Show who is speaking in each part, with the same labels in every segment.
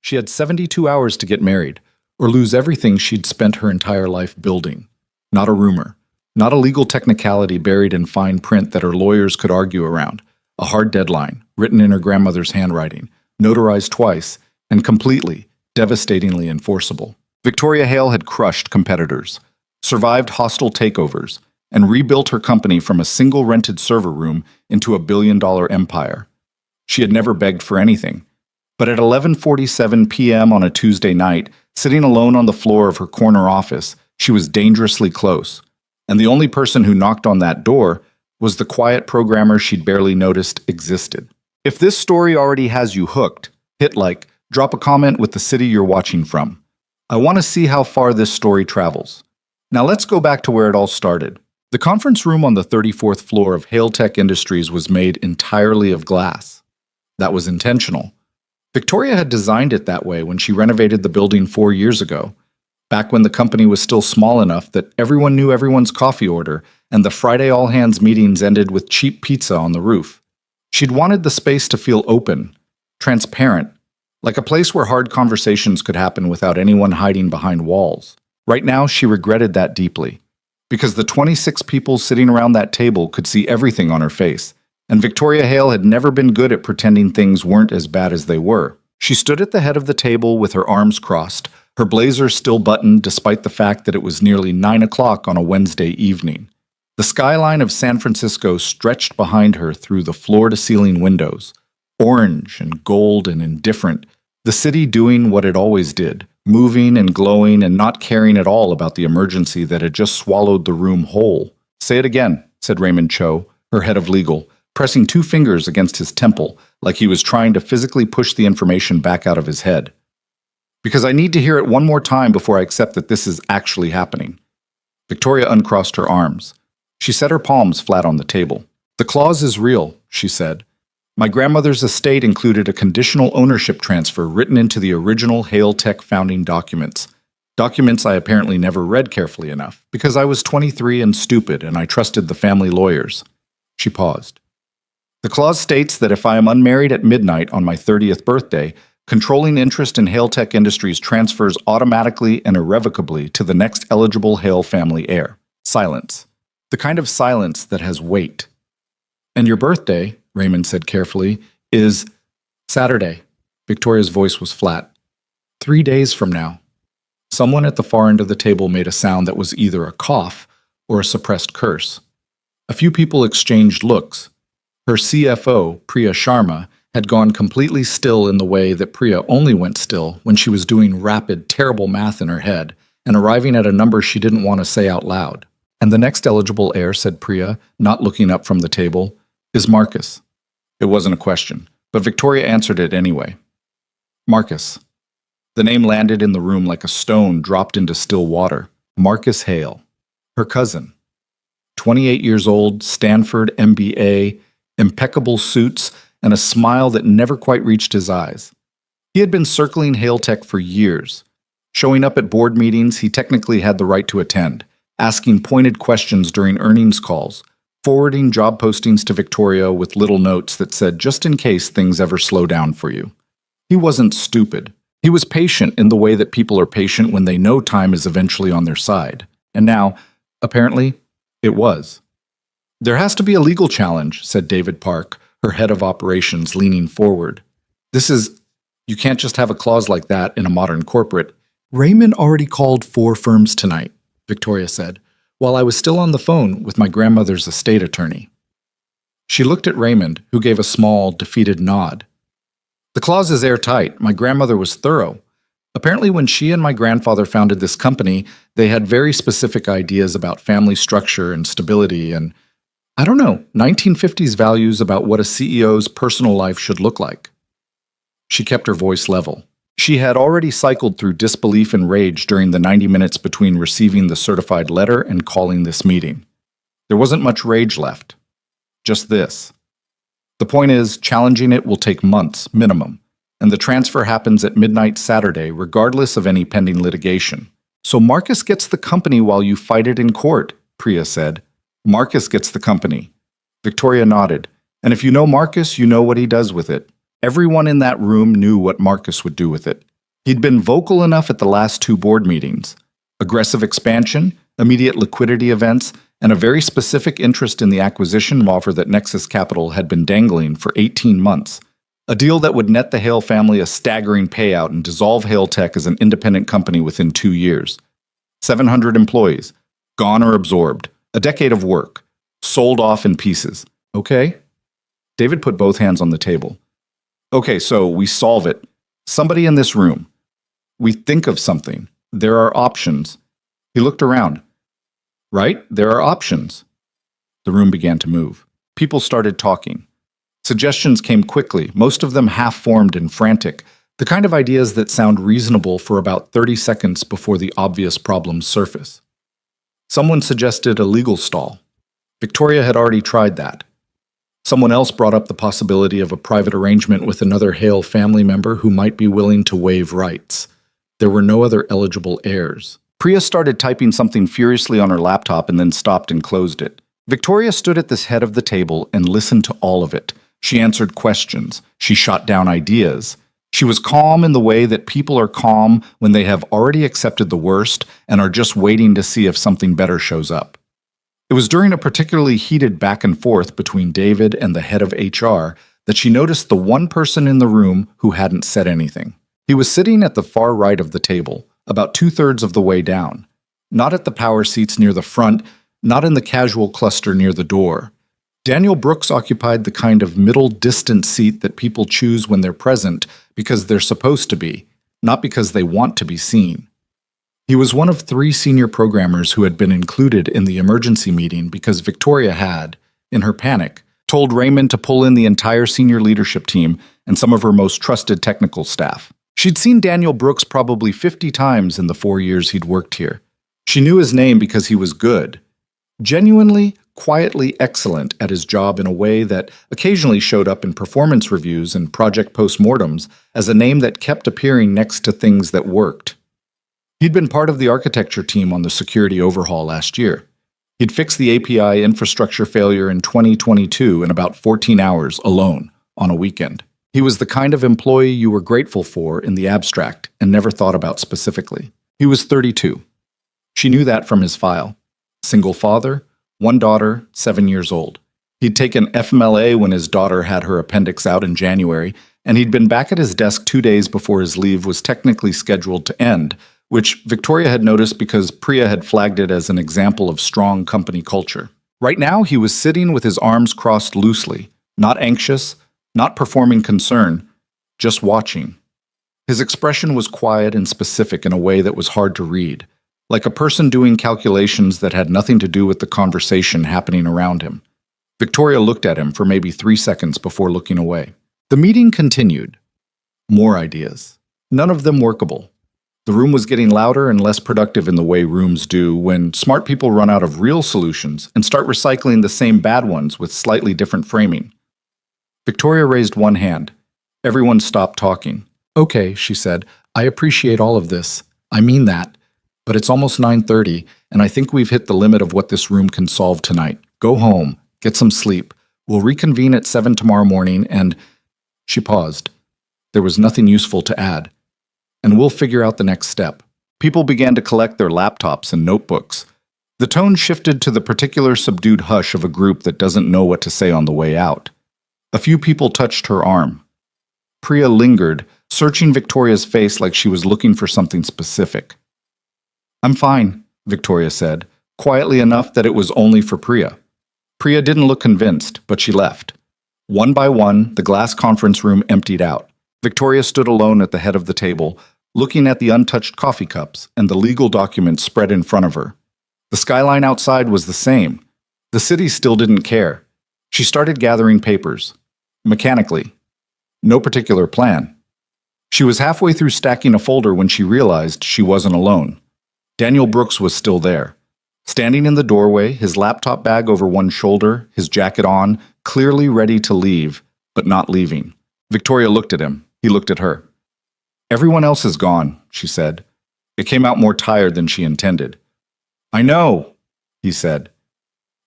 Speaker 1: She had 72 hours to get married, or lose everything she'd spent her entire life building. Not a rumor. Not a legal technicality buried in fine print that her lawyers could argue around. A hard deadline, written in her grandmother's handwriting, notarized twice, and completely, devastatingly enforceable. Victoria Hale had crushed competitors, survived hostile takeovers, and rebuilt her company from a single rented server room into a billion-dollar empire. She had never begged for anything. But at 11:47 p.m. on a Tuesday night, sitting alone on the floor of her corner office, she was dangerously close. And the only person who knocked on that door was the quiet programmer she'd barely noticed existed. If this story already has you hooked, hit like, drop a comment with the city you're watching from. I want to see how far this story travels. Now let's go back to where it all started. The conference room on the 34th floor of Hale Tech Industries was made entirely of glass. That was intentional. Victoria had designed it that way when she renovated the building 4 years ago, back when the company was still small enough that everyone knew everyone's coffee order and the Friday all-hands meetings ended with cheap pizza on the roof. She'd wanted the space to feel open, transparent, like a place where hard conversations could happen without anyone hiding behind walls. Right now, she regretted that deeply, because the 26 people sitting around that table could see everything on her face, and Victoria Hale had never been good at pretending things weren't as bad as they were. She stood at the head of the table with her arms crossed, her blazer still buttoned despite the fact that it was nearly 9 o'clock on a Wednesday evening. The skyline of San Francisco stretched behind her through the floor-to-ceiling windows, orange and gold and indifferent, the city doing what it always did, moving and glowing and not caring at all about the emergency that had just swallowed the room whole. "Say it again," said Raymond Cho, her head of legal, pressing 2 fingers against his temple like he was trying to physically push the information back out of his head. "Because I need to hear it one more time before I accept that this is actually happening." Victoria uncrossed her arms. She set her palms flat on the table. "The clause is real," she said. "My grandmother's estate included a conditional ownership transfer written into the original Hale Tech founding documents. Documents I apparently never read carefully enough, because I was 23 and stupid and I trusted the family lawyers." She paused. "The clause states that if I am unmarried at midnight on my 30th birthday, controlling interest in Hale Tech Industries transfers automatically and irrevocably to the next eligible Hale family heir." Silence. The kind of silence that has weight. "And your birthday," Raymond said carefully, "is Saturday." Victoria's voice was flat. 3 days from now." Someone at the far end of the table made a sound that was either a cough or a suppressed curse. A few people exchanged looks. Her CFO, Priya Sharma, had gone completely still in the way that Priya only went still when she was doing rapid, terrible math in her head and arriving at a number she didn't want to say out loud. "And the next eligible heir," said Priya, not looking up from the table, "is Marcus." It wasn't a question, but Victoria answered it anyway. Marcus. The name landed in the room like a stone dropped into still water. Marcus Hale. Her cousin. 28 years old, Stanford MBA, impeccable suits, and a smile that never quite reached his eyes. He had been circling Hale Tech for years. Showing up at board meetings he technically had the right to attend, asking pointed questions during earnings calls, forwarding job postings to Victoria with little notes that said just in case things ever slow down for you. He wasn't stupid. He was patient in the way that people are patient when they know time is eventually on their side. And now, apparently, it was. "There has to be a legal challenge," said David Park, her head of operations, leaning forward. You can't just have a clause like that in a modern corporate." "Raymond already called 4 firms tonight," Victoria said, "while I was still on the phone with my grandmother's estate attorney." She looked at Raymond, who gave a small, defeated nod. "The clause is airtight. My grandmother was thorough. Apparently when she and my grandfather founded this company, they had very specific ideas about family structure and stability and, 1950s values about what a CEO's personal life should look like." She kept her voice level. She had already cycled through disbelief and rage during the 90 minutes between receiving the certified letter and calling this meeting. There wasn't much rage left. Just this. The point is, challenging it will take months, minimum, and the transfer happens at midnight Saturday regardless of any pending litigation. "So Marcus gets the company while you fight it in court," Priya said. "Marcus gets the company." Victoria nodded. "And if you know Marcus, you know what he does with it." Everyone in that room knew what Marcus would do with it. He'd been vocal enough at the last two board meetings. Aggressive expansion, immediate liquidity events, and a very specific interest in the acquisition offer that Nexus Capital had been dangling for 18 months. A deal that would net the Hale family a staggering payout and dissolve Hale Tech as an independent company within 2 years. 700 employees, gone or absorbed. A decade of work, sold off in pieces. Okay? David put both hands on the table. Okay, so we solve it. Somebody in this room. We think of something. There are options. He looked around. Right? There are options. The room began to move. People started talking. Suggestions came quickly, most of them half-formed and frantic, the kind of ideas that sound reasonable for about 30 seconds before the obvious problems surface. Someone suggested a legal stall. Victoria had already tried that. Someone else brought up the possibility of a private arrangement with another Hale family member who might be willing to waive rights. There were no other eligible heirs. Priya started typing something furiously on her laptop and then stopped and closed it. Victoria stood at the head of the table and listened to all of it. She answered questions. She shot down ideas. She was calm in the way that people are calm when they have already accepted the worst and are just waiting to see if something better shows up. It was during a particularly heated back and forth between David and the head of HR that she noticed the one person in the room who hadn't said anything. He was sitting at the far right of the table, about 2/3 of the way down. Not at the power seats near the front, not in the casual cluster near the door. Daniel Brooks occupied the kind of middle-distant seat that people choose when they're present because they're supposed to be, not because they want to be seen. He was one of 3 senior programmers who had been included in the emergency meeting because Victoria had, in her panic, told Raymond to pull in the entire senior leadership team and some of her most trusted technical staff. She'd seen Daniel Brooks probably 50 times in the 4 years he'd worked here. She knew his name because he was good. Genuinely, quietly excellent at his job in a way that occasionally showed up in performance reviews and project postmortems as a name that kept appearing next to things that worked. He'd been part of the architecture team on the security overhaul last year. He'd fixed the API infrastructure failure in 2022 in about 14 hours alone on a weekend. He was the kind of employee you were grateful for in the abstract and never thought about specifically. He was 32. She knew that from his file. Single father, 1 daughter, 7 years old. He'd taken FMLA when his daughter had her appendix out in January, and he'd been back at his desk 2 days before his leave was technically scheduled to end, which Victoria had noticed because Priya had flagged it as an example of strong company culture. Right now, he was sitting with his arms crossed loosely, not anxious, not performing concern, just watching. His expression was quiet and specific in a way that was hard to read, like a person doing calculations that had nothing to do with the conversation happening around him. Victoria looked at him for maybe 3 seconds before looking away. The meeting continued. More ideas. None of them workable. The room was getting louder and less productive in the way rooms do when smart people run out of real solutions and start recycling the same bad ones with slightly different framing. Victoria raised one hand. Everyone stopped talking. Okay, she said, I appreciate all of this. I mean that. But it's almost 9:30, and I think we've hit the limit of what this room can solve tonight. Go home, get some sleep. We'll reconvene at 7 tomorrow morning, and... She paused. There was nothing useful to add. And we'll figure out the next step. People began to collect their laptops and notebooks. The tone shifted to the particular subdued hush of a group that doesn't know what to say on the way out. A few people touched her arm. Priya lingered, searching Victoria's face like she was looking for something specific. I'm fine, Victoria said, quietly enough that it was only for Priya. Priya didn't look convinced, but she left. One by one, the glass conference room emptied out. Victoria stood alone at the head of the table, looking at the untouched coffee cups and the legal documents spread in front of her. The skyline outside was the same. The city still didn't care. She started gathering papers. Mechanically. No particular plan. She was halfway through stacking a folder when she realized she wasn't alone. Daniel Brooks was still there. Standing in the doorway, his laptop bag over one shoulder, his jacket on, clearly ready to leave, but not leaving. Victoria looked at him. He looked at her. Everyone else is gone, she said. It came out more tired than she intended. I know, he said.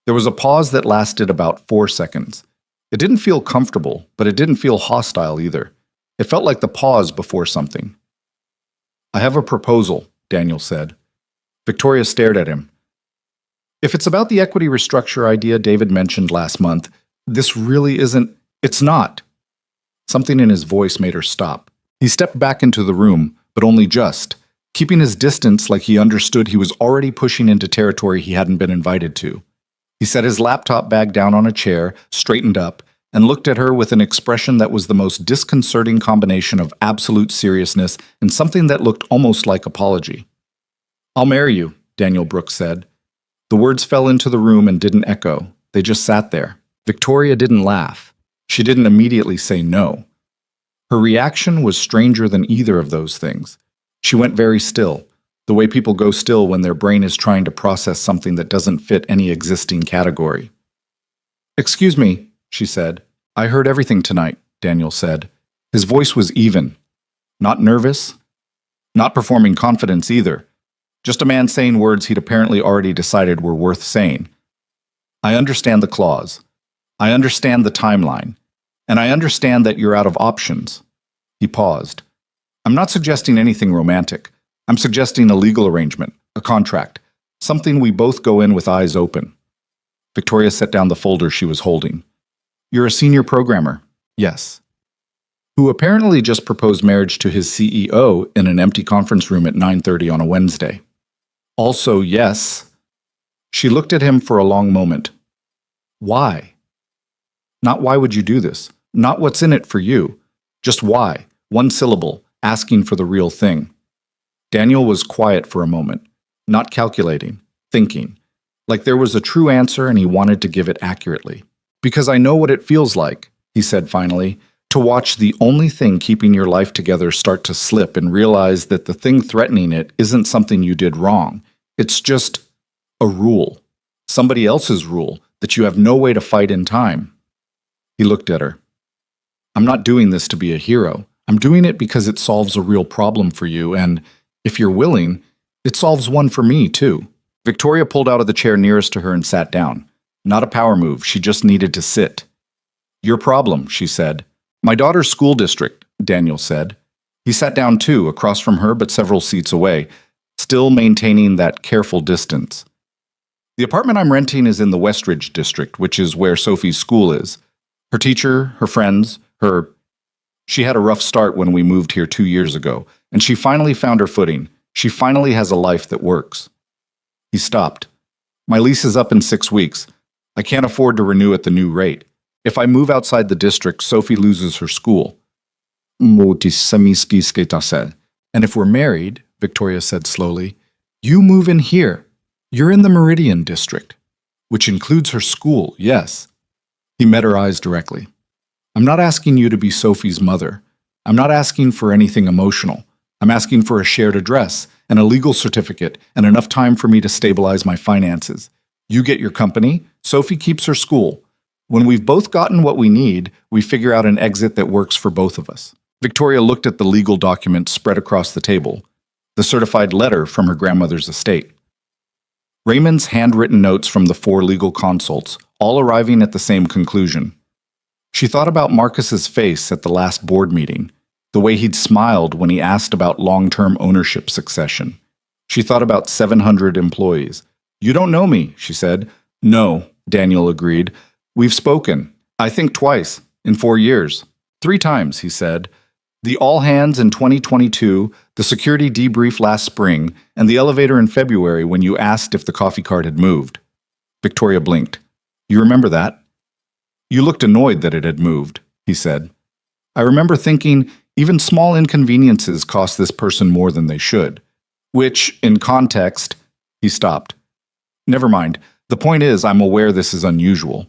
Speaker 1: There was a pause that lasted about 4 seconds. It didn't feel comfortable, but it didn't feel hostile either. It felt like the pause before something. I have a proposal, Daniel said. Victoria stared at him. If it's about the equity restructure idea David mentioned last month, this really isn't. It's not. Something in his voice made her stop. He stepped back into the room, but only just, keeping his distance like he understood he was already pushing into territory he hadn't been invited to. He set his laptop bag down on a chair, straightened up, and looked at her with an expression that was the most disconcerting combination of absolute seriousness and something that looked almost like apology. I'll marry you, Daniel Brooks said. The words fell into the room and didn't echo. They just sat there. Victoria didn't laugh. She didn't immediately say no. Her reaction was stranger than either of those things. She went very still, the way people go still when their brain is trying to process something that doesn't fit any existing category. Excuse me, she said. I heard everything tonight, Daniel said. His voice was even. Not nervous. Not performing confidence either. Just a man saying words he'd apparently already decided were worth saying. I understand the clause. I understand the timeline. And I understand that you're out of options. He paused. I'm not suggesting anything romantic. I'm suggesting a legal arrangement, a contract, something we both go in with eyes open. Victoria set down the folder she was holding. You're a senior programmer. Yes. Who apparently just proposed marriage to his CEO in an empty conference room at 9:30 on a Wednesday. Also, yes. She looked at him for a long moment. Why? Not why would you do this? Not what's in it for you. Just why. One syllable, asking for the real thing. Daniel was quiet for a moment, not calculating, thinking, like there was a true answer and he wanted to give it accurately. Because I know what it feels like, he said finally, to watch the only thing keeping your life together start to slip and realize that the thing threatening it isn't something you did wrong. It's just a rule, somebody else's rule that you have no way to fight in time. He looked at her. I'm not doing this to be a hero. I'm doing it because it solves a real problem for you, and if you're willing, it solves one for me, too. Victoria pulled out of the chair nearest to her and sat down. Not a power move, she just needed to sit. Your problem, she said. My daughter's school district, Daniel said. He sat down too, across from her but several seats away, still maintaining that careful distance. The apartment I'm renting is in the Westridge district, which is where Sophie's school is. Her teacher, her friends, She had a rough start when we moved here 2 years ago, and she finally found her footing. She finally has a life that works. He stopped. My lease is up in 6 weeks. I can't afford to renew at the new rate. If I move outside the district, Sophie loses her school. And if we're married, Victoria said slowly, you move in here. You're in the Meridian district, which includes her school, yes. He met her eyes directly. I'm not asking you to be Sophie's mother. I'm not asking for anything emotional. I'm asking for a shared address and a legal certificate and enough time for me to stabilize my finances. You get your company, Sophie keeps her school. When we've both gotten what we need, we figure out an exit that works for both of us. Victoria looked at the legal document spread across the table, the certified letter from her grandmother's estate. Raymond's handwritten notes from the 4 legal consults, all arriving at the same conclusion. She thought about Marcus's face at the last board meeting, the way he'd smiled when he asked about long-term ownership succession. She thought about 700 employees. You don't know me, she said. No, Daniel agreed. We've spoken, I think twice, in 4 years. 3 times, he said. The all-hands in 2022, the security debrief last spring, and the elevator in February when you asked if the coffee cart had moved. Victoria blinked. You remember that? You looked annoyed that it had moved, he said. I remember thinking, even small inconveniences cost this person more than they should. Which, in context, he stopped. Never mind. The point is, I'm aware this is unusual.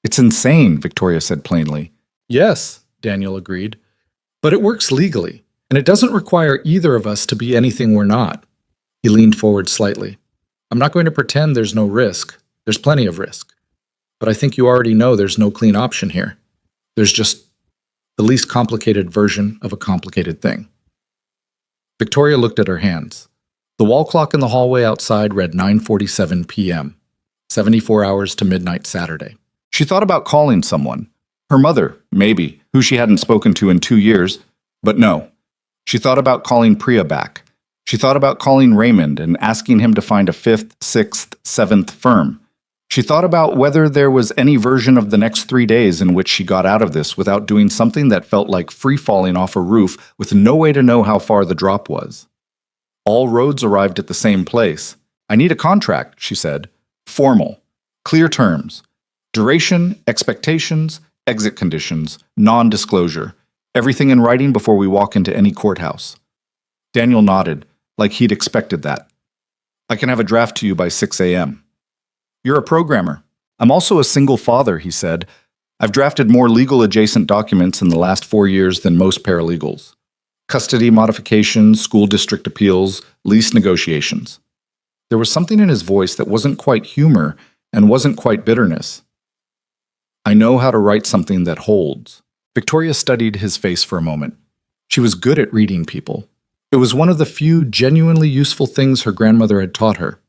Speaker 1: It's insane, Victoria said plainly. Yes, Daniel agreed. But it works legally, and it doesn't require either of us to be anything we're not. He leaned forward slightly. I'm not going to pretend there's no risk. There's plenty of risk. But I think you already know there's no clean option here. There's just the least complicated version of a complicated thing. Victoria looked at her hands. The wall clock in the hallway outside read 9:47 p.m., 74 hours to midnight Saturday. She thought about calling someone. Her mother, maybe, who she hadn't spoken to in 2 years, but no. She thought about calling Priya back, She thought about calling Raymond and asking him to find a fifth, sixth, seventh firm. She thought about whether there was any version of the next 3 days in which she got out of this without doing something that felt like free falling off a roof with no way to know how far the drop was. All roads arrived at the same place. I need a contract, she said. Formal. Clear terms. Duration, expectations, exit conditions, non-disclosure. Everything in writing before we walk into any courthouse. Daniel nodded, like he'd expected that. I can have a draft to you by 6 a.m. You're a programmer. I'm also a single father, he said. I've drafted more legal-adjacent documents in the last 4 years than most paralegals. Custody modifications, school district appeals, lease negotiations. There was something in his voice that wasn't quite humor and wasn't quite bitterness. I know how to write something that holds. Victoria studied his face for a moment. She was good at reading people. It was one of the few genuinely useful things her grandmother had taught her.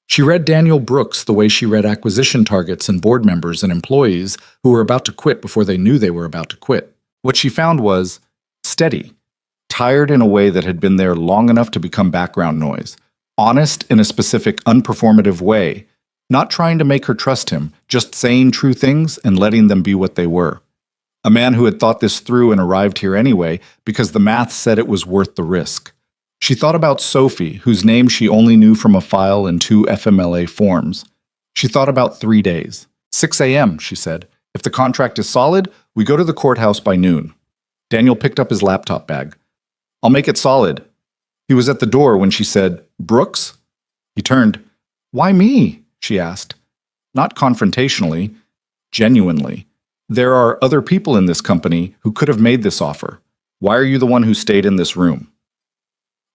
Speaker 1: She read Daniel Brooks the way she read acquisition targets and board members and employees who were about to quit before they knew they were about to quit. What she found was steady, tired in a way that had been there long enough to become background noise, honest in a specific, unperformative way, not trying to make her trust him, just saying true things and letting them be what they were. A man who had thought this through and arrived here anyway because the math said it was worth the risk. She thought about Sophie, whose name she only knew from a file and 2 FMLA forms. She thought about 3 days. 6 a.m., she said. If the contract is solid, we go to the courthouse by noon. Daniel picked up his laptop bag. I'll make it solid. He was at the door when she said, Brooks? He turned. Why me? She asked. Not confrontationally, genuinely. There are other people in this company who could have made this offer. Why are you the one who stayed in this room?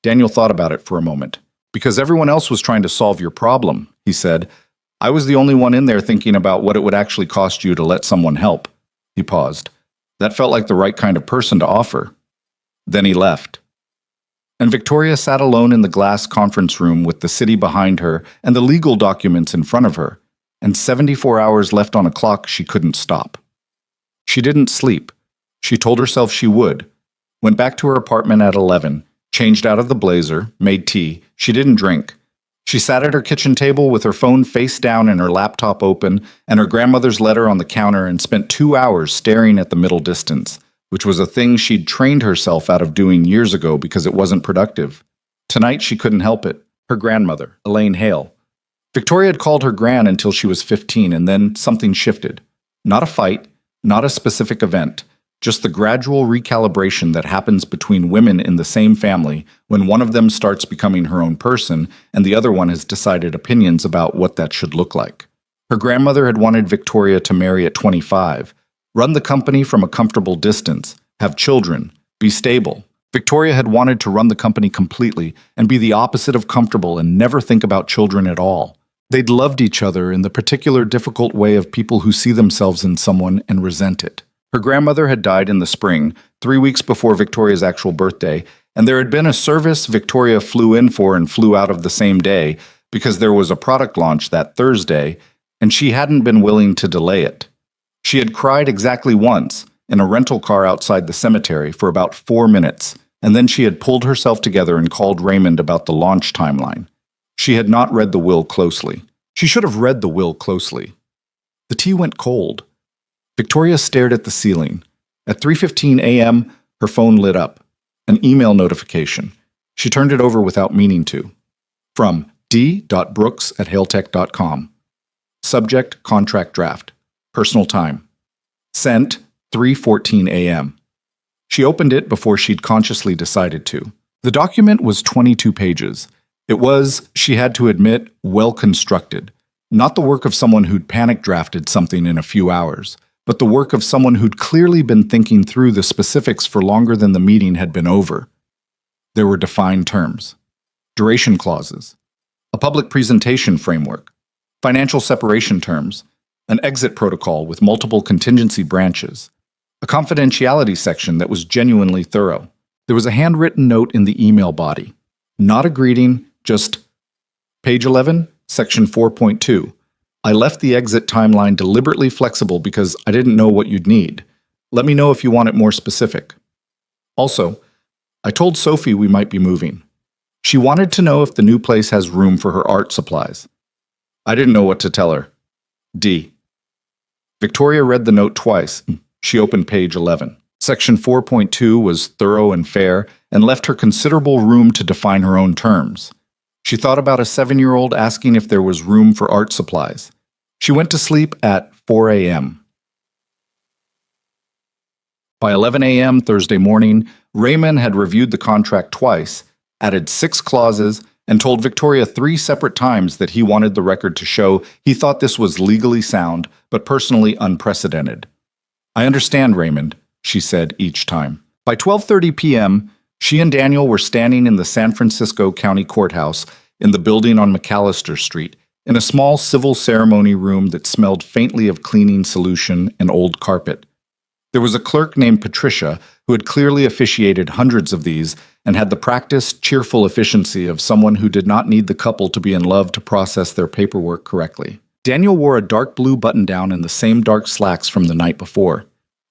Speaker 1: Daniel thought about it for a moment. Because everyone else was trying to solve your problem, he said. I was the only one in there thinking about what it would actually cost you to let someone help. He paused. That felt like the right kind of person to offer. Then he left. And Victoria sat alone in the glass conference room with the city behind her and the legal documents in front of her, and 74 hours left on a clock she couldn't stop. She didn't sleep. She told herself she would. Went back to her apartment at 11, changed out of the blazer, made tea. She didn't drink. She sat at her kitchen table with her phone face down and her laptop open and her grandmother's letter on the counter and spent 2 hours staring at the middle distance, which was a thing she'd trained herself out of doing years ago because it wasn't productive. Tonight she couldn't help it. Her grandmother, Elaine Hale. Victoria had called her gran until she was 15, and then something shifted. Not a fight, not a specific event, just the gradual recalibration that happens between women in the same family when one of them starts becoming her own person and the other one has decided opinions about what that should look like. Her grandmother had wanted Victoria to marry at 25, run the company from a comfortable distance, have children, be stable. Victoria had wanted to run the company completely and be the opposite of comfortable and never think about children at all. They'd loved each other in the particular difficult way of people who see themselves in someone and resent it. Her grandmother had died in the spring, 3 weeks before Victoria's actual birthday, and there had been a service Victoria flew in for and flew out of the same day because there was a product launch that Thursday, and she hadn't been willing to delay it. She had cried exactly once in a rental car outside the cemetery for about 4 minutes, and then she had pulled herself together and called Raymond about the launch timeline. She had not read the will closely. She should have read the will closely. The tea went cold. Victoria stared at the ceiling. At 3:15 a.m., her phone lit up. An email notification. She turned it over without meaning to. From d.brooks@hailtech.com. Subject, contract draft. Personal time. Sent, 3:14 a.m. She opened it before she'd consciously decided to. The document was 22 pages. It was, she had to admit, well constructed. Not the work of someone who'd panic drafted something in a few hours, but the work of someone who'd clearly been thinking through the specifics for longer than the meeting had been over. There were defined terms, duration clauses, a public presentation framework, financial separation terms, an exit protocol with multiple contingency branches, a confidentiality section that was genuinely thorough. There was a handwritten note in the email body. Not a greeting, just page 11, section 4.2. I left the exit timeline deliberately flexible because I didn't know what you'd need. Let me know if you want it more specific. Also, I told Sophie we might be moving. She wanted to know if the new place has room for her art supplies. I didn't know what to tell her. D. Victoria read the note twice. She opened page 11. Section 4.2 was thorough and fair and left her considerable room to define her own terms. She thought about a 7-year-old asking if there was room for art supplies. She went to sleep at 4 a.m. By 11 a.m. Thursday morning, Raymond had reviewed the contract twice, added 6 clauses, and told Victoria 3 separate times that he wanted the record to show he thought this was legally sound, but personally unprecedented. I understand, Raymond, she said each time. By 12:30 p.m., she and Daniel were standing in the San Francisco County Courthouse in the building on McAllister Street, in a small civil ceremony room that smelled faintly of cleaning solution and old carpet. There was a clerk named Patricia who had clearly officiated hundreds of these and had the practiced, cheerful efficiency of someone who did not need the couple to be in love to process their paperwork correctly. Daniel wore a dark blue button-down and the same dark slacks from the night before.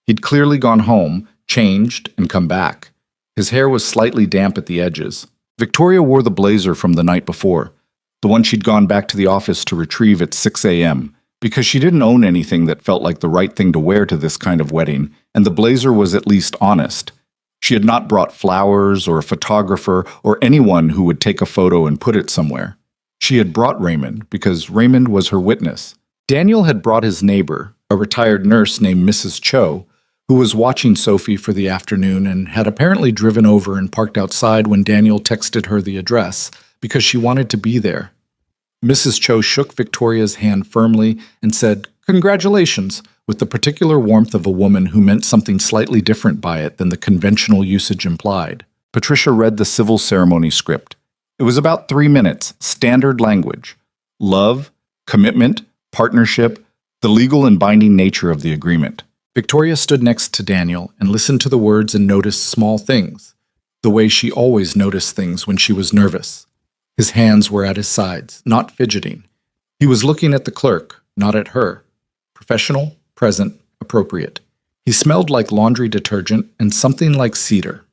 Speaker 1: He'd clearly gone home, changed, and come back. His hair was slightly damp at the edges. Victoria wore the blazer from the night before, the one she'd gone back to the office to retrieve at 6 a.m., because she didn't own anything that felt like the right thing to wear to this kind of wedding, and the blazer was at least honest. She had not brought flowers or a photographer or anyone who would take a photo and put it somewhere. She had brought Raymond because Raymond was her witness. Daniel had brought his neighbor, a retired nurse named Mrs. Cho, who was watching Sophie for the afternoon and had apparently driven over and parked outside when Daniel texted her the address because she wanted to be there. Mrs. Cho shook Victoria's hand firmly and said, "Congratulations," with the particular warmth of a woman who meant something slightly different by it than the conventional usage implied. Patricia read the civil ceremony script. It was about 3 minutes, standard language. Love, commitment, partnership, the legal and binding nature of the agreement. Victoria stood next to Daniel and listened to the words and noticed small things, the way she always noticed things when she was nervous. His hands were at his sides, not fidgeting. He was looking at the clerk, not at her. Professional, present, appropriate. He smelled like laundry detergent and something like cedar.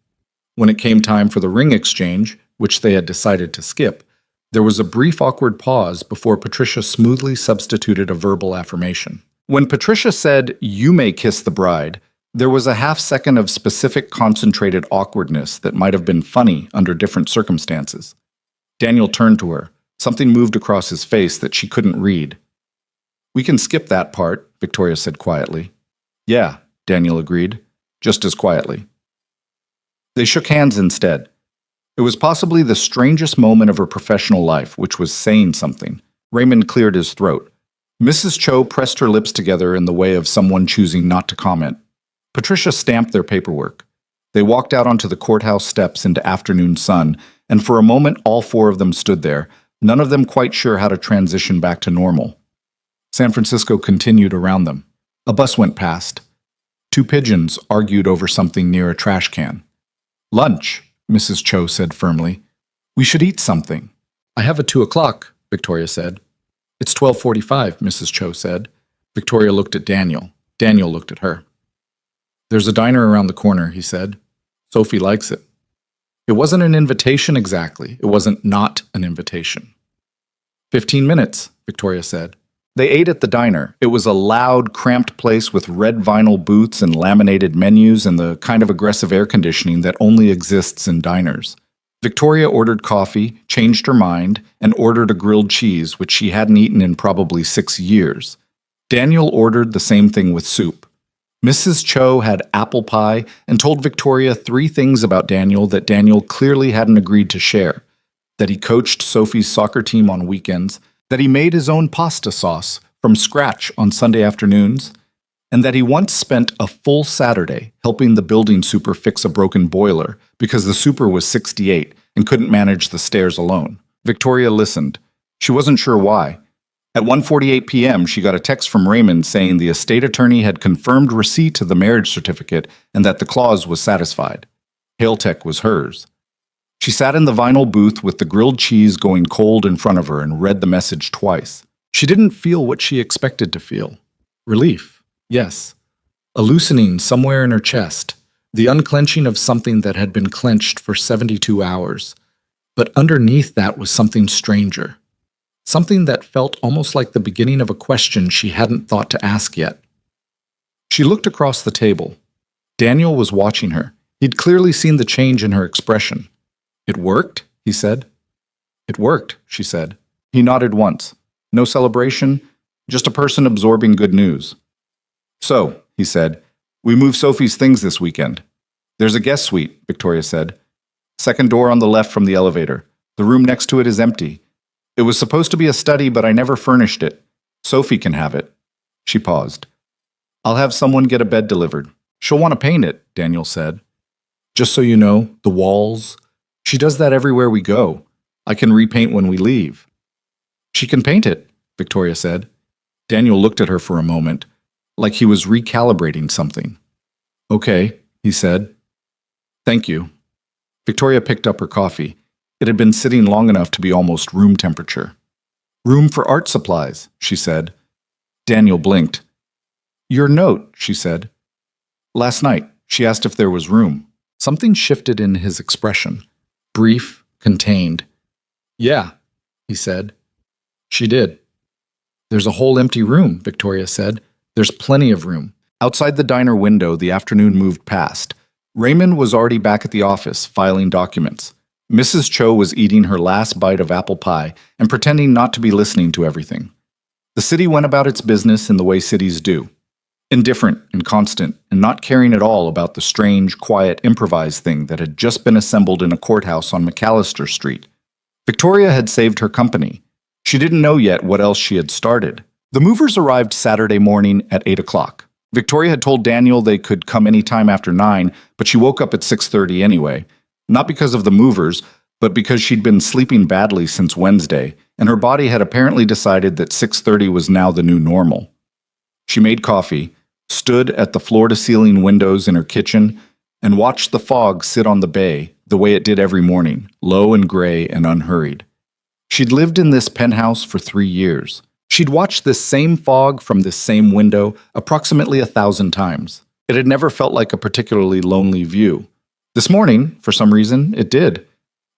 Speaker 1: When it came time for the ring exchange, which they had decided to skip, there was a brief awkward pause before Patricia smoothly substituted a verbal affirmation. When Patricia said, "You may kiss the bride," there was a half-second of specific concentrated awkwardness that might have been funny under different circumstances. Daniel turned to her. Something moved across his face that she couldn't read. "We can skip that part," Victoria said quietly. "Yeah," Daniel agreed, just as quietly. They shook hands instead. It was possibly the strangest moment of her professional life, which was saying something. Raymond cleared his throat. Mrs. Cho pressed her lips together in the way of someone choosing not to comment. Patricia stamped their paperwork. They walked out onto the courthouse steps into afternoon sun, and for a moment all 4 of them stood there, none of them quite sure how to transition back to normal. San Francisco continued around them. A bus went past. 2 pigeons argued over something near a trash can. "Lunch," Mrs. Cho said firmly. "We should eat something." "I have a 2 o'clock, Victoria said. "It's 12:45, Mrs. Cho said. Victoria looked at Daniel. Daniel looked at her. "There's a diner around the corner," he said. "Sophie likes it." It wasn't an invitation exactly. It wasn't not an invitation. 15 minutes, Victoria said. They ate at the diner. It was a loud, cramped place with red vinyl booths and laminated menus and the kind of aggressive air conditioning that only exists in diners. Victoria ordered coffee, changed her mind, and ordered a grilled cheese, which she hadn't eaten in probably 6 years. Daniel ordered the same thing with soup. Mrs. Cho had apple pie and told Victoria 3 things about Daniel that Daniel clearly hadn't agreed to share. That he coached Sophie's soccer team on weekends, that he made his own pasta sauce from scratch on Sunday afternoons, and that he once spent a full Saturday helping the building super fix a broken boiler because the super was 68 and couldn't manage the stairs alone. Victoria listened. She wasn't sure why. At 1:48 p.m., she got a text from Raymond saying the estate attorney had confirmed receipt of the marriage certificate and that the clause was satisfied. Hailtech was hers. She sat in the vinyl booth with the grilled cheese going cold in front of her and read the message twice. She didn't feel what she expected to feel. Relief, yes. A loosening somewhere in her chest, the unclenching of something that had been clenched for 72 hours. But underneath that was something stranger. Something that felt almost like the beginning of a question she hadn't thought to ask yet. She looked across the table. Daniel was watching her. He'd clearly seen the change in her expression. "It worked?" he said. "It worked," she said. He nodded once. No celebration, just a person absorbing good news. "So," he said, "we moved Sophie's things this weekend." "There's a guest suite," Victoria said. "Second door on the left from the elevator. The room next to it is empty. It was supposed to be a study, but I never furnished it. Sophie can have it." She paused. "I'll have someone get a bed delivered. She'll want to paint it," Daniel said. "Just so you know, the walls. She does that everywhere we go. I can repaint when we leave." "She can paint it," Victoria said. Daniel looked at her for a moment, like he was recalibrating something. "Okay," he said. "Thank you." Victoria picked up her coffee. It had been sitting long enough to be almost room temperature. "Room for art supplies," she said. Daniel blinked. "Your note," she said. "Last night, she asked if there was room." Something shifted in his expression. Brief, contained. "Yeah," he said. She did. "There's a whole empty room," Victoria said. "There's plenty of room." Outside the diner window, the afternoon moved past. Raymond was already back at the office, filing documents. Mrs. Cho was eating her last bite of apple pie and pretending not to be listening to everything. The city went about its business in the way cities do. Indifferent and constant, and not caring at all about the strange, quiet, improvised thing that had just been assembled in a courthouse on McAllister Street. Victoria had saved her company. She didn't know yet what else she had started. The movers arrived Saturday morning at 8 o'clock. Victoria had told Daniel they could come any time after 9, but she woke up at 6:30 anyway. Not because of the movers, but because she'd been sleeping badly since Wednesday, and her body had apparently decided that 6:30 was now the new normal. She made coffee, stood at the floor-to-ceiling windows in her kitchen, and watched the fog sit on the bay the way it did every morning, low and gray and unhurried. She'd lived in this penthouse for 3 years. She'd watched this same fog from this same window approximately 1,000 times. It had never felt like a particularly lonely view. This morning, for some reason, it did.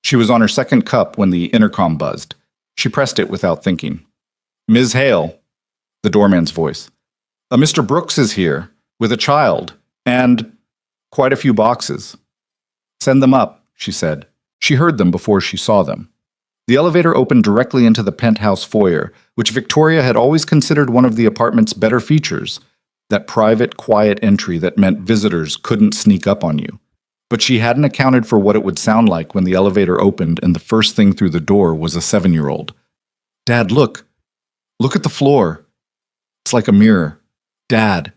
Speaker 1: She was on her second cup when the intercom buzzed. She pressed it without thinking. "Ms. Hale," the doorman's voice. "Mr. Brooks is here, with a child, and quite a few boxes." "Send them up," she said. She heard them before she saw them. The elevator opened directly into the penthouse foyer, which Victoria had always considered one of the apartment's better features, that private, quiet entry that meant visitors couldn't sneak up on you. But she hadn't accounted for what it would sound like when the elevator opened and the first thing through the door was a 7-year-old. "Dad, look. Look at the floor. It's like a mirror. Dad.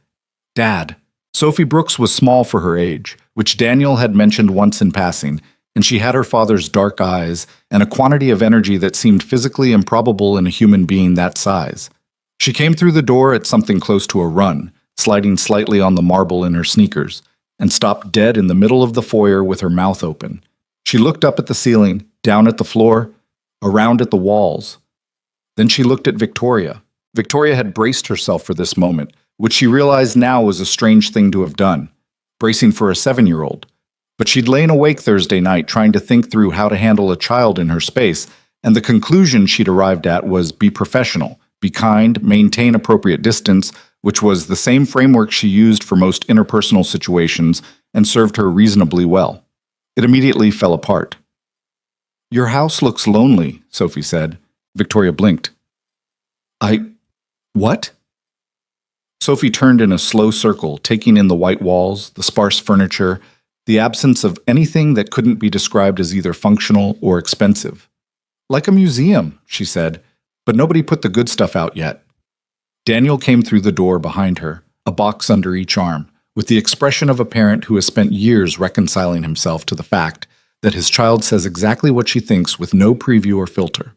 Speaker 1: Dad." Sophie Brooks was small for her age, which Daniel had mentioned once in passing, and she had her father's dark eyes and a quantity of energy that seemed physically improbable in a human being that size. She came through the door at something close to a run, sliding slightly on the marble in her sneakers, and stopped dead in the middle of the foyer with her mouth open. She looked up at the ceiling, down at the floor, around at the walls. Then she looked at Victoria. Victoria had braced herself for this moment, which she realized now was a strange thing to have done, bracing for a 7-year-old. But she'd lain awake Thursday night trying to think through how to handle a child in her space, and the conclusion she'd arrived at was be professional, be kind, maintain appropriate distance, which was the same framework she used for most interpersonal situations and served her reasonably well. It immediately fell apart. "Your house looks lonely," Sophie said. Victoria blinked. What?" Sophie turned in a slow circle, taking in the white walls, the sparse furniture, the absence of anything that couldn't be described as either functional or expensive. "Like a museum," she said, "but nobody put the good stuff out yet." Daniel came through the door behind her, a box under each arm, with the expression of a parent who has spent years reconciling himself to the fact that his child says exactly what she thinks with no preview or filter.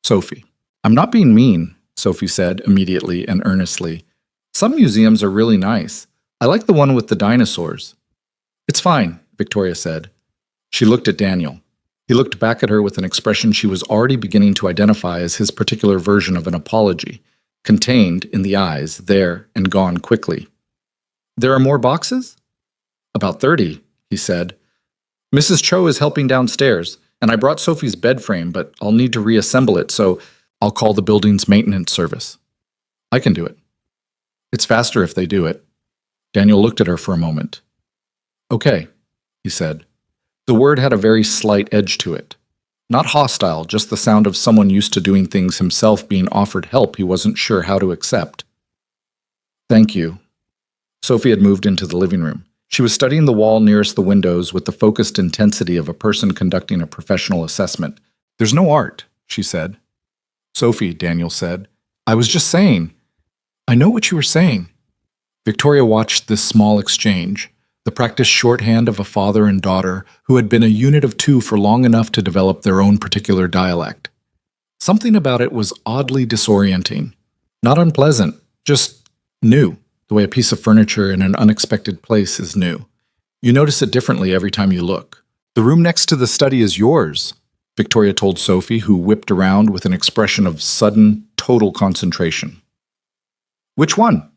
Speaker 1: "Sophie, I'm not being mean," Sophie said immediately and earnestly. "Some museums are really nice. I like the one with the dinosaurs." "It's fine," Victoria said. She looked at Daniel. He looked back at her with an expression she was already beginning to identify as his particular version of an apology, contained in the eyes, there and gone quickly. "There are more boxes?" "About 30, he said. "Mrs. Cho is helping downstairs. And I brought Sophie's bed frame, but I'll need to reassemble it, so I'll call the building's maintenance service. I can do it. It's faster if they do it. Daniel looked at her for a moment. Okay, he said. The word had a very slight edge to it. Not hostile, just the sound of someone used to doing things himself being offered help he wasn't sure how to accept. Thank you. Sophie had moved into the living room. She was studying the wall nearest the windows with the focused intensity of a person conducting a professional assessment. There's no art, she said. Sophie, Daniel said. I was just saying. I know what you were saying. Victoria watched this small exchange, the practiced shorthand of a father and daughter who had been a unit of two for long enough to develop their own particular dialect. Something about it was oddly disorienting. Not unpleasant, just new, the way a piece of furniture in an unexpected place is new. You notice it differently every time you look. The room next to the study is yours, Victoria told Sophie, who whipped around with an expression of sudden, total concentration. Which one?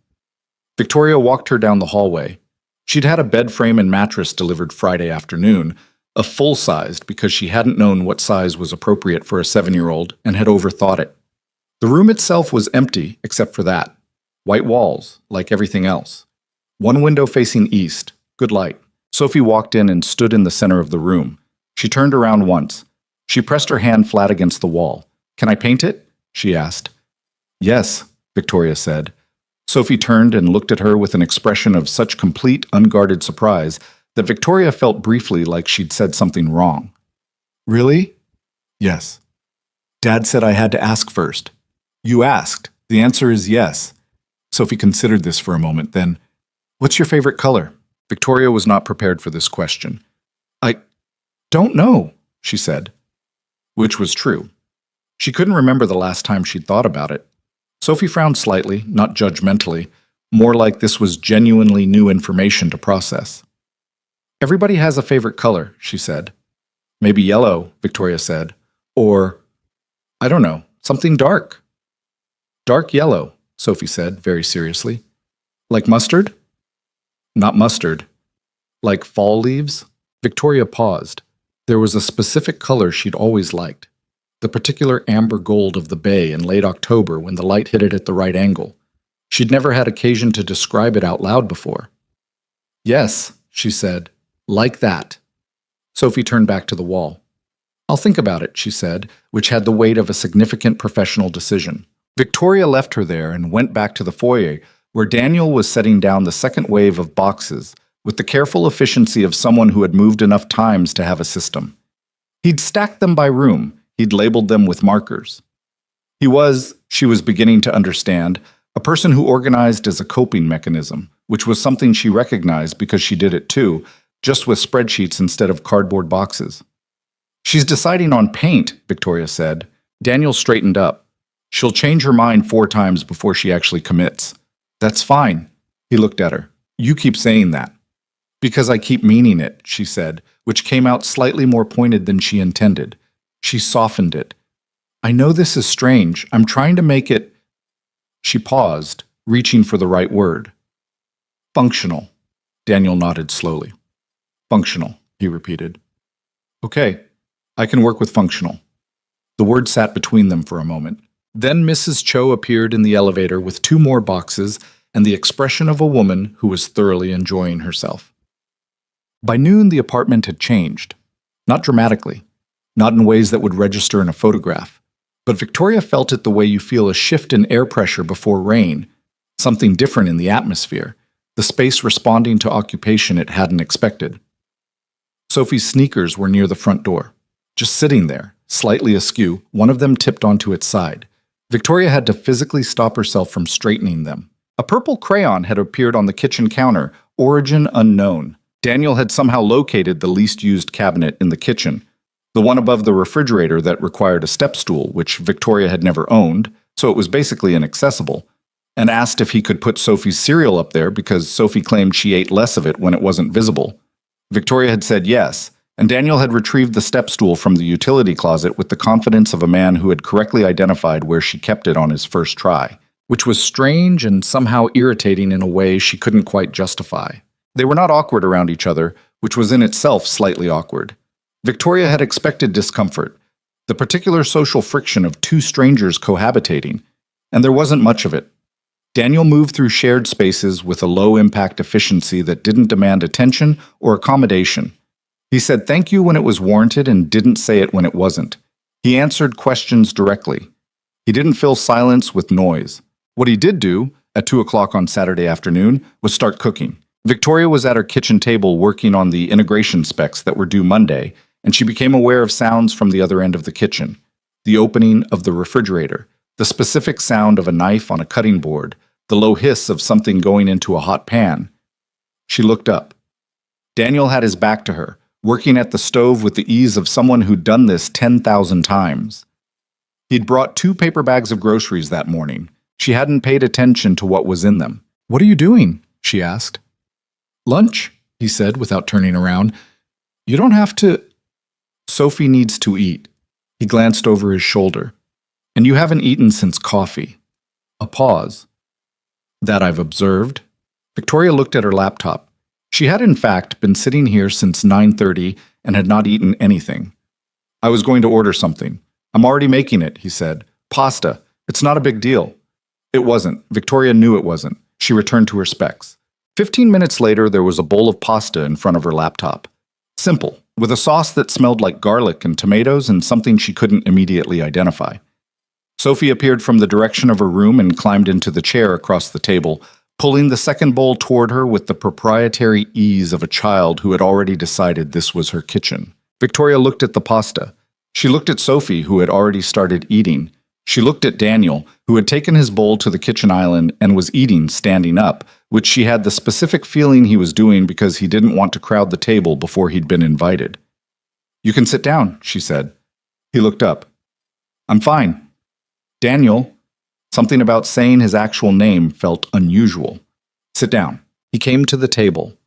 Speaker 1: Victoria walked her down the hallway. She'd had a bed frame and mattress delivered Friday afternoon, a full-sized because she hadn't known what size was appropriate for a 7-year-old and had overthought it. The room itself was empty except for that. White walls, like everything else. One window facing east, good light. Sophie walked in and stood in the center of the room. She turned around once. She pressed her hand flat against the wall. Can I paint it? She asked. Yes, Victoria said. Sophie turned and looked at her with an expression of such complete, unguarded surprise that Victoria felt briefly like she'd said something wrong. Really? Yes. Dad said I had to ask first. You asked. The answer is yes. Sophie considered this for a moment, then, what's your favorite color? Victoria was not prepared for this question. I don't know, she said. Which was true. She couldn't remember the last time she'd thought about it. Sophie frowned slightly, not judgmentally, more like this was genuinely new information to process. Everybody has a favorite color, she said. Maybe yellow, Victoria said. Or, I don't know, something dark. Dark yellow, Sophie said, very seriously. Like mustard? Not mustard. Like fall leaves? Victoria paused. There was a specific color she'd always liked. The particular amber gold of the bay in late October when the light hit it at the right angle. She'd never had occasion to describe it out loud before. Yes, she said, like that. Sophie turned back to the wall. I'll think about it, she said, which had the weight of a significant professional decision. Victoria left her there and went back to the foyer, where Daniel was setting down the second wave of boxes with the careful efficiency of someone who had moved enough times to have a system. He'd stacked them by room. He'd labeled them with markers. He was, she was beginning to understand, a person who organized as a coping mechanism, which was something she recognized because she did it too, just with spreadsheets instead of cardboard boxes. She's deciding on paint, Victoria said. Daniel straightened up. She'll change her mind 4 times before she actually commits. That's fine. He looked at her. You keep saying that. Because I keep meaning it, she said, which came out slightly more pointed than she intended. She softened it. I know this is strange. I'm trying to make it... She paused, reaching for the right word. Functional. Daniel nodded slowly. Functional, he repeated. Okay, I can work with functional. The word sat between them for a moment. Then Mrs. Cho appeared in the elevator with 2 more boxes and the expression of a woman who was thoroughly enjoying herself. By noon, the apartment had changed. Not dramatically. Not in ways that would register in a photograph. But Victoria felt it the way you feel a shift in air pressure before rain, something different in the atmosphere, the space responding to occupation it hadn't expected. Sophie's sneakers were near the front door, just sitting there, slightly askew, one of them tipped onto its side. Victoria had to physically stop herself from straightening them. A purple crayon had appeared on the kitchen counter, origin unknown. Daniel had somehow located the least used cabinet in the kitchen, the one above the refrigerator that required a step stool, which Victoria had never owned, so it was basically inaccessible, and asked if he could put Sophie's cereal up there because Sophie claimed she ate less of it when it wasn't visible. Victoria had said yes, and Daniel had retrieved the step stool from the utility closet with the confidence of a man who had correctly identified where she kept it on his first try, which was strange and somehow irritating in a way she couldn't quite justify. They were not awkward around each other, which was in itself slightly awkward. Victoria had expected discomfort, the particular social friction of two strangers cohabitating, and there wasn't much of it. Daniel moved through shared spaces with a low-impact efficiency that didn't demand attention or accommodation. He said thank you when it was warranted and didn't say it when it wasn't. He answered questions directly. He didn't fill silence with noise. What he did do, at 2 o'clock on Saturday afternoon, was start cooking. Victoria was at her kitchen table working on the integration specs that were due Monday, and she became aware of sounds from the other end of the kitchen. The opening of the refrigerator, the specific sound of a knife on a cutting board, the low hiss of something going into a hot pan. She looked up. Daniel had his back to her, working at the stove with the ease of someone who'd done this 10,000 times. He'd brought 2 paper bags of groceries that morning. She hadn't paid attention to what was in them. "What are you doing?" she asked. "Lunch," he said without turning around. "You don't have to—" "Sophie needs to eat." He glanced over his shoulder. "And you haven't eaten since coffee." A pause. "That I've observed." Victoria looked at her laptop. She had, in fact, been sitting here since 9:30 and had not eaten anything. "I was going to order something. I'm already making it," he said. "Pasta. It's not a big deal." It wasn't. Victoria knew it wasn't. She returned to her specs. 15 minutes later, there was a bowl of pasta in front of her laptop. Simple, with a sauce that smelled like garlic and tomatoes and something she couldn't immediately identify. Sophie appeared from the direction of her room and climbed into the chair across the table, pulling the second bowl toward her with the proprietary ease of a child who had already decided this was her kitchen. Victoria looked at the pasta. She looked at Sophie, who had already started eating. She looked at Daniel, who had taken his bowl to the kitchen island and was eating standing up, which she had the specific feeling he was doing because he didn't want to crowd the table before he'd been invited. "You can sit down," she said. He looked up. "I'm fine." Daniel, something about saying his actual name felt unusual. "Sit down." He came to the table.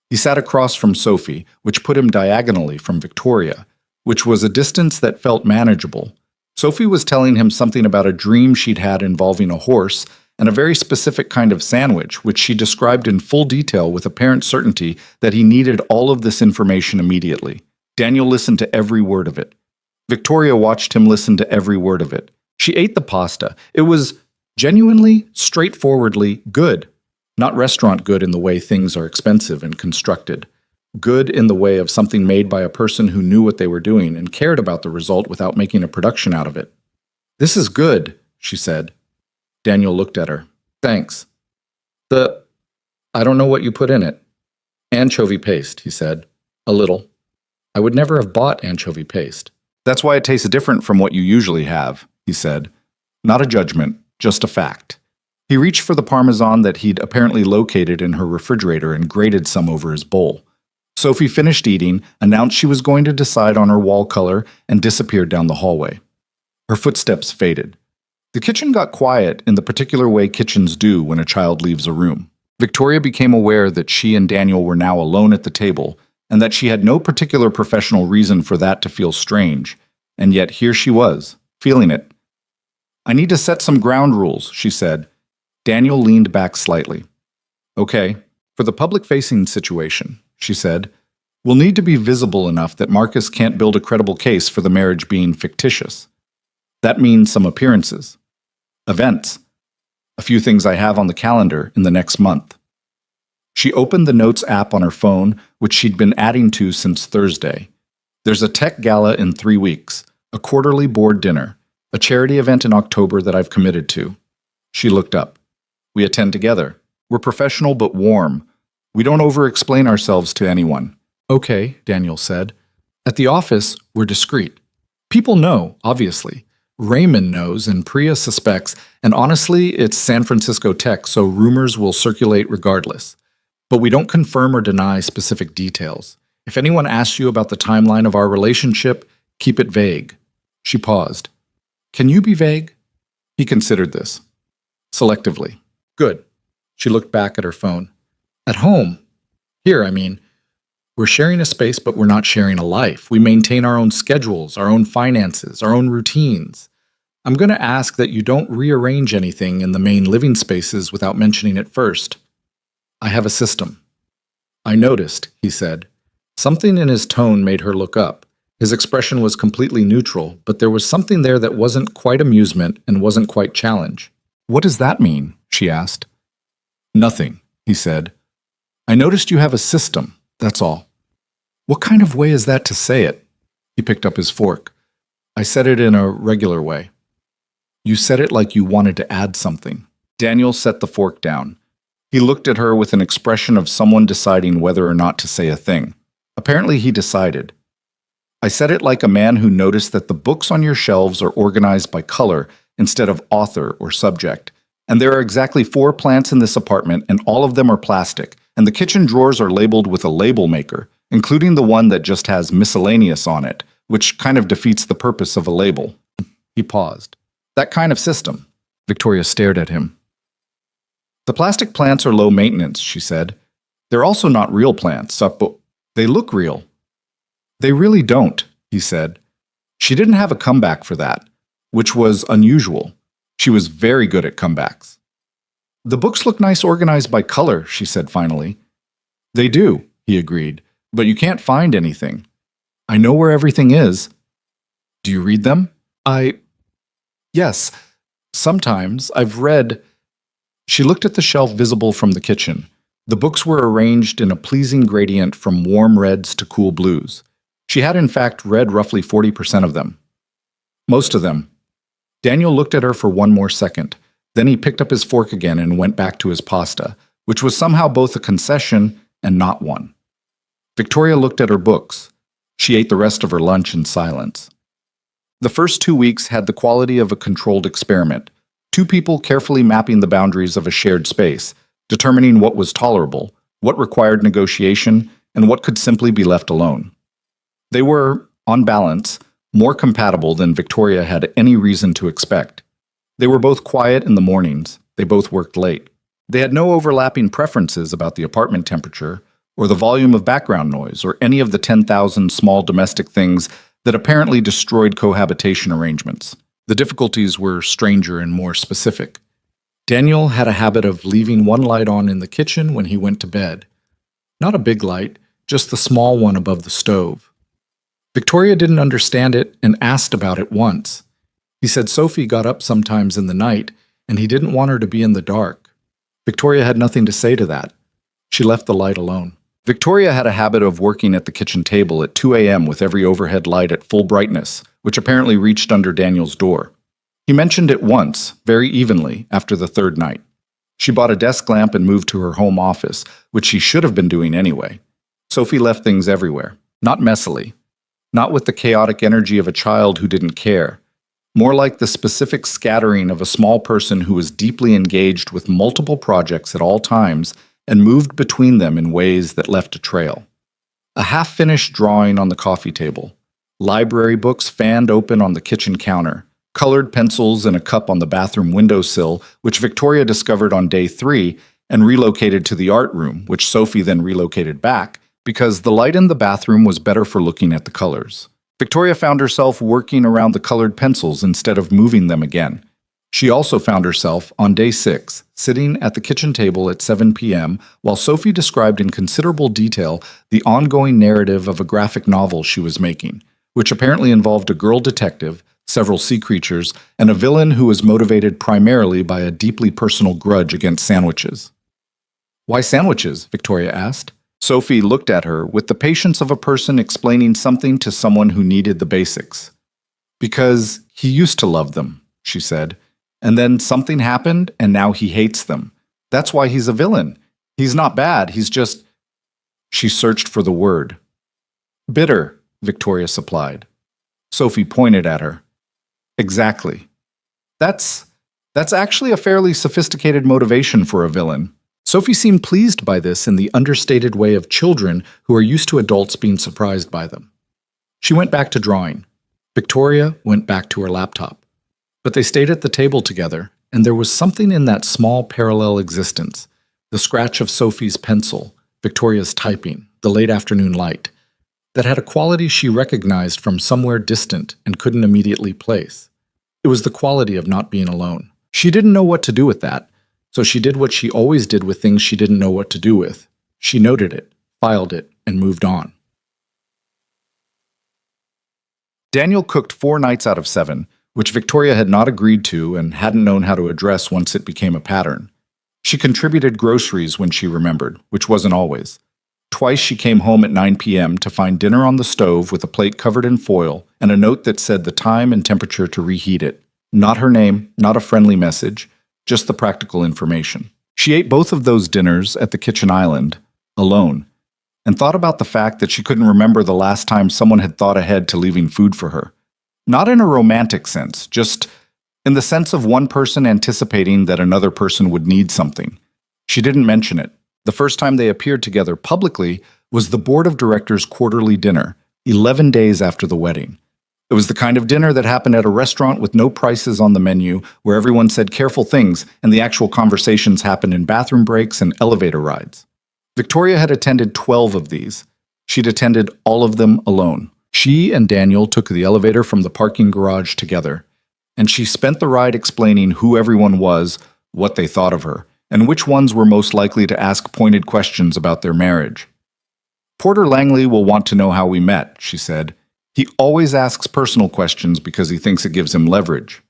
Speaker 1: He sat across from Sophie, which put him diagonally from Victoria, which was a distance that felt manageable. Sophie was telling him something about a dream she'd had involving a horse and a very specific kind of sandwich, which she described in full detail with apparent certainty that he needed all of this information immediately. Daniel listened to every word of it. Victoria watched him listen to every word of it. She ate the pasta. It was genuinely, straightforwardly good. Not restaurant good in the way things are expensive and constructed. Good in the way of something made by a person who knew what they were doing and cared about the result without making a production out of it. "This is good," she said. Daniel looked at her. "Thanks." I don't know what you put in it." "Anchovy paste," he said. "A little." "I would never have bought anchovy paste." "That's why it tastes different from what you usually have," he said. Not a judgment, just a fact. He reached for the Parmesan that he'd apparently located in her refrigerator and grated some over his bowl. Sophie finished eating, announced she was going to decide on her wall color, and disappeared down the hallway. Her footsteps faded. The kitchen got quiet in the particular way kitchens do when a child leaves a room. Victoria became aware that she and Daniel were now alone at the table, and that she had no particular professional reason for that to feel strange, and yet here she was, feeling it. "I need to set some ground rules," she said. Daniel leaned back slightly. "Okay, for the public-facing situation," she said, "we'll need to be visible enough that Marcus can't build a credible case for the marriage being fictitious. That means some appearances. Events. A few things I have on the calendar in the next month." She opened the Notes app on her phone, which she'd been adding to since Thursday. "There's a tech gala in 3 weeks, a quarterly board dinner, a charity event in October that I've committed to." She looked up. "We attend together. We're professional but warm. We don't over-explain ourselves to anyone." "Okay," Daniel said. "At the office, we're discreet. People know, obviously. Raymond knows and Priya suspects, and honestly, it's San Francisco tech, so rumors will circulate regardless. But we don't confirm or deny specific details. If anyone asks you about the timeline of our relationship, keep it vague." She paused. "Can you be vague?" He considered this. Selectively. "Good." She looked back at her phone. "At home. Here, I mean. We're sharing a space, but we're not sharing a life. We maintain our own schedules, our own finances, our own routines. I'm going to ask that you don't rearrange anything in the main living spaces without mentioning it first. I have a system." "I noticed," he said. Something in his tone made her look up. His expression was completely neutral, but there was something there that wasn't quite amusement and wasn't quite challenge. "What does that mean?" she asked. "Nothing," he said. "I noticed you have a system, that's all." "What kind of way is that to say it?" He picked up his fork. "I said it in a regular way." "You said it like you wanted to add something." Daniel set the fork down. He looked at her with an expression of someone deciding whether or not to say a thing. Apparently he decided. "I said it like a man who noticed that the books on your shelves are organized by color instead of author or subject. And there are exactly 4 plants in this apartment, and all of them are plastic, and the kitchen drawers are labeled with a label maker, including the one that just has miscellaneous on it, which kind of defeats the purpose of a label." He paused. "That kind of system." Victoria stared at him. "The plastic plants are low maintenance," she said. "They're also not real plants, but they look real." "They really don't," he said. She didn't have a comeback for that, which was unusual. She was very good at comebacks. "The books look nice organized by color," she said finally. "They do," he agreed, "but you can't find anything." "I know where everything is." "Do you read them?" Yes, sometimes. I've read." She looked at the shelf visible from the kitchen. The books were arranged in a pleasing gradient from warm reds to cool blues. She had in fact read roughly 40% of them. "Most of them." Daniel looked at her for one more second. Then he picked up his fork again and went back to his pasta, which was somehow both a concession and not one. Victoria looked at her books. She ate the rest of her lunch in silence. The first 2 weeks had the quality of a controlled experiment. 2 people carefully mapping the boundaries of a shared space, determining what was tolerable, what required negotiation, and what could simply be left alone. They were, on balance, more compatible than Victoria had any reason to expect. They were both quiet in the mornings. They both worked late. They had no overlapping preferences about the apartment temperature, or the volume of background noise, or any of the 10,000 small domestic things that apparently destroyed cohabitation arrangements. The difficulties were stranger and more specific. Daniel had a habit of leaving one light on in the kitchen when he went to bed. Not a big light, just the small one above the stove. Victoria didn't understand it and asked about it once. He said Sophie got up sometimes in the night, and he didn't want her to be in the dark. Victoria had nothing to say to that. She left the light alone. Victoria had a habit of working at the kitchen table at 2 a.m. with every overhead light at full brightness, which apparently reached under Daniel's door. He mentioned it once, very evenly, after the 3rd night. She bought a desk lamp and moved to her home office, which she should have been doing anyway. Sophie left things everywhere, not messily, not with the chaotic energy of a child who didn't care, more like the specific scattering of a small person who was deeply engaged with multiple projects at all times and moved between them in ways that left a trail. A half-finished drawing on the coffee table, library books fanned open on the kitchen counter, colored pencils in a cup on the bathroom windowsill, which Victoria discovered on day 3 and relocated to the art room, which Sophie then relocated back, because the light in the bathroom was better for looking at the colors. Victoria found herself working around the colored pencils instead of moving them again. She also found herself, on day 6, sitting at the kitchen table at 7 p.m. while Sophie described in considerable detail the ongoing narrative of a graphic novel she was making, which apparently involved a girl detective, several sea creatures, and a villain who was motivated primarily by a deeply personal grudge against sandwiches. "Why sandwiches?" Victoria asked. Sophie looked at her with the patience of a person explaining something to someone who needed the basics. "Because he used to love them," she said. "And then something happened, and now he hates them. That's why he's a villain. He's not bad, he's just—" She searched for the word. "Bitter," Victoria supplied. Sophie pointed at her. "Exactly. That's actually a fairly sophisticated motivation for a villain." Sophie seemed pleased by this in the understated way of children who are used to adults being surprised by them. She went back to drawing. Victoria went back to her laptop. But they stayed at the table together, and there was something in that small parallel existence, the scratch of Sophie's pencil, Victoria's typing, the late afternoon light, that had a quality she recognized from somewhere distant and couldn't immediately place. It was the quality of not being alone. She didn't know what to do with that, so she did what she always did with things she didn't know what to do with. She noted it, filed it, and moved on. Daniel cooked 4 nights out of 7, which Victoria had not agreed to and hadn't known how to address once it became a pattern. She contributed groceries when she remembered, which wasn't always. Twice she came home at 9 p.m. to find dinner on the stove with a plate covered in foil and a note that said the time and temperature to reheat it. Not her name, not a friendly message, just the practical information. She ate both of those dinners at the kitchen island, alone, and thought about the fact that she couldn't remember the last time someone had thought ahead to leaving food for her. Not in a romantic sense, just in the sense of one person anticipating that another person would need something. She didn't mention it. The first time they appeared together publicly was the board of directors' quarterly dinner, 11 days after the wedding. It was the kind of dinner that happened at a restaurant with no prices on the menu, where everyone said careful things and the actual conversations happened in bathroom breaks and elevator rides. Victoria had attended 12 of these. She'd attended all of them alone. She and Daniel took the elevator from the parking garage together, and she spent the ride explaining who everyone was, what they thought of her, and which ones were most likely to ask pointed questions about their marriage. Porter Langley will want to know how we met, she said. He always asks personal questions because he thinks it gives him leverage.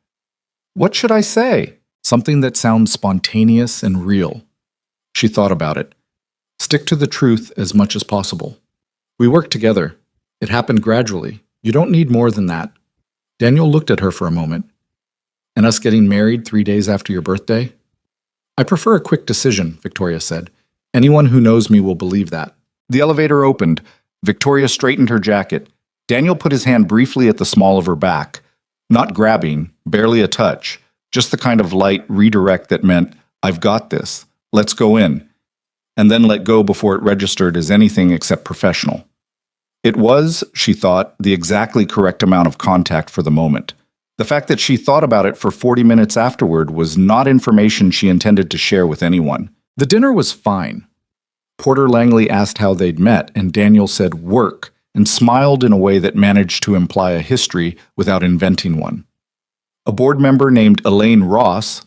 Speaker 1: What should I say? Something that sounds spontaneous and real. She thought about it. Stick to the truth as much as possible. We worked together. It happened gradually. You don't need more than that. Daniel looked at her for a moment. And us getting married 3 days after your birthday? I prefer a quick decision, Victoria said. Anyone who knows me will believe that. The elevator opened. Victoria straightened her jacket. Daniel put his hand briefly at the small of her back. Not grabbing, barely a touch, just the kind of light redirect that meant, I've got this. Let's go in. And then let go before it registered as anything except professional. It was, she thought, the exactly correct amount of contact for the moment. The fact that she thought about it for 40 minutes afterward was not information she intended to share with anyone. The dinner was fine. Porter Langley asked how they'd met, and Daniel said work, and smiled in a way that managed to imply a history without inventing one. A board member named Elaine Ross,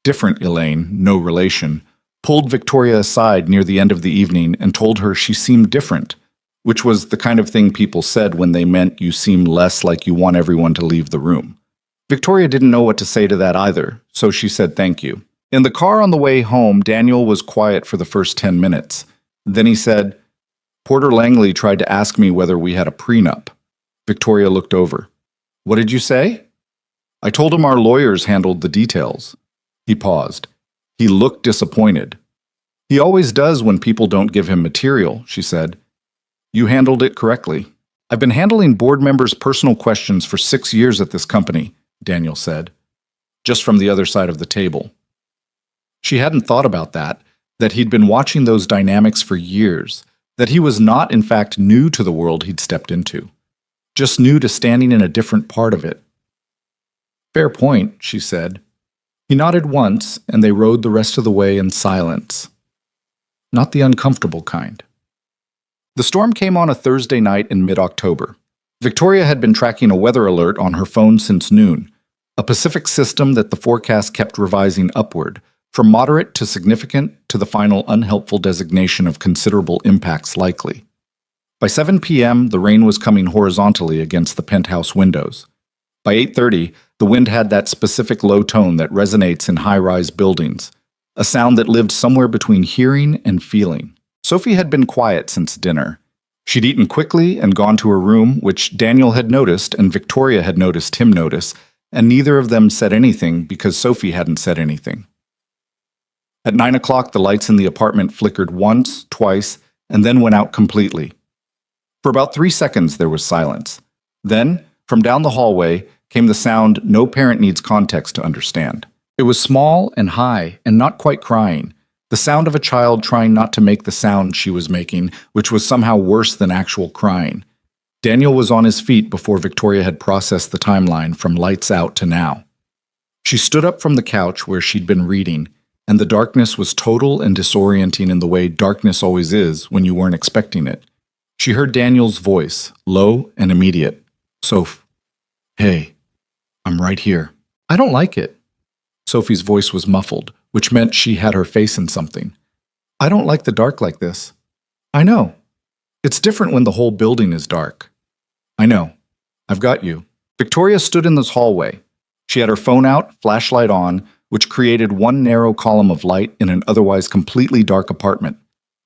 Speaker 1: different Elaine, no relation, pulled Victoria aside near the end of the evening and told her she seemed different, which was the kind of thing people said when they meant you seem less like you want everyone to leave the room. Victoria didn't know what to say to that either, so she said thank you. In the car on the way home, Daniel was quiet for the first 10 minutes. Then he said, Porter Langley tried to ask me whether we had a prenup. Victoria looked over. What did you say? I told him our lawyers handled the details. He paused. He looked disappointed. He always does when people don't give him material, she said. You handled it correctly. I've been handling board members' personal questions for 6 years at this company, Daniel said, just from the other side of the table. She hadn't thought about that he'd been watching those dynamics for years, that he was not, in fact, new to the world he'd stepped into, just new to standing in a different part of it. Fair point, she said. He nodded once, and they rode the rest of the way in silence. Not the uncomfortable kind. The storm came on a Thursday night in mid-October. Victoria had been tracking a weather alert on her phone since noon, a Pacific system that the forecast kept revising upward, from moderate to significant to the final unhelpful designation of considerable impacts likely. By 7 p.m., the rain was coming horizontally against the penthouse windows. By 8:30, the wind had that specific low tone that resonates in high-rise buildings, a sound that lived somewhere between hearing and feeling. Sophie had been quiet since dinner. She'd eaten quickly and gone to her room, which Daniel had noticed and Victoria had noticed him notice, and neither of them said anything because Sophie hadn't said anything. At 9 o'clock, the lights in the apartment flickered once, twice, and then went out completely. For about 3 seconds, there was silence. Then, from down the hallway, came the sound no parent needs context to understand. It was small and high and not quite crying, the sound of a child trying not to make the sound she was making, which was somehow worse than actual crying. Daniel was on his feet before Victoria had processed the timeline from lights out to now. She stood up from the couch where she'd been reading, and the darkness was total and disorienting in the way darkness always is when you weren't expecting it. She heard Daniel's voice, low and immediate. Soph, hey, I'm right here. I don't like it. Sophie's voice was muffled, which meant she had her face in something. I don't like the dark like this. I know. It's different when the whole building is dark. I know. I've got you. Victoria stood in this hallway. She had her phone out, flashlight on, which created one narrow column of light in an otherwise completely dark apartment.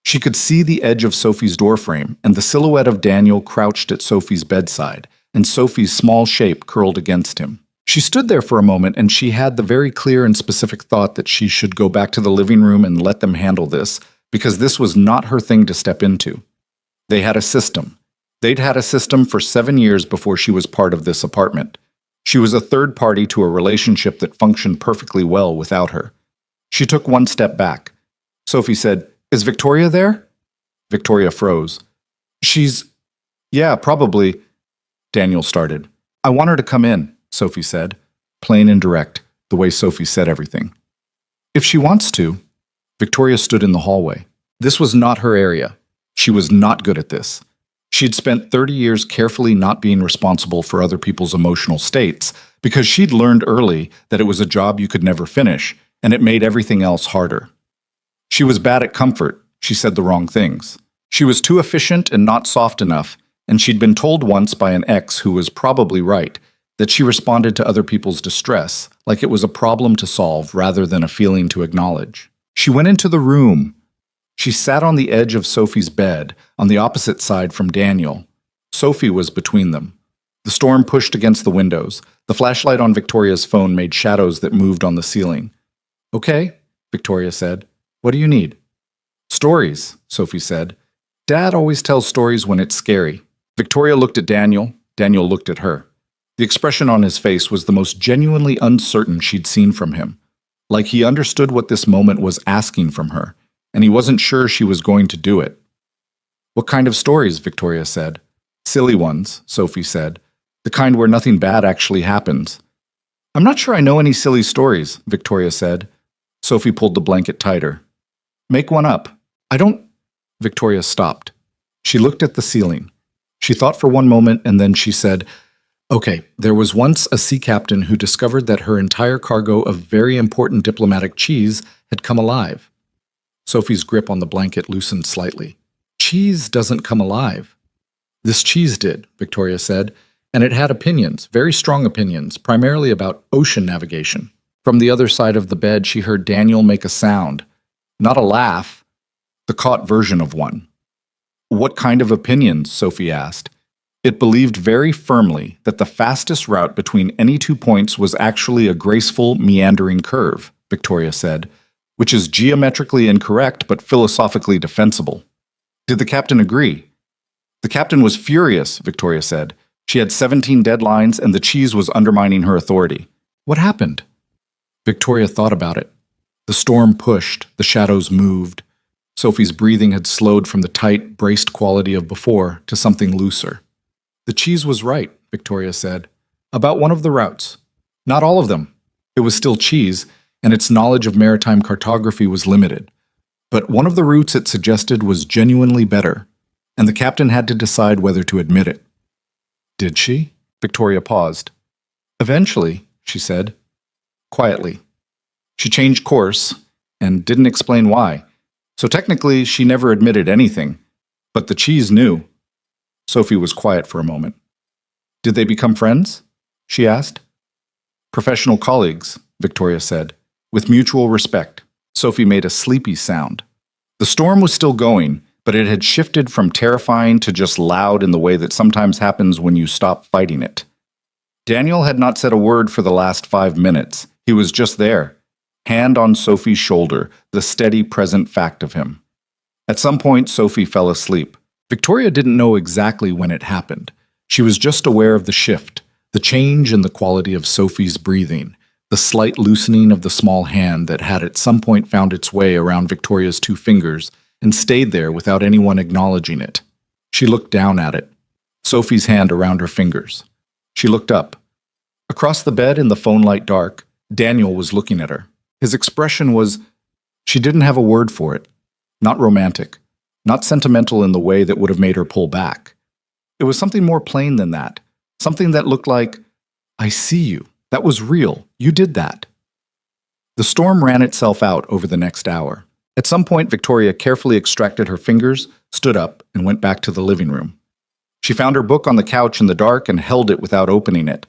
Speaker 1: She could see the edge of Sophie's doorframe and the silhouette of Daniel crouched at Sophie's bedside, and Sophie's small shape curled against him. She stood there for a moment, and she had the very clear and specific thought that she should go back to the living room and let them handle this, because this was not her thing to step into. They had a system. They'd had a system for 7 years before she was part of this apartment. She was a third party to a relationship that functioned perfectly well without her. She took one step back. Sophie said, "Is Victoria there?" Victoria froze. Yeah, probably," Daniel started. "I want her to come in," Sophie said, plain and direct, the way Sophie said everything. "If she wants to." Victoria stood in the hallway. This was not her area. She was not good at this. She'd spent 30 years carefully not being responsible for other people's emotional states because she'd learned early that it was a job you could never finish, and it made everything else harder. She was bad at comfort. She said the wrong things. She was too efficient and not soft enough, and she'd been told once by an ex who was probably right that she responded to other people's distress like it was a problem to solve rather than a feeling to acknowledge. She went into the room. She sat on the edge of Sophie's bed, on the opposite side from Daniel. Sophie was between them. The storm pushed against the windows. The flashlight on Victoria's phone made shadows that moved on the ceiling. "Okay," Victoria said. "What do you need?" "Stories," Sophie said. "Dad always tells stories when it's scary." Victoria looked at Daniel. Daniel looked at her. The expression on his face was the most genuinely uncertain she'd seen from him. Like he understood what this moment was asking from her, and he wasn't sure she was going to do it. "What kind of stories?" Victoria said. "Silly ones," Sophie said. "The kind where nothing bad actually happens." "I'm not sure I know any silly stories," Victoria said. Sophie pulled the blanket tighter. "Make one up." "I don't—" Victoria stopped. She looked at the ceiling. She thought for one moment, and then she said, "Okay, there was once a sea captain who discovered that her entire cargo of very important diplomatic cheese had come alive." Sophie's grip on the blanket loosened slightly. "Cheese doesn't come alive." "This cheese did," Victoria said, "and it had opinions, very strong opinions, primarily about ocean navigation." From the other side of the bed, she heard Daniel make a sound. Not a laugh, the caught version of one. "What kind of opinions?" Sophie asked. It believed very firmly that the fastest route between any 2 points was actually a graceful, meandering curve, Victoria said, which is geometrically incorrect but philosophically defensible. "Did the captain agree?" "The captain was furious," Victoria said. "She had 17 deadlines and the cheese was undermining her authority." "What happened?" Victoria thought about it. The storm pushed, the shadows moved. Sophie's breathing had slowed from the tight, braced quality of before to something looser. "The cheese was right," Victoria said, "about one of the routes. Not all of them. It was still cheese, and its knowledge of maritime cartography was limited. But one of the routes it suggested was genuinely better, and the captain had to decide whether to admit it." "Did she?" Victoria paused. "Eventually," she said, quietly. "She changed course, and didn't explain why. So technically, she never admitted anything, but the cheese knew." Sophie was quiet for a moment. "Did they become friends?" she asked. "Professional colleagues," Victoria said, "with mutual respect." Sophie made a sleepy sound. The storm was still going, but it had shifted from terrifying to just loud in the way that sometimes happens when you stop fighting it. Daniel had not said a word for the last 5 minutes. He was just there, hand on Sophie's shoulder, the steady, present fact of him. At some point, Sophie fell asleep. Victoria didn't know exactly when it happened. She was just aware of the shift, the change in the quality of Sophie's breathing, the slight loosening of the small hand that had at some point found its way around Victoria's 2 fingers and stayed there without anyone acknowledging it. She looked down at it, Sophie's hand around her fingers. She looked up. Across the bed in the phone light dark, Daniel was looking at her. His expression was, she didn't have a word for it. Not romantic, not sentimental in the way that would have made her pull back. It was something more plain than that, something that looked like, "I see you. That was real. You did that." The storm ran itself out over the next hour. At some point, Victoria carefully extracted her fingers, stood up, and went back to the living room. She found her book on the couch in the dark and held it without opening it.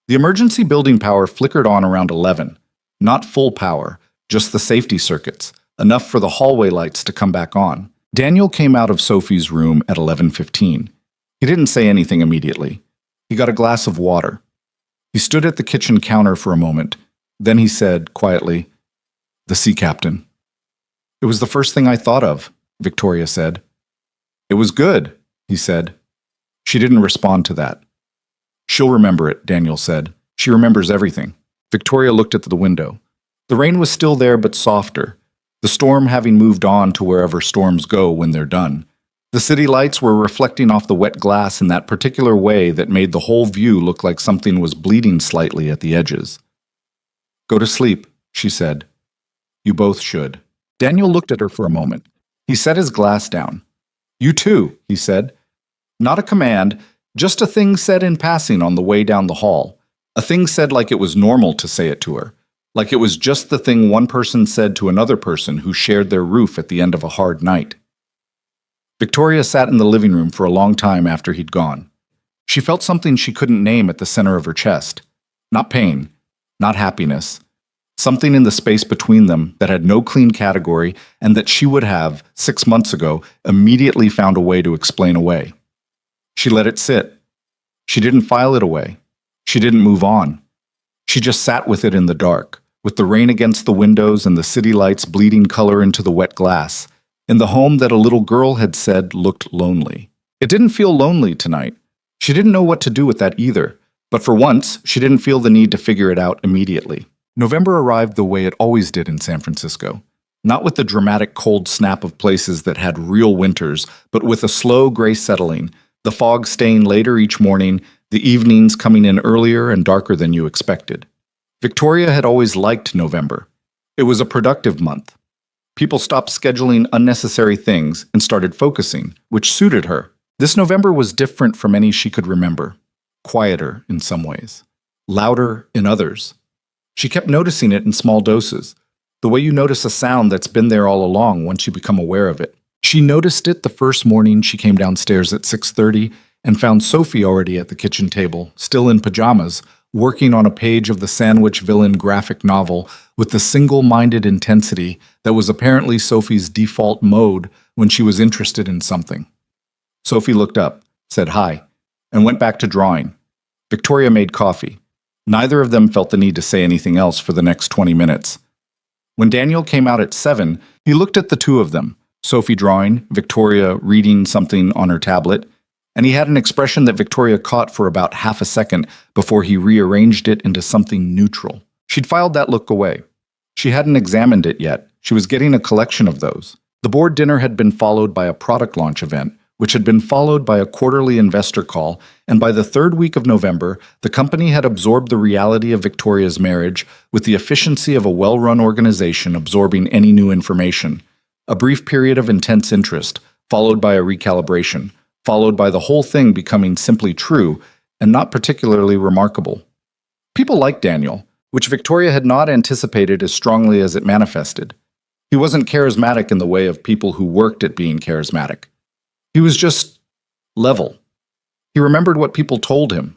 Speaker 1: The emergency building power flickered on around 11. Not full power, just the safety circuits, enough for the hallway lights to come back on. Daniel came out of Sophie's room at 11:15. He didn't say anything immediately. He got a glass of water. He stood at the kitchen counter for a moment. Then he said, quietly, "The sea captain." "It was the first thing I thought of," Victoria said. "It was good," he said. She didn't respond to that. "She'll remember it," Daniel said. "She remembers everything." Victoria looked at the window. The rain was still there but softer, the storm having moved on to wherever storms go when they're done. The city lights were reflecting off the wet glass in that particular way that made the whole view look like something was bleeding slightly at the edges. "Go to sleep," she said. "You both should." Daniel looked at her for a moment. He set his glass down. "You too," he said. Not a command, just a thing said in passing on the way down the hall. A thing said like it was normal to say it to her. Like it was just the thing one person said to another person who shared their roof at the end of a hard night. Victoria sat in the living room for a long time after he'd gone. She felt something she couldn't name at the center of her chest. Not pain, not happiness. Something in the space between them that had no clean category and that she would have, 6 months ago, immediately found a way to explain away. She let it sit. She didn't file it away. She didn't move on. She just sat with it in the dark, with the rain against the windows and the city lights bleeding color into the wet glass, in the home that a little girl had said looked lonely. It didn't feel lonely tonight. She didn't know what to do with that either, but for once, she didn't feel the need to figure it out immediately. November arrived the way it always did in San Francisco. Not with the dramatic cold snap of places that had real winters, but with a slow gray settling, the fog staying later each morning, the evenings coming in earlier and darker than you expected. Victoria had always liked November. It was a productive month. People stopped scheduling unnecessary things and started focusing, which suited her. This November was different from any she could remember. Quieter in some ways. Louder in others. She kept noticing it in small doses, the way you notice a sound that's been there all along once you become aware of it. She noticed it the first morning she came downstairs at 6:30 and found Sophie already at the kitchen table, still in pajamas, working on a page of the Sandwich Villain graphic novel with the single-minded intensity that was apparently Sophie's default mode when she was interested in something. Sophie looked up, said hi, and went back to drawing. Victoria made coffee. Neither of them felt the need to say anything else for the next 20 minutes. When Daniel came out at 7, he looked at the two of them, Sophie drawing, Victoria reading something on her tablet, and he had an expression that Victoria caught for about half a second before he rearranged it into something neutral. She'd filed that look away. She hadn't examined it yet. She was getting a collection of those. The board dinner had been followed by a product launch event, which had been followed by a quarterly investor call, and by the third week of November, the company had absorbed the reality of Victoria's marriage with the efficiency of a well-run organization absorbing any new information. A brief period of intense interest, followed by a recalibration, followed by the whole thing becoming simply true and not particularly remarkable. People liked Daniel, which Victoria had not anticipated as strongly as it manifested. He wasn't charismatic in the way of people who worked at being charismatic. He was just level. He remembered what people told him.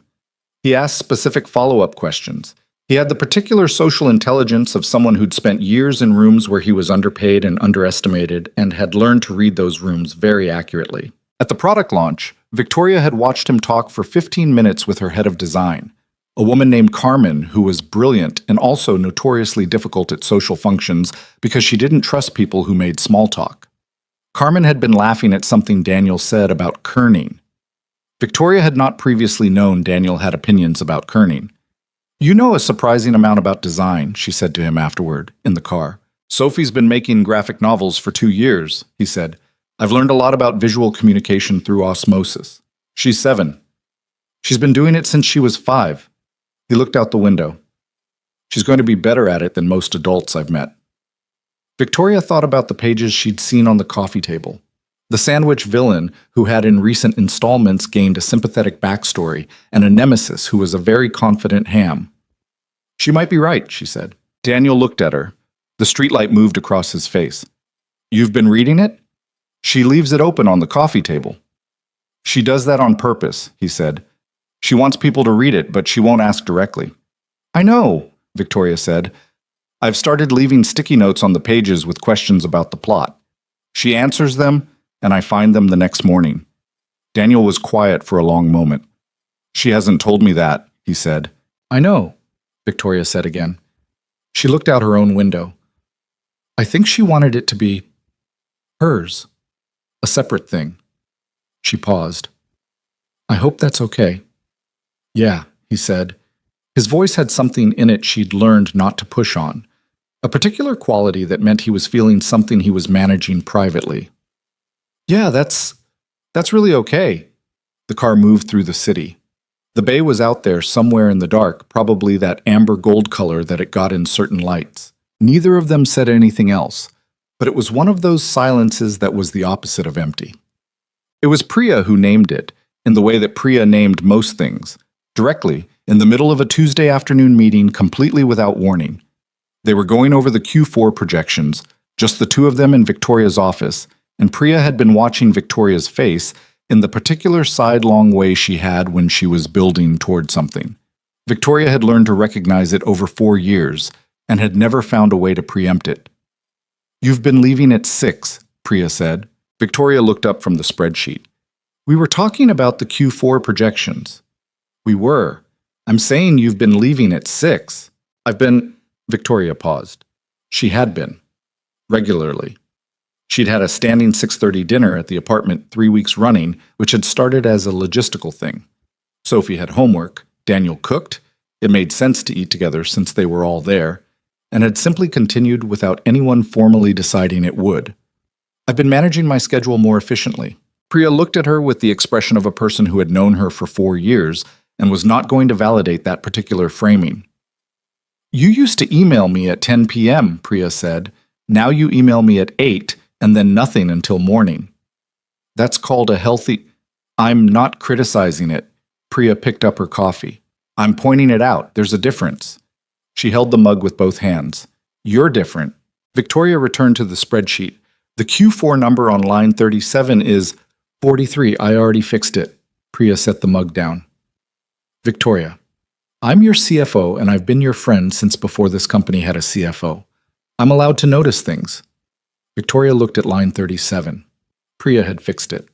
Speaker 1: He asked specific follow-up questions. He had the particular social intelligence of someone who'd spent years in rooms where he was underpaid and underestimated and had learned to read those rooms very accurately. At the product launch, Victoria had watched him talk for 15 minutes with her head of design, a woman named Carmen who was brilliant and also notoriously difficult at social functions because she didn't trust people who made small talk. Carmen had been laughing at something Daniel said about kerning. Victoria had not previously known Daniel had opinions about kerning. "You know a surprising amount about design," she said to him afterward, in the car. "Sophie's been making graphic novels for 2 years," he said. "I've learned a lot about visual communication through osmosis. She's 7. She's been doing it since she was 5. He looked out the window. "She's going to be better at it than most adults I've met." Victoria thought about the pages she'd seen on the coffee table. The Sandwich Villain, who had in recent installments gained a sympathetic backstory, and a nemesis who was a very confident ham. "She might be right," she said. Daniel looked at her. The streetlight moved across his face. "You've been reading it?" "She leaves it open on the coffee table." She does that on purpose, he said. She wants people to read it, but she won't ask directly. I know, Victoria said. I've started leaving sticky notes on the pages with questions about the plot. She answers them, and I find them the next morning. Daniel was quiet for a long moment. She hasn't told me that, he said. I know, Victoria said again. She looked out her own window. I think she wanted it to be hers, a separate thing. She paused. I hope that's okay. Yeah, he said. His voice had something in it she'd learned not to push on, a particular quality that meant he was feeling something he was managing privately. Yeah, that's really okay. The car moved through the city. The bay was out there somewhere in the dark, probably that amber gold color that it got in certain lights. Neither of them said anything else, but it was one of those silences that was the opposite of empty. It was Priya who named it, in the way that Priya named most things, directly, in the middle of a Tuesday afternoon meeting, completely without warning. They were going over the Q4 projections, just the two of them in Victoria's office, and Priya had been watching Victoria's face in the particular sidelong way she had when she was building toward something. Victoria had learned to recognize it over 4 years, and had never found a way to preempt it. You've been leaving at 6, Priya said. Victoria looked up from the spreadsheet. We were talking about the Q4 projections. We were. I'm saying you've been leaving at 6. I've been... Victoria paused. She had been. Regularly. She'd had a standing 6:30 dinner at the apartment 3 weeks running, which had started as a logistical thing. Sophie had homework, Daniel cooked, it made sense to eat together since they were all there, and had simply continued without anyone formally deciding it would. I've been managing my schedule more efficiently. Priya looked at her with the expression of a person who had known her for 4 years and was not going to validate that particular framing. You used to email me at 10 p.m., Priya said. Now you email me at 8 and then nothing until morning. That's called a healthy... I'm not criticizing it. Priya picked up her coffee. I'm pointing it out. There's a difference. She held the mug with both hands. You're different. Victoria returned to the spreadsheet. The Q4 number on line 37 is 43. I already fixed it. Priya set the mug down. Victoria, I'm your CFO and I've been your friend since before this company had a CFO. I'm allowed to notice things. Victoria looked at line 37. Priya had fixed it.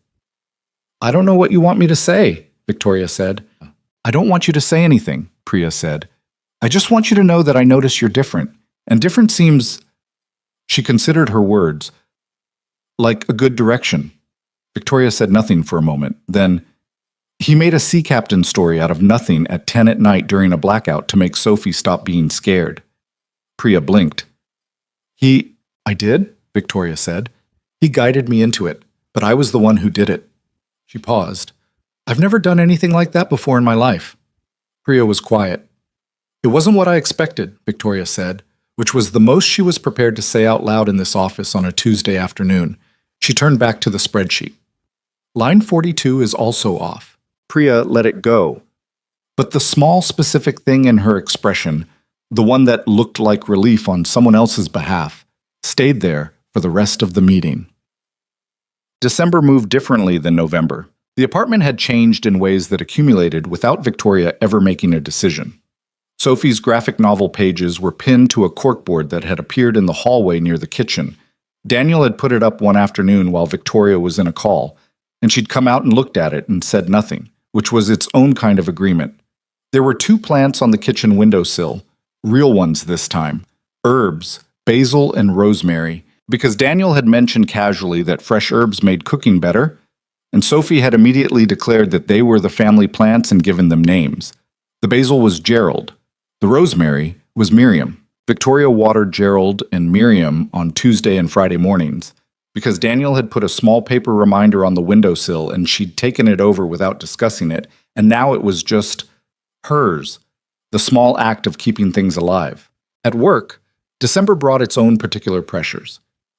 Speaker 1: I don't know what you want me to say, Victoria said. I don't want you to say anything, Priya said. I just want you to know that I notice you're different. And different seems... She considered her words. Like a good direction. Victoria said nothing for a moment. Then, he made a sea captain story out of nothing at 10 at night during a blackout to make Sophie stop being scared. Priya blinked. I did, Victoria said. He guided me into it, but I was the one who did it. She paused. I've never done anything like that before in my life. Priya was quiet. It wasn't what I expected, Victoria said, which was the most she was prepared to say out loud in this office on a Tuesday afternoon. She turned back to the spreadsheet. Line 42 is also off. Priya let it go. But the small specific thing in her expression, the one that looked like relief on someone else's behalf, stayed there for the rest of the meeting. December moved differently than November. The apartment had changed in ways that accumulated without Victoria ever making a decision. Sophie's graphic novel pages were pinned to a corkboard that had appeared in the hallway near the kitchen. Daniel had put it up one afternoon while Victoria was in a call, and she'd come out and looked at it and said nothing, which was its own kind of agreement. There were 2 plants on the kitchen windowsill, real ones this time, herbs, basil and rosemary, because Daniel had mentioned casually that fresh herbs made cooking better, and Sophie had immediately declared that they were the family plants and given them names. The basil was Gerald. The rosemary was Miriam. Victoria watered Gerald and Miriam on Tuesday and Friday mornings, because Daniel had put a small paper reminder on the windowsill and she'd taken it over without discussing it, and now it was just hers, the small act of keeping things alive. At work, December brought its own particular pressures.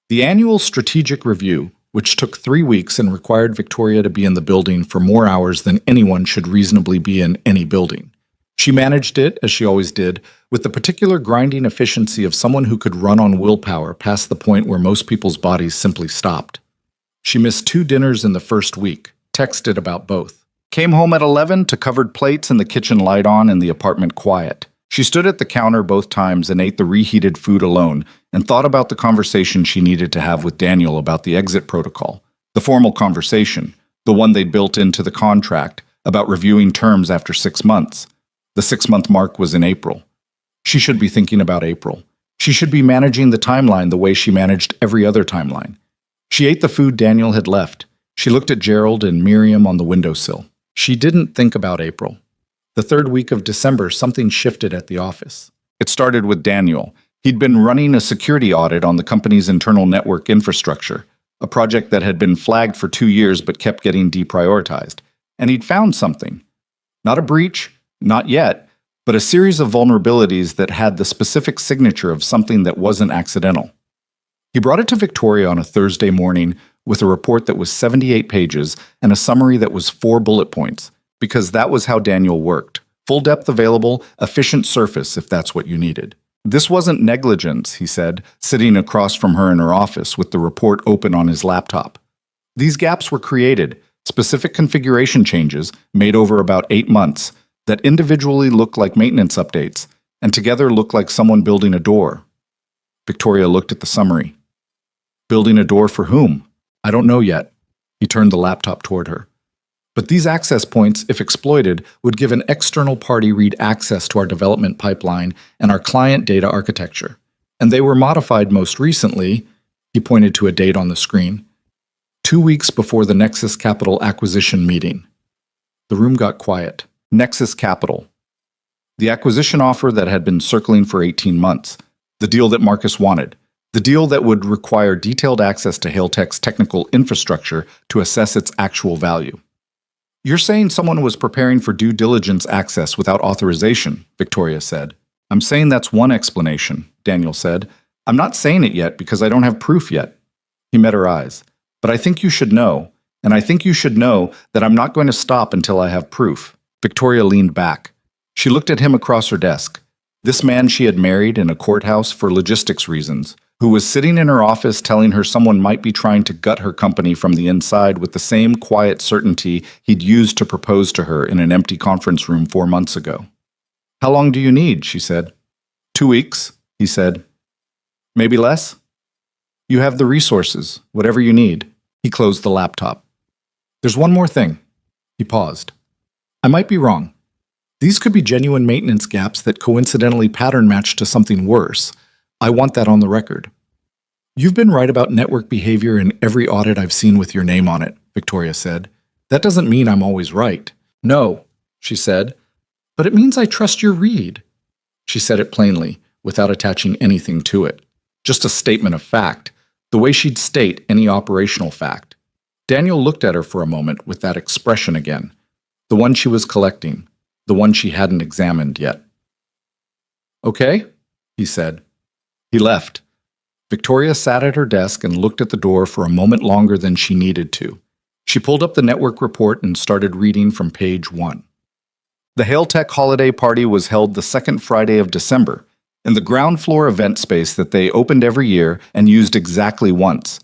Speaker 1: The annual strategic review, which took 3 weeks and required Victoria to be in the building for more hours than anyone should reasonably be in any building. She managed it, as she always did, with the particular grinding efficiency of someone who could run on willpower past the point where most people's bodies simply stopped. She missed 2 dinners in the first week. Texted about both. Came home at 11 to covered plates and the kitchen light on and the apartment quiet. She stood at the counter both times and ate the reheated food alone and thought about the conversation she needed to have with Daniel about the exit protocol. The formal conversation, the one they'd built into the contract, about reviewing terms after 6 months. The 6-month mark was in April. She should be thinking about April. She should be managing the timeline the way she managed every other timeline. She ate the food Daniel had left. She looked at Gerald and Miriam on the windowsill. She didn't think about April. The third week of December, something shifted at the office. It started with Daniel. He'd been running a security audit on the company's internal network infrastructure, a project that had been flagged for 2 years but kept getting deprioritized. And he'd found something. Not a breach, not yet, but a series of vulnerabilities that had the specific signature of something that wasn't accidental. He brought it to Victoria on a Thursday morning with a report that was 78 pages and a summary that was 4 bullet points, because that was how Daniel worked. Full depth available, efficient surface if that's what you needed. This wasn't negligence, he said, sitting across from her in her office with the report open on his laptop. These gaps were created, specific configuration changes made over about 8 months that individually look like maintenance updates and together look like someone building a door. Victoria looked at the summary. Building a door for whom? I don't know yet. He turned the laptop toward her. But these access points, if exploited, would give an external party read access to our development pipeline and our client data architecture. And they were modified most recently, he pointed to a date on the screen, 2 weeks before the Nexus Capital acquisition meeting. The room got quiet. Nexus Capital. The acquisition offer that had been circling for 18 months. The deal that Marcus wanted. The deal that would require detailed access to Hailtech's technical infrastructure to assess its actual value. You're saying someone was preparing for due diligence access without authorization, Victoria said. I'm saying that's one explanation, Daniel said. I'm not saying it yet because I don't have proof yet. He met her eyes. But I think you should know, and I think you should know that I'm not going to stop until I have proof. Victoria leaned back. She looked at him across her desk. This man she had married in a courthouse for logistics reasons, who was sitting in her office telling her someone might be trying to gut her company from the inside with the same quiet certainty he'd used to propose to her in an empty conference room 4 months ago. How long do you need? She said. 2 weeks, he said. Maybe less? You have the resources, whatever you need. He closed the laptop. There's one more thing. He paused. I might be wrong. These could be genuine maintenance gaps that coincidentally pattern match to something worse. I want that on the record. You've been right about network behavior in every audit I've seen with your name on it, Victoria said. That doesn't mean I'm always right. No, she said, but it means I trust your read. She said it plainly, without attaching anything to it. Just a statement of fact, the way she'd state any operational fact. Daniel looked at her for a moment with that expression again, the one she was collecting, the one she hadn't examined yet. Okay, he said. He left. Victoria sat at her desk and looked at the door for a moment longer than she needed to. She pulled up the network report and started reading from page 1. The Hailtech holiday party was held the second Friday of December in the ground floor event space that they opened every year and used exactly once.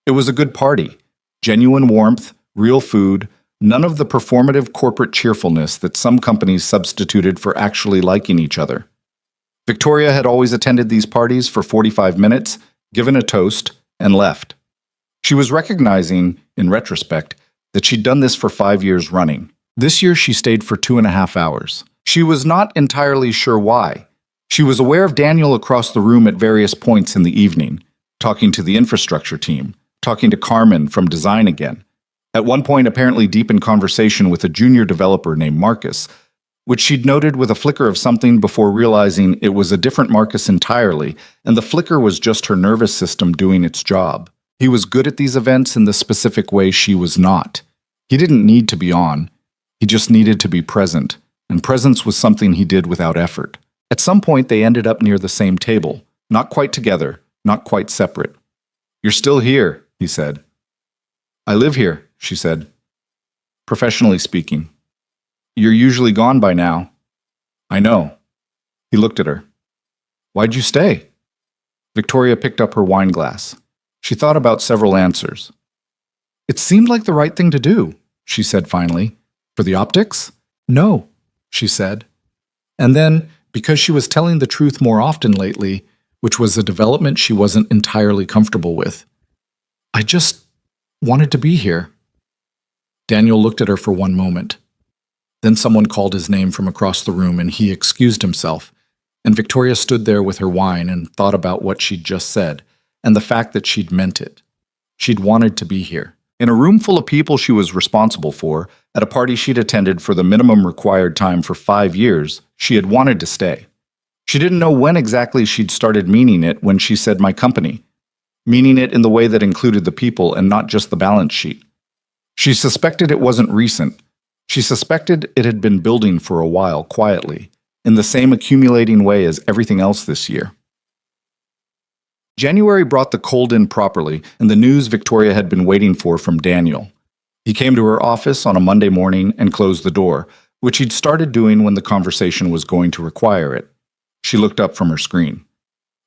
Speaker 1: It was a good party. Genuine warmth, real food, none of the performative corporate cheerfulness that some companies substituted for actually liking each other. Victoria had always attended these parties for 45 minutes, given a toast, and left. She was recognizing, in retrospect, that she'd done this for 5 years running. This year she stayed for 2.5 hours. She was not entirely sure why. She was aware of Daniel across the room at various points in the evening, talking to the infrastructure team, talking to Carmen from Design Again. At one point apparently deep in conversation with a junior developer named Marcus, which she'd noted with a flicker of something before realizing it was a different Marcus entirely, and the flicker was just her nervous system doing its job. He was good at these events in the specific way she was not. He didn't need to be on. He just needed to be present, and presence was something he did without effort. At some point they ended up near the same table, not quite together, not quite separate. You're still here, he said. I live here, she said. Professionally speaking. You're usually gone by now. I know. He looked at her. Why'd you stay? Victoria picked up her wine glass. She thought about several answers. It seemed like the right thing to do, she said finally. For the optics? No, she said. And then, because she was telling the truth more often lately, which was a development she wasn't entirely comfortable with, I just wanted to be here. Daniel looked at her for one moment. Then someone called his name from across the room and he excused himself, and Victoria stood there with her wine and thought about what she'd just said, and the fact that she'd meant it. She'd wanted to be here. In a room full of people she was responsible for, at a party she'd attended for the minimum required time for 5 years, she had wanted to stay. She didn't know when exactly she'd started meaning it when she said my company, meaning it in the way that included the people and not just the balance sheet. She suspected it wasn't recent. She suspected it had been building for a while, quietly, in the same accumulating way as everything else this year. January brought the cold in properly, and the news Victoria had been waiting for from Daniel. He came to her office on a Monday morning and closed the door, which he'd started doing when the conversation was going to require it. She looked up from her screen.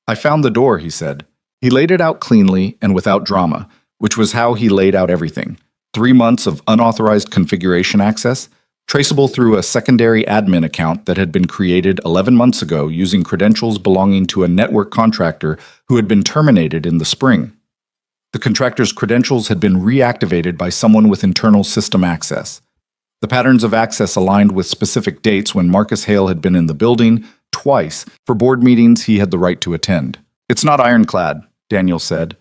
Speaker 1: I found the door, he said. He laid it out cleanly and without drama, which was how he laid out everything. 3 months of unauthorized configuration access, traceable through a secondary admin account that had been created 11 months ago using credentials belonging to a network contractor who had been terminated in the spring. The contractor's credentials had been reactivated by someone with internal system access. The patterns of access aligned with specific dates when Marcus Hale had been in the building, twice, for board meetings he had the right to attend. It's not ironclad, Daniel said.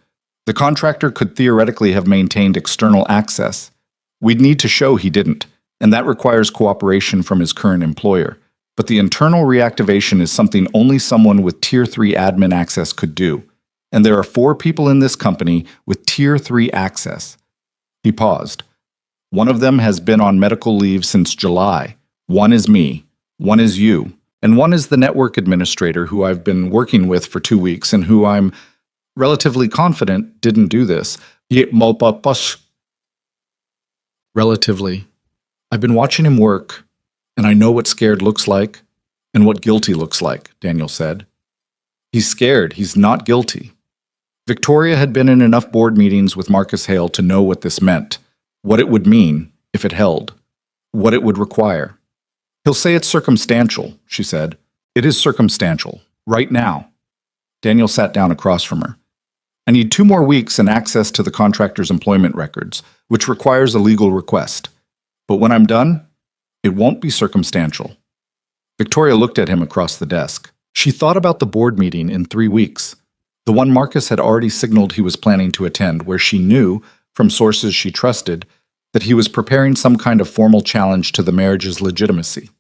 Speaker 1: The contractor could theoretically have maintained external access. We'd need to show he didn't, and that requires cooperation from his current employer. But the internal reactivation is something only someone with Tier 3 admin access could do. And there are 4 people in this company with Tier 3 access. He paused. One of them has been on medical leave since July. One is me. One is you. And one is the network administrator who I've been working with for 2 weeks and who I'm relatively confident didn't do this. Relatively. I've been watching him work, and I know what scared looks like and what guilty looks like, Daniel said. He's scared. He's not guilty. Victoria had been in enough board meetings with Marcus Hale to know what this meant, what it would mean if it held, what it would require. He'll say it's circumstantial, she said. It is circumstantial, right now. Daniel sat down across from her. I need 2 more weeks and access to the contractor's employment records, which requires a legal request. But when I'm done, it won't be circumstantial. Victoria looked at him across the desk. She thought about the board meeting in 3 weeks, the one Marcus had already signaled he was planning to attend, where she knew, from sources she trusted, that he was preparing some kind of formal challenge to the marriage's legitimacy.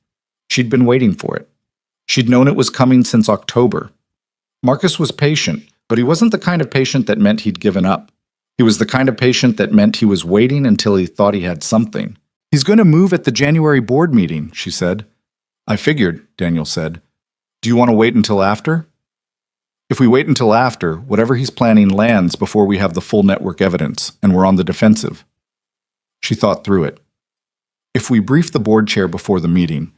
Speaker 1: She'd been waiting for it. She'd known it was coming since October. Marcus was patient, but he wasn't the kind of patient that meant he'd given up. He was the kind of patient that meant he was waiting until he thought he had something. He's going to move at the January board meeting, she said. I figured, Daniel said. Do you want to wait until after? If we wait until after, whatever he's planning lands before we have the full network evidence, and we're on the defensive. She thought through it. If we brief the board chair before the meeting,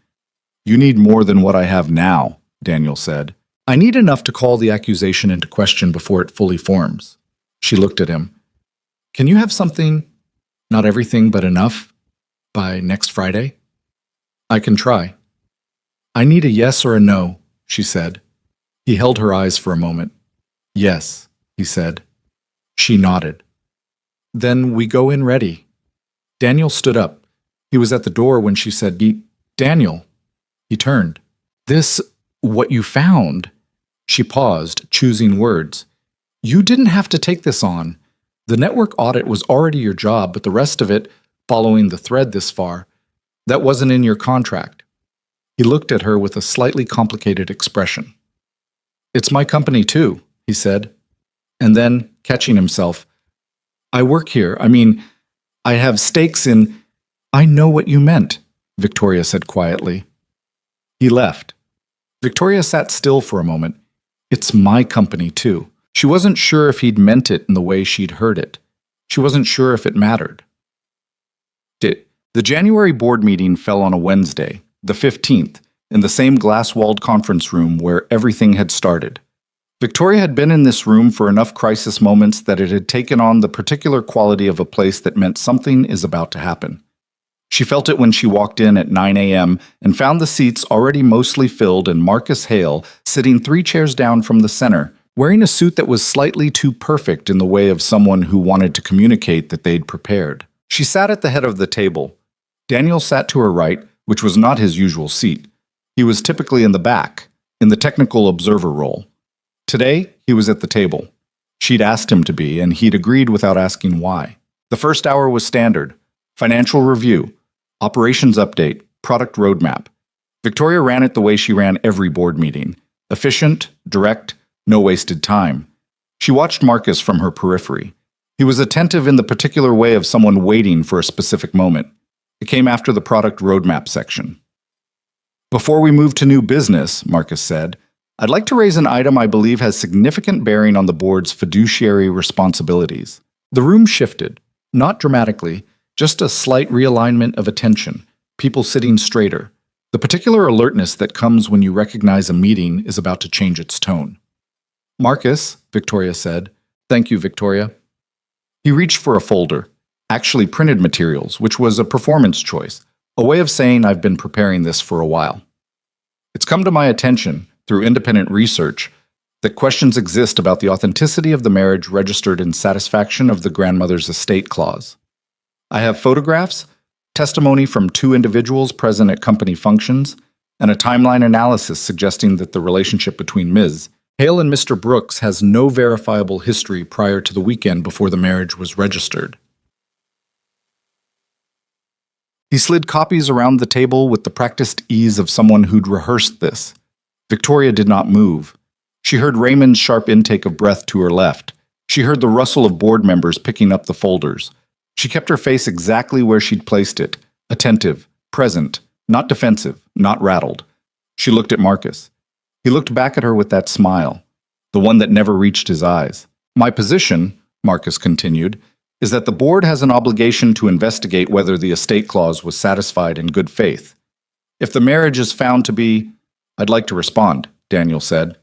Speaker 1: you need more than what I have now, Daniel said. I need enough to call the accusation into question before it fully forms. She looked at him. Can you have something, not everything but enough, by next Friday? I can try. I need a yes or a no, she said. He held her eyes for a moment. Yes, he said. She nodded. Then we go in ready. Daniel stood up. He was at the door when she said, Daniel. He turned. This, what you found. She paused, choosing words. You didn't have to take this on. The network audit was already your job, but the rest of it, following the thread this far, that wasn't in your contract. He looked at her with a slightly complicated expression. It's my company too, he said. And then, catching himself, I work here. I have stakes in... I know what you meant, Victoria said quietly. He left. Victoria sat still for a moment. It's my company too. She wasn't sure if he'd meant it in the way she'd heard it. She wasn't sure if it mattered. The January board meeting fell on a Wednesday, the 15th, in the same glass-walled conference room where everything had started. Victoria had been in this room for enough crisis moments that it had taken on the particular quality of a place that meant something is about to happen. She felt it when she walked in at 9 a.m. and found the seats already mostly filled and Marcus Hale sitting 3 chairs down from the center, wearing a suit that was slightly too perfect in the way of someone who wanted to communicate that they'd prepared. She sat at the head of the table. Daniel sat to her right, which was not his usual seat. He was typically in the back, in the technical observer role. Today, he was at the table. She'd asked him to be, and he'd agreed without asking why. The first hour was standard. Financial review, operations update, product roadmap. Victoria ran it the way she ran every board meeting. Efficient, direct, no wasted time. She watched Marcus from her periphery. He was attentive in the particular way of someone waiting for a specific moment. It came after the product roadmap section. Before we move to new business, Marcus said, I'd like to raise an item I believe has significant bearing on the board's fiduciary responsibilities. The room shifted, not dramatically, just a slight realignment of attention, people sitting straighter, the particular alertness that comes when you recognize a meeting is about to change its tone. Marcus, Victoria said. Thank you, Victoria. He reached for a folder, actually printed materials, which was a performance choice, a way of saying I've been preparing this for a while. It's come to my attention, through independent research, that questions exist about the authenticity of the marriage registered in satisfaction of the grandmother's estate clause. I have photographs, testimony from 2 individuals present at company functions, and a timeline analysis suggesting that the relationship between Ms. Hale and Mr. Brooks has no verifiable history prior to the weekend before the marriage was registered. He slid copies around the table with the practiced ease of someone who'd rehearsed this. Victoria did not move. She heard Raymond's sharp intake of breath to her left. She heard the rustle of board members picking up the folders. She kept her face exactly where she'd placed it, attentive, present, not defensive, not rattled. She looked at Marcus. He looked back at her with that smile, the one that never reached his eyes. My position, Marcus continued, is that the board has an obligation to investigate whether the estate clause was satisfied in good faith. If the marriage is found to be, I'd like to respond, Daniel said.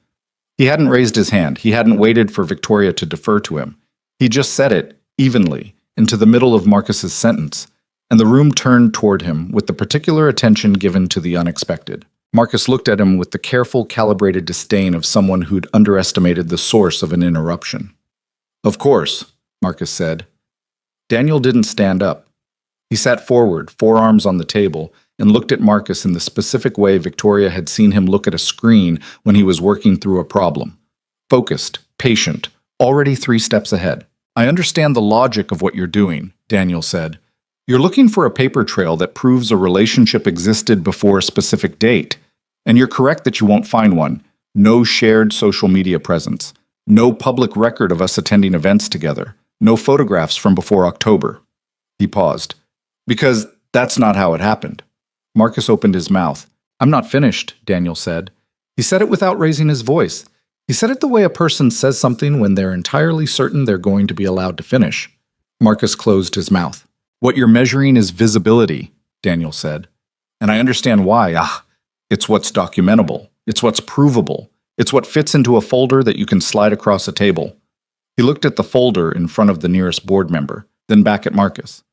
Speaker 1: He hadn't raised his hand. He hadn't waited for Victoria to defer to him. He just said it, evenly, into the middle of Marcus's sentence, and the room turned toward him with the particular attention given to the unexpected. Marcus looked at him with the careful, calibrated disdain of someone who'd underestimated the source of an interruption. Of course, Marcus said. Daniel didn't stand up. He sat forward, forearms on the table, and looked at Marcus in the specific way Victoria had seen him look at a screen when he was working through a problem. Focused, patient, already 3 steps ahead. I understand the logic of what you're doing, Daniel said. You're looking for a paper trail that proves a relationship existed before a specific date. And you're correct that you won't find one. No shared social media presence. No public record of us attending events together. No photographs from before October. He paused. Because that's not how it happened. Marcus opened his mouth. I'm not finished, Daniel said. He said it without raising his voice. He said it the way a person says something when they're entirely certain they're going to be allowed to finish. Marcus closed his mouth. What you're measuring is visibility, Daniel said. And I understand why. It's what's documentable. It's what's provable. It's what fits into a folder that you can slide across a table. He looked at the folder in front of the nearest board member, then back at Marcus.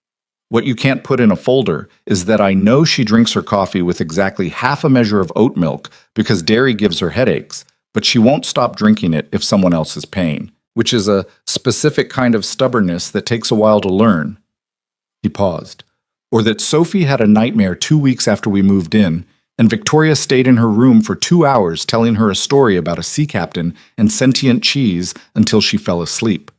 Speaker 1: What you can't put in a folder is that I know she drinks her coffee with exactly half a measure of oat milk because dairy gives her headaches, but she won't stop drinking it if someone else is paying, which is a specific kind of stubbornness that takes a while to learn. He paused. Or that Sophie had a nightmare 2 weeks after we moved in, and Victoria stayed in her room for 2 hours telling her a story about a sea captain and sentient cheese until she fell asleep.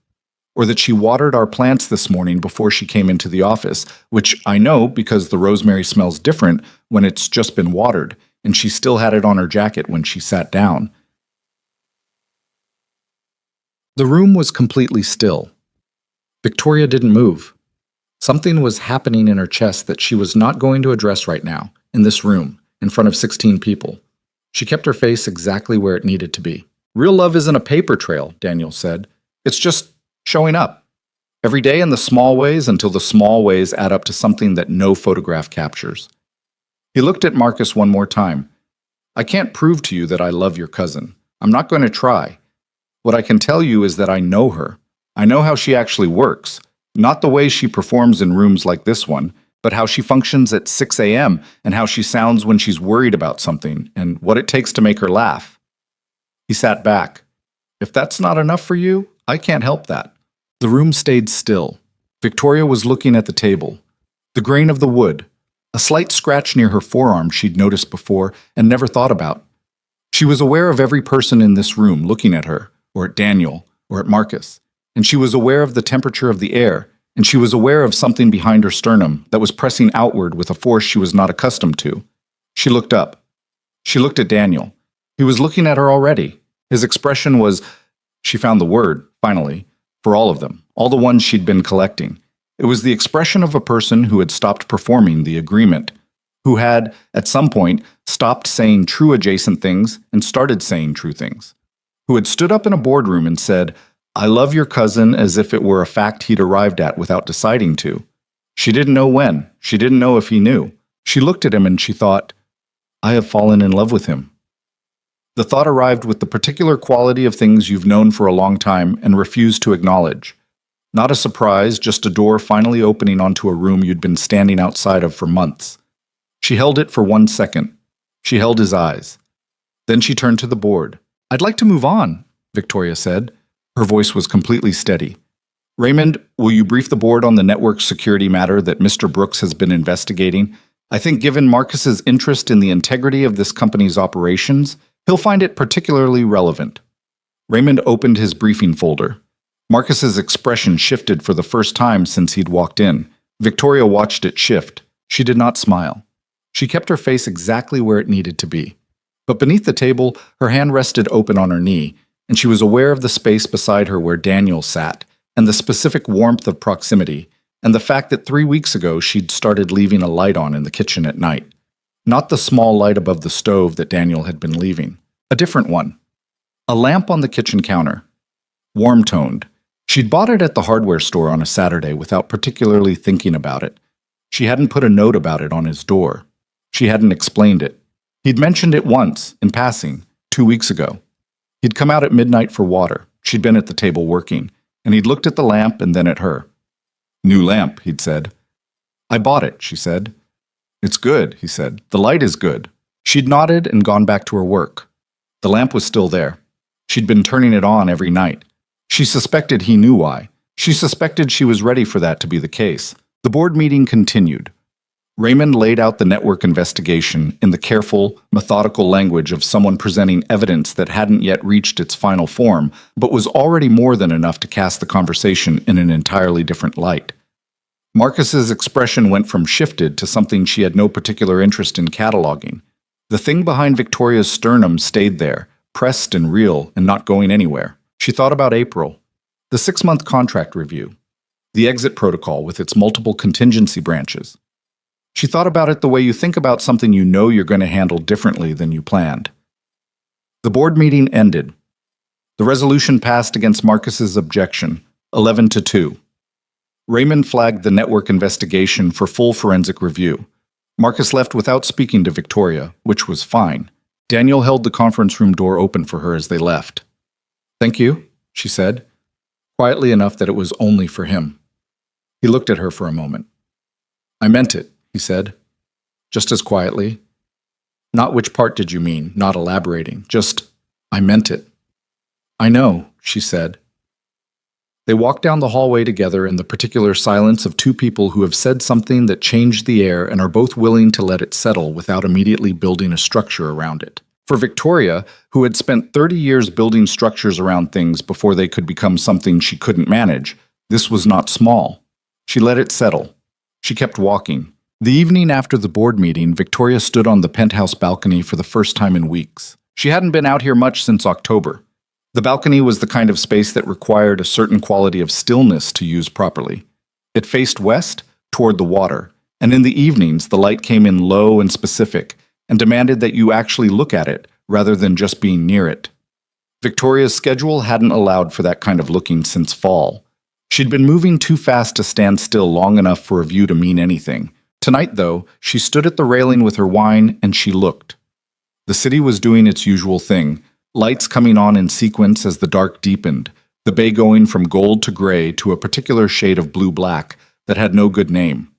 Speaker 1: Or that she watered our plants this morning before she came into the office, which I know because the rosemary smells different when it's just been watered, and she still had it on her jacket when she sat down. The room was completely still. Victoria didn't move. Something was happening in her chest that she was not going to address right now, in this room, in front of 16 people. She kept her face exactly where it needed to be. Real love isn't a paper trail, Daniel said. It's just showing up. Every day in the small ways until the small ways add up to something that no photograph captures. He looked at Marcus one more time. I can't prove to you that I love your cousin. I'm not going to try. What I can tell you is that I know her. I know how she actually works. Not the way she performs in rooms like this one, but how she functions at 6 a.m. and how she sounds when she's worried about something and what it takes to make her laugh. He sat back. If that's not enough for you, I can't help that. The room stayed still. Victoria was looking at the table. The grain of the wood, a slight scratch near her forearm she'd noticed before and never thought about. She was aware of every person in this room looking at her, or at Daniel, or at Marcus, and she was aware of the temperature of the air, and she was aware of something behind her sternum that was pressing outward with a force she was not accustomed to. She looked up. She looked at Daniel. He was looking at her already. His expression was, she found the word, finally, for all of them, all the ones she'd been collecting. It was the expression of a person who had stopped performing the agreement, who had, at some point, stopped saying true adjacent things and started saying true things, who had stood up in a boardroom and said, I love your cousin, as if it were a fact he'd arrived at without deciding to. She didn't know when. She didn't know if he knew. She looked at him and she thought, I have fallen in love with him. The thought arrived with the particular quality of things you've known for a long time and refused to acknowledge. Not a surprise, just a door finally opening onto a room you'd been standing outside of for months. She held it for 1 second. She held his eyes. Then she turned to the board. I'd like to move on, Victoria said. Her voice was completely steady. Raymond, will you brief the board on the network security matter that Mr. Brooks has been investigating? I think given Marcus's interest in the integrity of this company's operations, he'll find it particularly relevant. Raymond opened his briefing folder. Marcus's expression shifted for the first time since he'd walked in. Victoria watched it shift. She did not smile. She kept her face exactly where it needed to be. But beneath the table, her hand rested open on her knee, and she was aware of the space beside her where Daniel sat, and the specific warmth of proximity, and the fact that 3 weeks ago she'd started leaving a light on in the kitchen at night. Not the small light above the stove that Daniel had been leaving. A different one. A lamp on the kitchen counter. Warm-toned. She'd bought it at the hardware store on a Saturday without particularly thinking about it. She hadn't put a note about it on his door. She hadn't explained it. He'd mentioned it once, in passing, 2 weeks ago. He'd come out at midnight for water. She'd been at the table working, and he'd looked at the lamp and then at her. New lamp, he'd said. I bought it, she said. It's good, he said. The light is good. She'd nodded and gone back to her work. The lamp was still there. She'd been turning it on every night. She suspected he knew why. She suspected she was ready for that to be the case. The board meeting continued. Raymond laid out the network investigation in the careful, methodical language of someone presenting evidence that hadn't yet reached its final form, but was already more than enough to cast the conversation in an entirely different light. Marcus's expression went from shifted to something she had no particular interest in cataloging. The thing behind Victoria's sternum stayed there, pressed and real and not going anywhere. She thought about April, the 6-month contract review, the exit protocol with its multiple contingency branches. She thought about it the way you think about something you know you're going to handle differently than you planned. The board meeting ended. The resolution passed against Marcus's objection, 11-2. Raymond flagged the network investigation for full forensic review. Marcus left without speaking to Victoria, which was fine. Daniel held the conference room door open for her as they left. Thank you, she said, quietly enough that it was only for him. He looked at her for a moment. I meant it, he said, just as quietly. Not which part did you mean, not elaborating, just, I meant it. I know, she said. They walked down the hallway together in the particular silence of two people who have said something that changed the air and are both willing to let it settle without immediately building a structure around it. For Victoria, who had spent 30 years building structures around things before they could become something she couldn't manage, this was not small. She let it settle. She kept walking. The evening after the board meeting, Victoria stood on the penthouse balcony for the first time in weeks. She hadn't been out here much since October. The balcony was the kind of space that required a certain quality of stillness to use properly. It faced west, toward the water, and in the evenings the light came in low and specific, and demanded that you actually look at it, rather than just being near it. Victoria's schedule hadn't allowed for that kind of looking since fall. She'd been moving too fast to stand still long enough for a view to mean anything. Tonight, though, she stood at the railing with her wine and she looked. The city was doing its usual thing, lights coming on in sequence as the dark deepened, the bay going from gold to gray to a particular shade of blue-black that had no good name.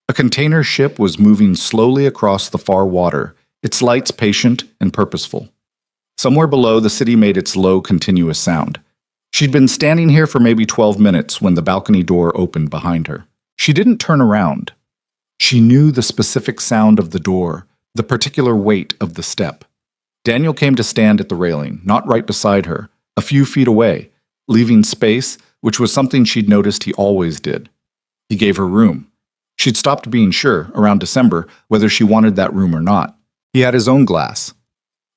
Speaker 1: A container ship was moving slowly across the far water, its lights patient and purposeful. Somewhere below, the city made its low, continuous sound. She'd been standing here for maybe 12 minutes when the balcony door opened behind her. She didn't turn around. She knew the specific sound of the door, the particular weight of the step. Daniel came to stand at the railing, not right beside her, a few feet away, leaving space, which was something she'd noticed he always did. He gave her room. She'd stopped being sure, around December, whether she wanted that room or not. He had his own glass.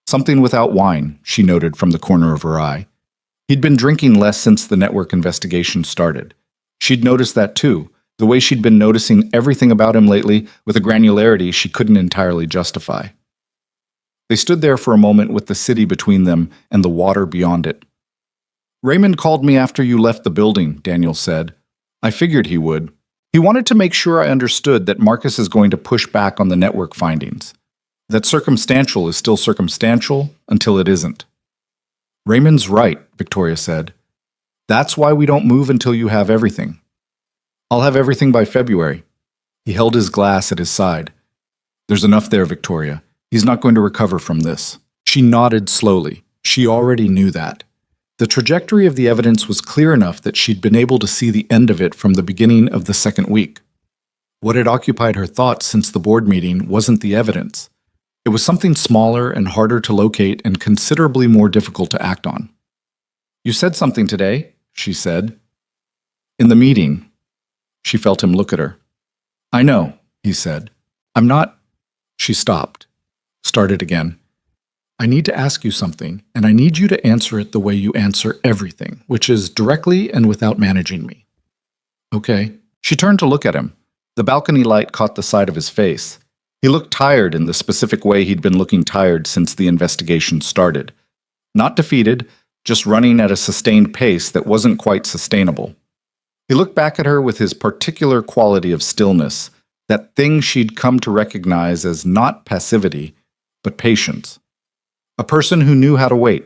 Speaker 1: Something without wine, she noted from the corner of her eye. He'd been drinking less since the network investigation started. She'd noticed that too, the way she'd been noticing everything about him lately with a granularity she couldn't entirely justify. They stood there for a moment with the city between them and the water beyond it. "Raymond called me after you left the building," Daniel said. "I figured he would. He wanted to make sure I understood that Marcus is going to push back on the network findings. That circumstantial is still circumstantial until it isn't." "Raymond's right," Victoria said. "That's why we don't move until you have everything." "I'll have everything by February." He held his glass at his side. "There's enough there, Victoria. He's not going to recover from this." She nodded slowly. She already knew that. The trajectory of the evidence was clear enough that she'd been able to see the end of it from the beginning of the second week. What had occupied her thoughts since the board meeting wasn't the evidence. It was something smaller and harder to locate and considerably more difficult to act on. "You said something today," she said. "In the meeting." She felt him look at her. "I know," he said. "I'm not—" She stopped. Started again. "I need to ask you something, and I need you to answer it the way you answer everything, which is directly and without managing me." "Okay." She turned to look at him. The balcony light caught the side of his face. He looked tired in the specific way he'd been looking tired since the investigation started. Not defeated, just running at a sustained pace that wasn't quite sustainable. He looked back at her with his particular quality of stillness, that thing she'd come to recognize as not passivity, but patience. A person who knew how to wait.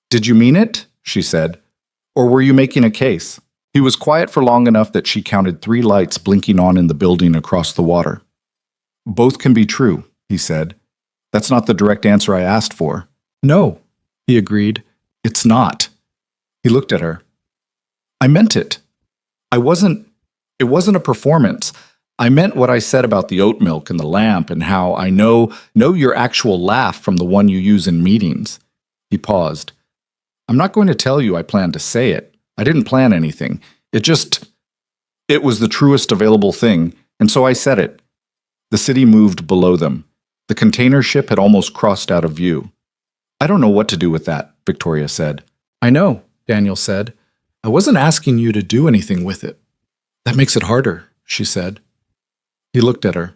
Speaker 1: "Did you mean it?" she said. "Or were you making a case?" He was quiet for long enough that she counted 3 lights blinking on in the building across the water. "Both can be true," he said. "That's not the direct answer I asked for." "No," he agreed. "It's not." He looked at her. "I meant it. It wasn't a performance. I meant what I said about the oat milk and the lamp and how I know your actual laugh from the one you use in meetings." He paused. "I'm not going to tell you I planned to say it. I didn't plan anything. It was the truest available thing, and so I said it." The city moved below them. The container ship had almost crossed out of view. "I don't know what to do with that," Victoria said. "I know," Daniel said. "I wasn't asking you to do anything with it." "That makes it harder," she said. He looked at her.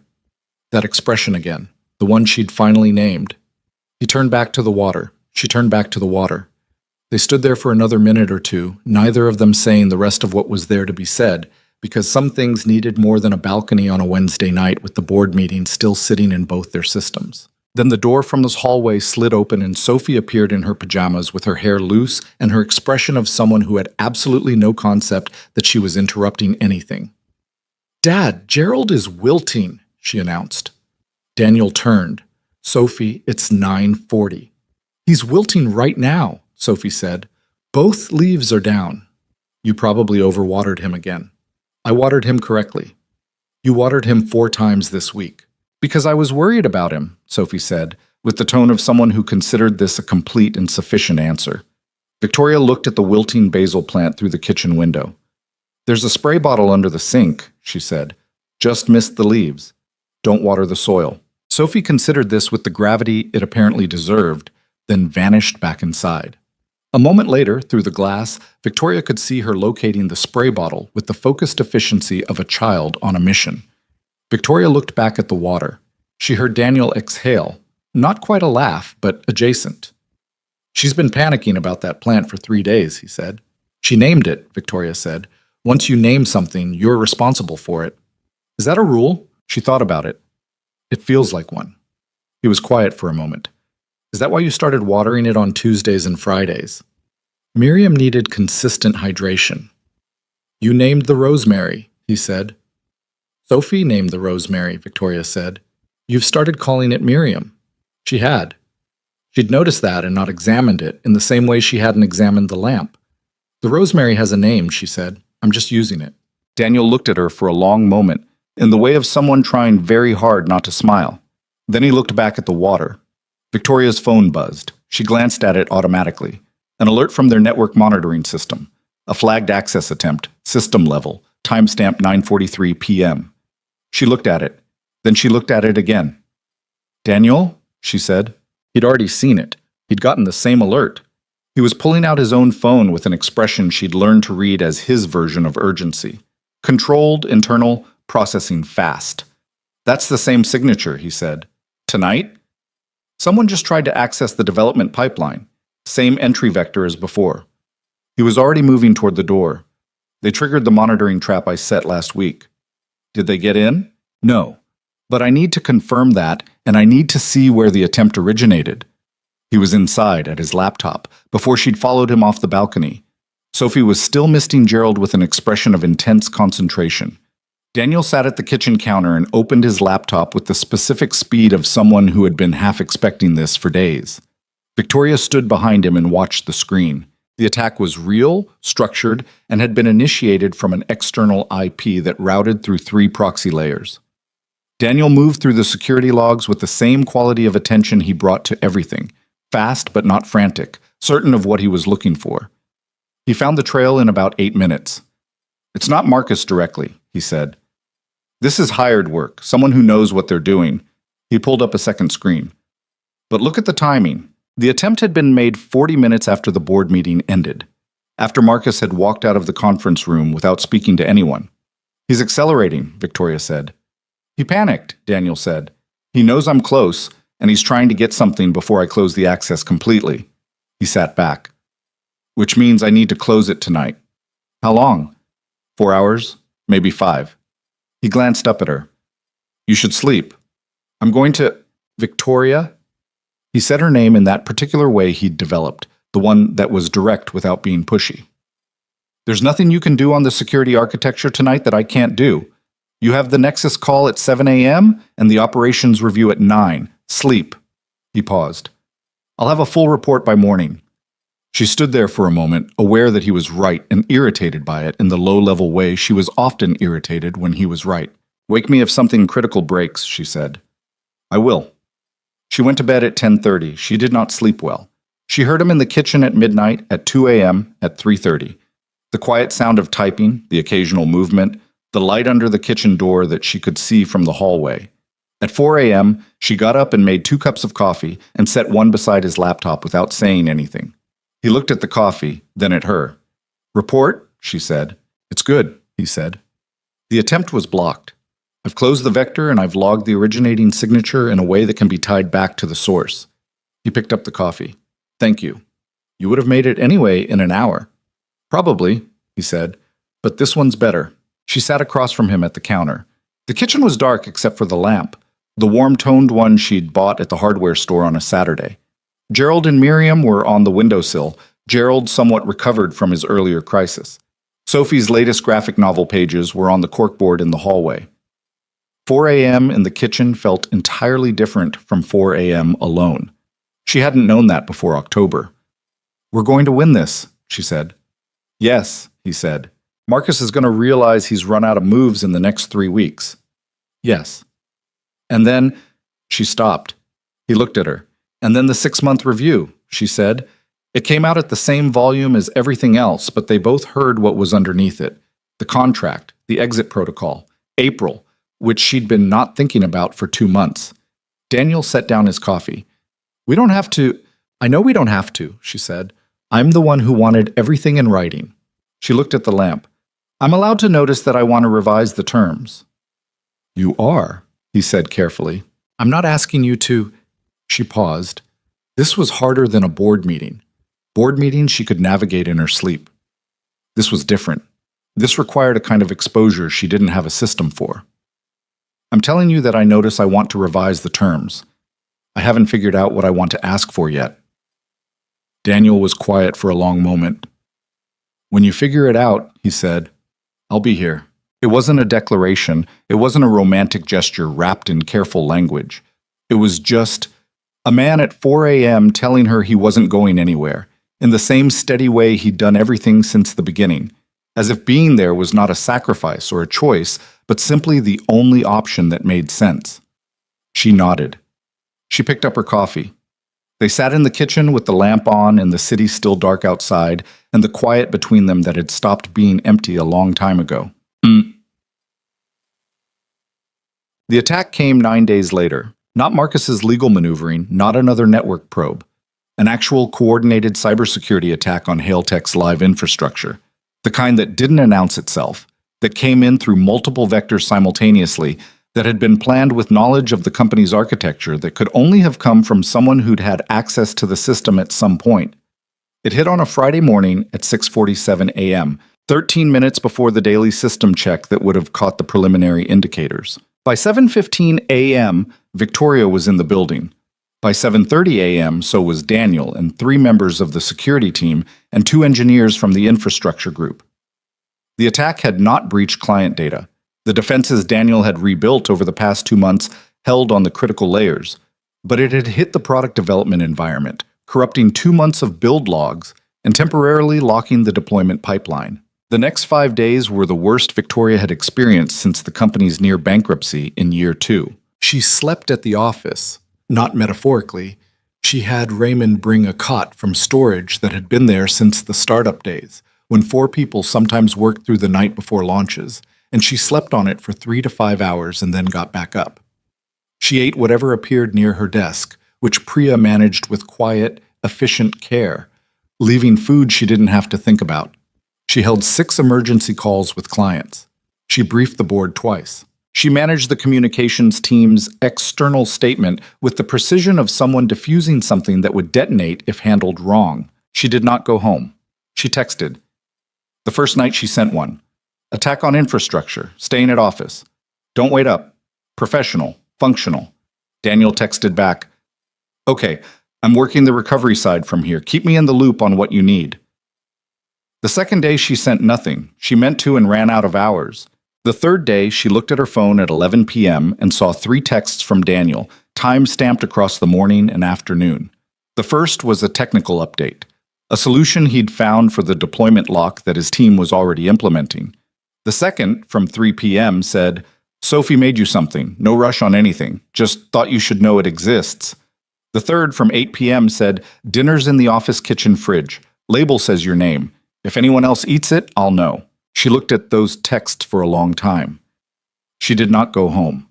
Speaker 1: That expression again, the one she'd finally named. He turned back to the water. She turned back to the water. They stood there for another minute or two, neither of them saying the rest of what was there to be said, because some things needed more than a balcony on a Wednesday night with the board meeting still sitting in both their systems. Then the door from this hallway slid open and Sophie appeared in her pajamas with her hair loose and her expression of someone who had absolutely no concept that she was interrupting anything. "Dad, Gerald is wilting," she announced. Daniel turned. "Sophie, it's 9:40. "He's wilting right now," Sophie said. "Both leaves are down." "You probably overwatered him again." "I watered him correctly." "You watered him 4 times this week." "Because I was worried about him," Sophie said, with the tone of someone who considered this a complete and sufficient answer. Victoria looked at the wilting basil plant through the kitchen window. "There's a spray bottle under the sink," she said. "Just missed the leaves. Don't water the soil." Sophie considered this with the gravity it apparently deserved, then vanished back inside. A moment later, through the glass, Victoria could see her locating the spray bottle with the focused efficiency of a child on a mission. Victoria looked back at the water. She heard Daniel exhale, not quite a laugh, but adjacent. "She's been panicking about that plant for 3 days," he said. "She named it," Victoria said. "Once you name something, you're responsible for it." "Is that a rule?" She thought about it. "It feels like one." He was quiet for a moment. "Is that why you started watering it on Tuesdays and Fridays?" Miriam needed consistent hydration. "You named the rosemary," he said. Sophie named the rosemary, Victoria said. You've started calling it Miriam. She had. She'd noticed that and not examined it in the same way she hadn't examined the lamp. The rosemary has a name, she said. I'm just using it. Daniel looked at her for a long moment, in the way of someone trying very hard not to smile. Then he looked back at the water. Victoria's phone buzzed. She glanced at it automatically. An alert from their network monitoring system. A flagged access attempt, system level, timestamp 9:43 p.m. She looked at it. Then she looked at it again. Daniel, she said. He'd already seen it. He'd gotten the same alert. He was pulling out his own phone with an expression she'd learned to read as his version of urgency. Controlled, internal, processing fast. That's the same signature, he said. Tonight? Someone just tried to access the development pipeline. Same entry vector as before. He was already moving toward the door. They triggered the monitoring trap I set last week. Did they get in? No. But I need to confirm that, and I need to see where the attempt originated. He was inside, at his laptop, before she'd followed him off the balcony. Sophie was still misting Gerald with an expression of intense concentration. Daniel sat at the kitchen counter and opened his laptop with the specific speed of someone who had been half expecting this for days. Victoria stood behind him and watched the screen. The attack was real, structured, and had been initiated from an external IP that routed through 3 proxy layers. Daniel moved through the security logs with the same quality of attention he brought to everything, fast but not frantic, certain of what he was looking for. He found the trail in about 8 minutes. It's not Marcus directly, he said. This is hired work, someone who knows what they're doing. He pulled up a second screen. But look at the timing. The attempt had been made 40 minutes after the board meeting ended, after Marcus had walked out of the conference room without speaking to anyone. He's accelerating, Victoria said. He panicked, Daniel said. He knows I'm close, and he's trying to get something before I close the access completely. He sat back. Which means I need to close it tonight. How long? 4 hours? Maybe 5. He glanced up at her. You should sleep. I'm going to... Victoria? He said her name in that particular way he'd developed, the one that was direct without being pushy. There's nothing you can do on the security architecture tonight that I can't do. You have the Nexus call at 7 a.m. and the operations review at 9. Sleep. He paused. I'll have a full report by morning. She stood there for a moment, aware that he was right and irritated by it in the low-level way she was often irritated when he was right. Wake me if something critical breaks, she said. I will. She went to bed at 10:30. She did not sleep well. She heard him in the kitchen at midnight, at 2 a.m., at 3:30. The quiet sound of typing, the occasional movement, the light under the kitchen door that she could see from the hallway. At 4 a.m., she got up and made 2 cups of coffee and set one beside his laptop without saying anything. He looked at the coffee, then at her. Report, she said. It's good, he said. The attempt was blocked. I've closed the vector and I've logged the originating signature in a way that can be tied back to the source. He picked up the coffee. Thank you. You would have made it anyway in an hour. Probably, he said, but this one's better. She sat across from him at the counter. The kitchen was dark except for the lamp, the warm-toned one she'd bought at the hardware store on a Saturday. Gerald and Miriam were on the windowsill, Gerald somewhat recovered from his earlier crisis. Sophie's latest graphic novel pages were on the corkboard in the hallway. 4 a.m. in the kitchen felt entirely different from 4 a.m. alone. She hadn't known that before October. We're going to win this, she said. Yes, he said. Marcus is going to realize he's run out of moves in the next 3 weeks. Yes. And then she stopped. He looked at her. And then the 6-month review, she said. It came out at the same volume as everything else, but they both heard what was underneath it. The contract, the exit protocol, April, which she'd been not thinking about for 2 months. Daniel set down his coffee. We don't have to. I know we don't have to, she said. I'm the one who wanted everything in writing. She looked at the lamp. I'm allowed to notice that I want to revise the terms. You are, he said carefully. I'm not asking you to. She paused. This was harder than a board meeting. Board meetings she could navigate in her sleep. This was different. This required a kind of exposure she didn't have a system for. I'm telling you that I notice I want to revise the terms. I haven't figured out what I want to ask for yet. Daniel was quiet for a long moment. When you figure it out, he said, I'll be here. It wasn't a declaration. It wasn't a romantic gesture wrapped in careful language. It was just a man at 4 a.m. telling her he wasn't going anywhere, in the same steady way he'd done everything since the beginning, as if being there was not a sacrifice or a choice, but simply the only option that made sense. She nodded. She picked up her coffee. They sat in the kitchen with the lamp on and the city still dark outside, and the quiet between them that had stopped being empty a long time ago. The attack came 9 days later. Not Marcus's legal maneuvering, not another network probe. An actual coordinated cybersecurity attack on Hailtech's live infrastructure. The kind that didn't announce itself, that came in through multiple vectors simultaneously, that had been planned with knowledge of the company's architecture that could only have come from someone who'd had access to the system at some point. It hit on a Friday morning at 6:47 a.m., 13 minutes before the daily system check that would have caught the preliminary indicators. By 7:15 a.m., Victoria was in the building. By 7:30 a.m., so was Daniel and 3 members of the security team and 2 engineers from the infrastructure group. The attack had not breached client data. The defenses Daniel had rebuilt over the past 2 months held on the critical layers, but it had hit the product development environment, corrupting 2 months of build logs and temporarily locking the deployment pipeline. The next 5 days were the worst Victoria had experienced since the company's near bankruptcy in year 2. She slept at the office. Not metaphorically. She had Raymond bring a cot from storage that had been there since the startup days, when 4 people sometimes worked through the night before launches, and she slept on it for 3 to 5 hours and then got back up. She ate whatever appeared near her desk, which Priya managed with quiet, efficient care, leaving food she didn't have to think about. She held 6 emergency calls with clients. She briefed the board twice. She managed the communications team's external statement with the precision of someone diffusing something that would detonate if handled wrong. She did not go home. She texted. The first night she sent one. Attack on infrastructure. Staying at office. Don't wait up. Professional. Functional. Daniel texted back. Okay, I'm working the recovery side from here. Keep me in the loop on what you need. The second day she sent nothing. She meant to and ran out of hours. The third day, she looked at her phone at 11 p.m. and saw 3 texts from Daniel, time-stamped across the morning and afternoon. The first was a technical update, a solution he'd found for the deployment lock that his team was already implementing. The second, from 3 p.m., said, Sophie made you something, no rush on anything, just thought you should know it exists. The third, from 8 p.m., said, dinner's in the office kitchen fridge, label says your name. If anyone else eats it, I'll know. She looked at those texts for a long time. She did not go home.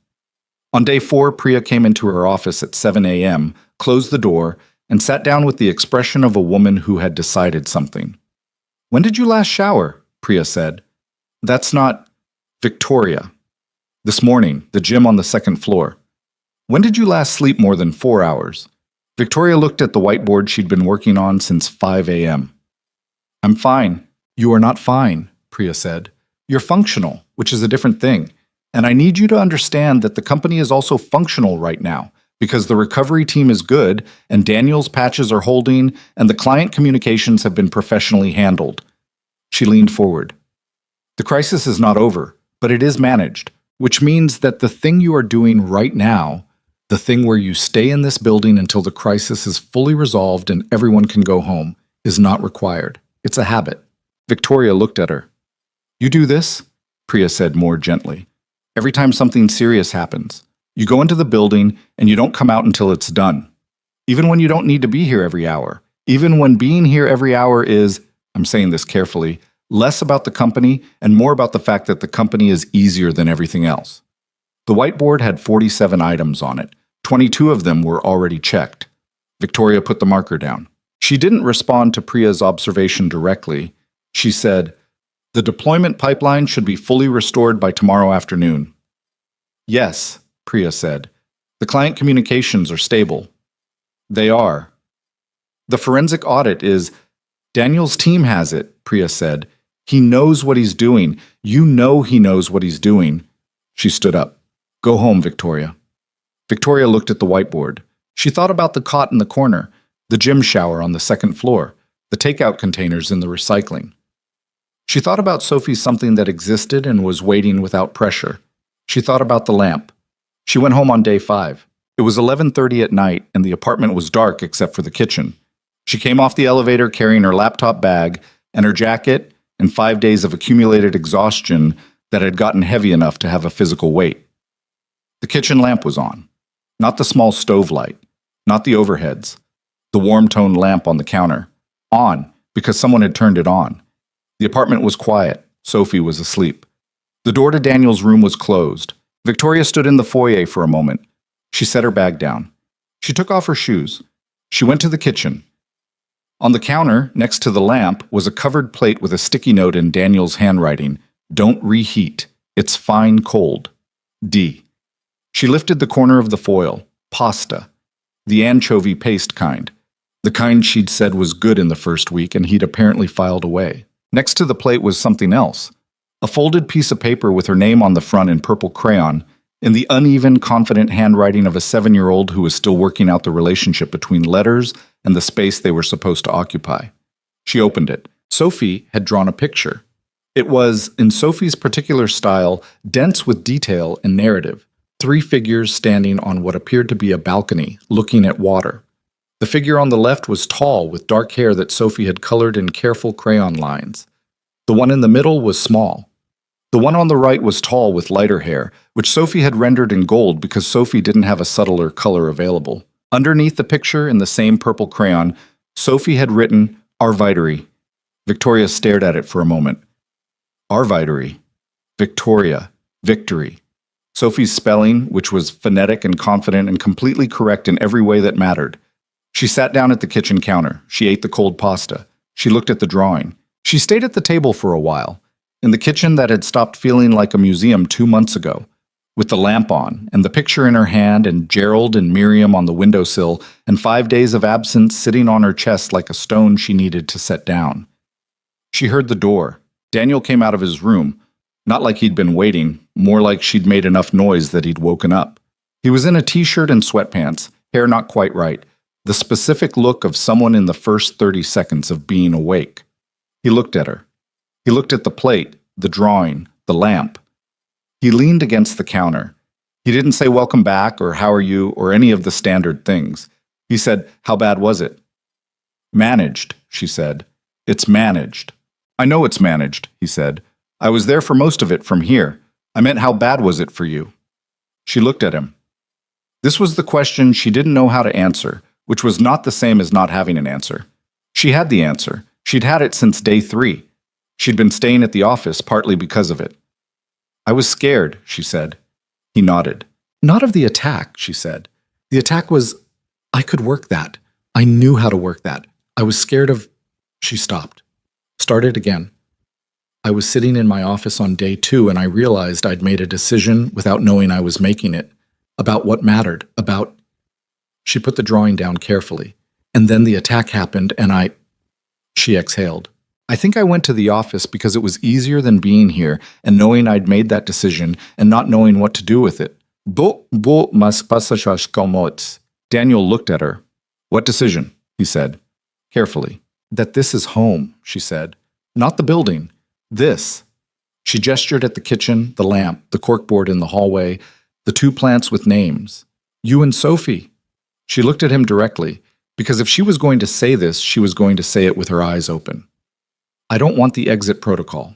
Speaker 1: On day 4, Priya came into her office at 7 a.m., closed the door, and sat down with the expression of a woman who had decided something. When did you last shower? Priya said. That's not Victoria. This morning, the gym on the 2nd floor. When did you last sleep more than 4 hours? Victoria looked at the whiteboard she'd been working on since 5 a.m. I'm fine. You are not fine, Priya said. You're functional, which is a different thing. And I need you to understand that the company is also functional right now, because the recovery team is good, and Daniel's patches are holding, and the client communications have been professionally handled. She leaned forward. The crisis is not over, but it is managed, which means that the thing you are doing right now, the thing where you stay in this building until the crisis is fully resolved and everyone can go home, is not required. It's a habit. Victoria looked at her. You do this? Priya said more gently. Every time something serious happens, you go into the building and you don't come out until it's done. Even when you don't need to be here every hour. Even when being here every hour is, I'm saying this carefully, less about the company and more about the fact that the company is easier than everything else. The whiteboard had 47 items on it. 22 of them were already checked. Victoria put the marker down. She didn't respond to Priya's observation directly. She said, the deployment pipeline should be fully restored by tomorrow afternoon. Yes, Priya said. The client communications are stable. They are. The forensic audit is, Daniel's team has it, Priya said. He knows what he's doing. You know he knows what he's doing. She stood up. Go home, Victoria. Victoria looked at the whiteboard. She thought about the cot in the corner, the gym shower on the 2nd floor, the takeout containers in the recycling. She thought about Sophie, something that existed and was waiting without pressure. She thought about the lamp. She went home on day 5. It was 11:30 at night, and the apartment was dark except for the kitchen. She came off the elevator carrying her laptop bag and her jacket and 5 days of accumulated exhaustion that had gotten heavy enough to have a physical weight. The kitchen lamp was on. Not the small stove light, not the overheads. The warm-toned lamp on the counter. On, because someone had turned it on. The apartment was quiet. Sophie was asleep. The door to Daniel's room was closed. Victoria stood in the foyer for a moment. She set her bag down. She took off her shoes. She went to the kitchen. On the counter, next to the lamp, was a covered plate with a sticky note in Daniel's handwriting. Don't reheat. It's fine cold. D. She lifted the corner of the foil. Pasta. The anchovy paste kind. The kind she'd said was good in the first week and he'd apparently filed away. Next to the plate was something else. A folded piece of paper with her name on the front in purple crayon, in the uneven, confident handwriting of a 7-year-old who was still working out the relationship between letters and the space they were supposed to occupy. She opened it. Sophie had drawn a picture. It was, in Sophie's particular style, dense with detail and narrative. 3 figures standing on what appeared to be a balcony, looking at water. The figure on the left was tall, with dark hair that Sophie had colored in careful crayon lines. The one in the middle was small. The one on the right was tall with lighter hair, which Sophie had rendered in gold because Sophie didn't have a subtler color available. Underneath the picture, in the same purple crayon, Sophie had written, Arvitery. Victoria stared at it for a moment. Arvitery. Victoria. Victory. Sophie's spelling, which was phonetic and confident and completely correct in every way that mattered. She sat down at the kitchen counter. She ate the cold pasta. She looked at the drawing. She stayed at the table for a while, in the kitchen that had stopped feeling like a museum 2 months ago, with the lamp on, and the picture in her hand, and Gerald and Miriam on the windowsill, and 5 days of absence sitting on her chest like a stone she needed to set down. She heard the door. Daniel came out of his room, not like he'd been waiting, more like she'd made enough noise that he'd woken up. He was in a t-shirt and sweatpants, hair not quite right, the specific look of someone in the first 30 seconds of being awake. He looked at her. He looked at the plate, the drawing, the lamp. He leaned against the counter. He didn't say welcome back or how are you or any of the standard things. He said, how bad was it? Managed, she said. It's managed. I know it's managed, he said. I was there for most of it from here. I meant how bad was it for you? She looked at him. This was the question she didn't know how to answer, which was not the same as not having an answer. She had the answer. She'd had it since day 3. She'd been staying at the office partly because of it. I was scared, she said. He nodded. Not of the attack, she said. The attack was, I could work that. I knew how to work that. I was scared of... She stopped. Started again. I was sitting in my office on day 2 and I realized I'd made a decision without knowing I was making it. About what mattered. About... She put the drawing down carefully. And then the attack happened and I... She exhaled. I think I went to the office because it was easier than being here and knowing I'd made that decision and not knowing what to do with it. Daniel looked at her. What decision? He said, carefully. That this is home, she said. Not the building. This. She gestured at the kitchen, the lamp, the corkboard in the hallway, the 2 plants with names. You and Sophie. She looked at him directly, because if she was going to say this, she was going to say it with her eyes open. I don't want the exit protocol.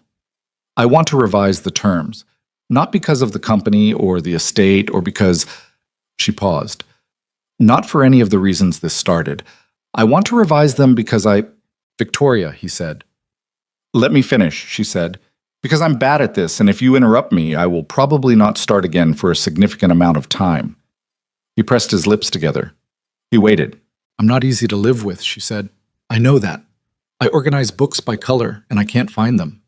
Speaker 1: I want to revise the terms, not because of the company or the estate or because... She paused. Not for any of the reasons this started. I want to revise them because I... Victoria, he said. Let me finish, she said, because I'm bad at this, and if you interrupt me, I will probably not start again for a significant amount of time. He pressed his lips together. He waited. I'm not easy to live with, she said. I know that. I organize books by color, and I can't find them.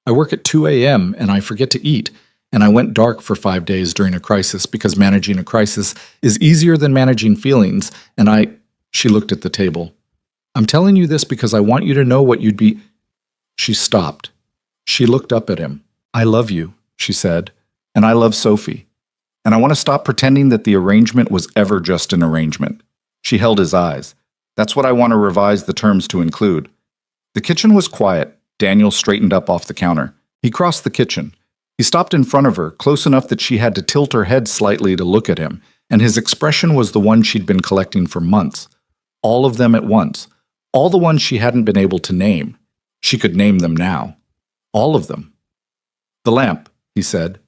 Speaker 1: I work at 2 a.m., and I forget to eat, and I went dark for 5 days during a crisis because managing a crisis is easier than managing feelings, and I... She looked at the table. I'm telling you this because I want you to know what you'd be... She stopped. She looked up at him. I love you, she said, and I love Sophie. And I want to stop pretending that the arrangement was ever just an arrangement. She held his eyes. That's what I want to revise the terms to include. The kitchen was quiet. Daniel straightened up off the counter. He crossed the kitchen. He stopped in front of her, close enough that she had to tilt her head slightly to look at him, and his expression was the one she'd been collecting for months. All of them at once. All the ones she hadn't been able to name. She could name them now. All of them. "The lamp," he said.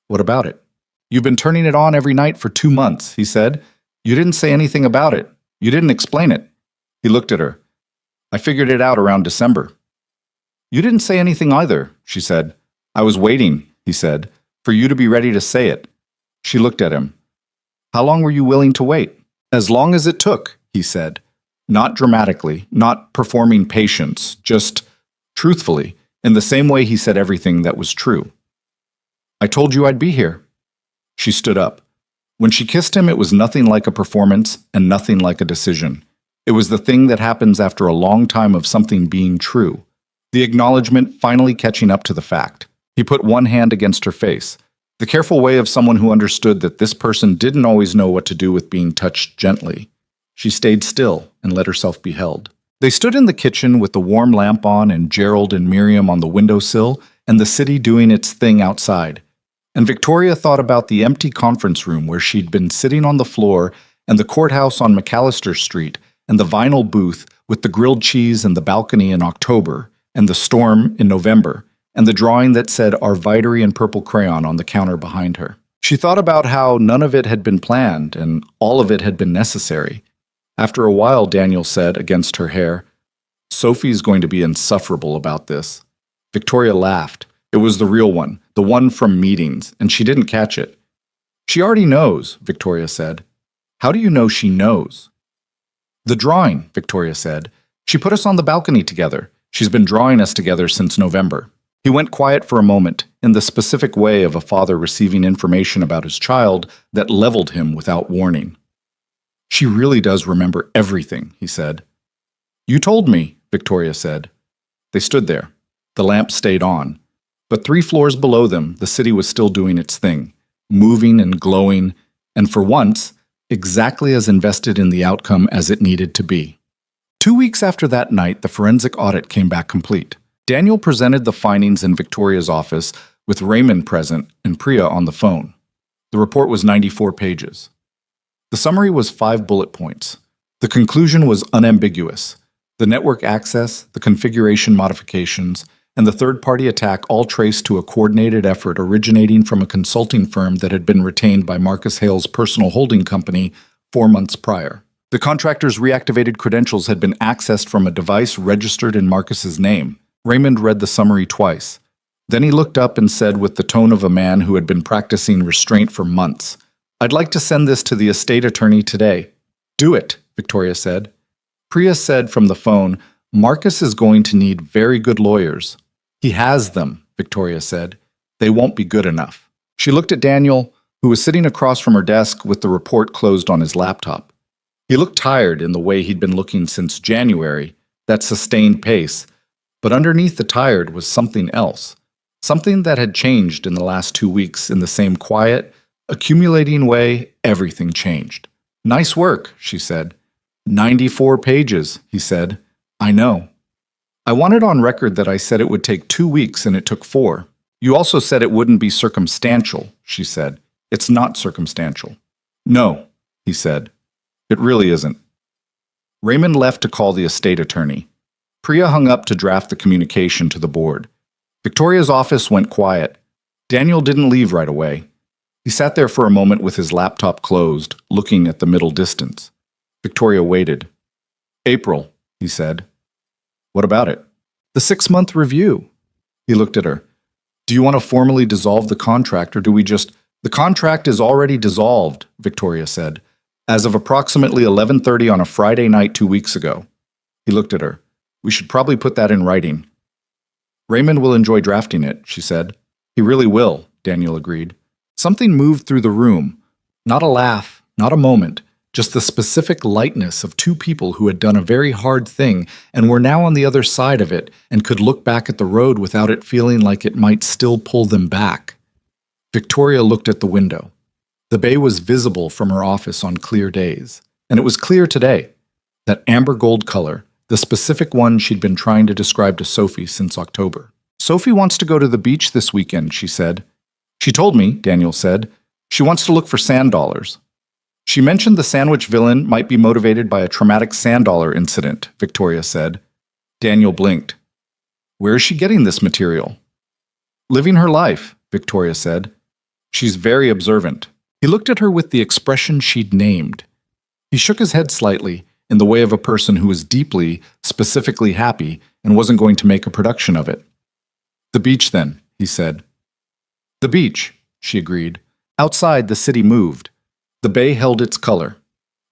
Speaker 1: "What about it?" "You've been turning it on every night for 2 months," he said. "You didn't say anything about it. You didn't explain it." He looked at her. "I figured it out around December." "You didn't say anything either," she said. "I was waiting," he said, "for you to be ready to say it." She looked at him. "How long were you willing to wait?" "As long as it took," he said. Not dramatically, not performing patience, just truthfully, in the same way he said everything that was true. "I told you I'd be here." She stood up. When she kissed him, it was nothing like a performance and nothing like a decision. It was the thing that happens after a long time of something being true. The acknowledgement finally catching up to the fact. He put one hand against her face, the careful way of someone who understood that this person didn't always know what to do with being touched gently. She stayed still and let herself be held. They stood in the kitchen with the warm lamp on and Gerald and Miriam on the windowsill and the city doing its thing outside. And Victoria thought about the empty conference room where she'd been sitting on the floor and the courthouse on McAllister Street and the vinyl booth with the grilled cheese and the balcony in October and the storm in November and the drawing that said Arvitery in purple crayon on the counter behind her. She thought about how none of it had been planned and all of it had been necessary. After a while, Daniel said, against her hair, "Sophie's going to be insufferable about this." Victoria laughed. It was the real one, the one from meetings, and she didn't catch it. "She already knows," Victoria said. "How do you know she knows?" "The drawing," Victoria said. "She put us on the balcony together. She's been drawing us together since November." He went quiet for a moment, in the specific way of a father receiving information about his child that leveled him without warning. "She really does remember everything," he said. "You told me," Victoria said. They stood there. The lamp stayed on. But 3 floors below them, the city was still doing its thing, moving and glowing, and for once, exactly as invested in the outcome as it needed to be. 2 weeks after that night, the forensic audit came back complete. Daniel presented the findings in Victoria's office with Raymond present and Priya on the phone. The report was 94 pages. The summary was 5 bullet points. The conclusion was unambiguous. The network access, the configuration modifications, and the third-party attack all traced to a coordinated effort originating from a consulting firm that had been retained by Marcus Hale's personal holding company 4 months prior. The contractor's reactivated credentials had been accessed from a device registered in Marcus's name. Raymond read the summary twice. Then he looked up and said with the tone of a man who had been practicing restraint for months, "I'd like to send this to the estate attorney today." "Do it," Victoria said. Priya said from the phone, "Marcus is going to need very good lawyers." "He has them," Victoria said. "They won't be good enough." She looked at Daniel, who was sitting across from her desk with the report closed on his laptop. He looked tired in the way he'd been looking since January, that sustained pace, but underneath the tired was something else, something that had changed in the last 2 weeks in the same quiet, accumulating way everything changed. "Nice work," she said. 94 pages, he said. "I know. I wanted on record that I said it would take 2 weeks and it took 4. You also said it wouldn't be circumstantial," she said. "It's not circumstantial." "No," he said. "It really isn't." Raymond left to call the estate attorney. Priya hung up to draft the communication to the board. Victoria's office went quiet. Daniel didn't leave right away. He sat there for a moment with his laptop closed, looking at the middle distance. Victoria waited. "April," he said. "What about it?" "The 6-month review." He looked at her. "Do you want to formally dissolve the contract, or do we just—" "The contract is already dissolved," Victoria said, "as of approximately 11:30 on a Friday night 2 weeks ago." He looked at her. "We should probably put that in writing." "Raymond will enjoy drafting it," she said. "He really will," Daniel agreed. Something moved through the room. Not a laugh, not a moment, just the specific lightness of 2 people who had done a very hard thing and were now on the other side of it and could look back at the road without it feeling like it might still pull them back. Victoria looked at the window. The bay was visible from her office on clear days, and it was clear today. That amber gold color, the specific one she'd been trying to describe to Sophie since October. "Sophie wants to go to the beach this weekend," she said. "She told me," Daniel said, "she wants to look for sand dollars." "She mentioned the sandwich villain might be motivated by a traumatic sand dollar incident," Victoria said. Daniel blinked. "Where is she getting this material?" "Living her life," Victoria said. "She's very observant." He looked at her with the expression she'd named. He shook his head slightly, in the way of a person who was deeply, specifically happy and wasn't going to make a production of it. "The beach, then," he said. "The beach," she agreed. Outside, the city moved. The bay held its color.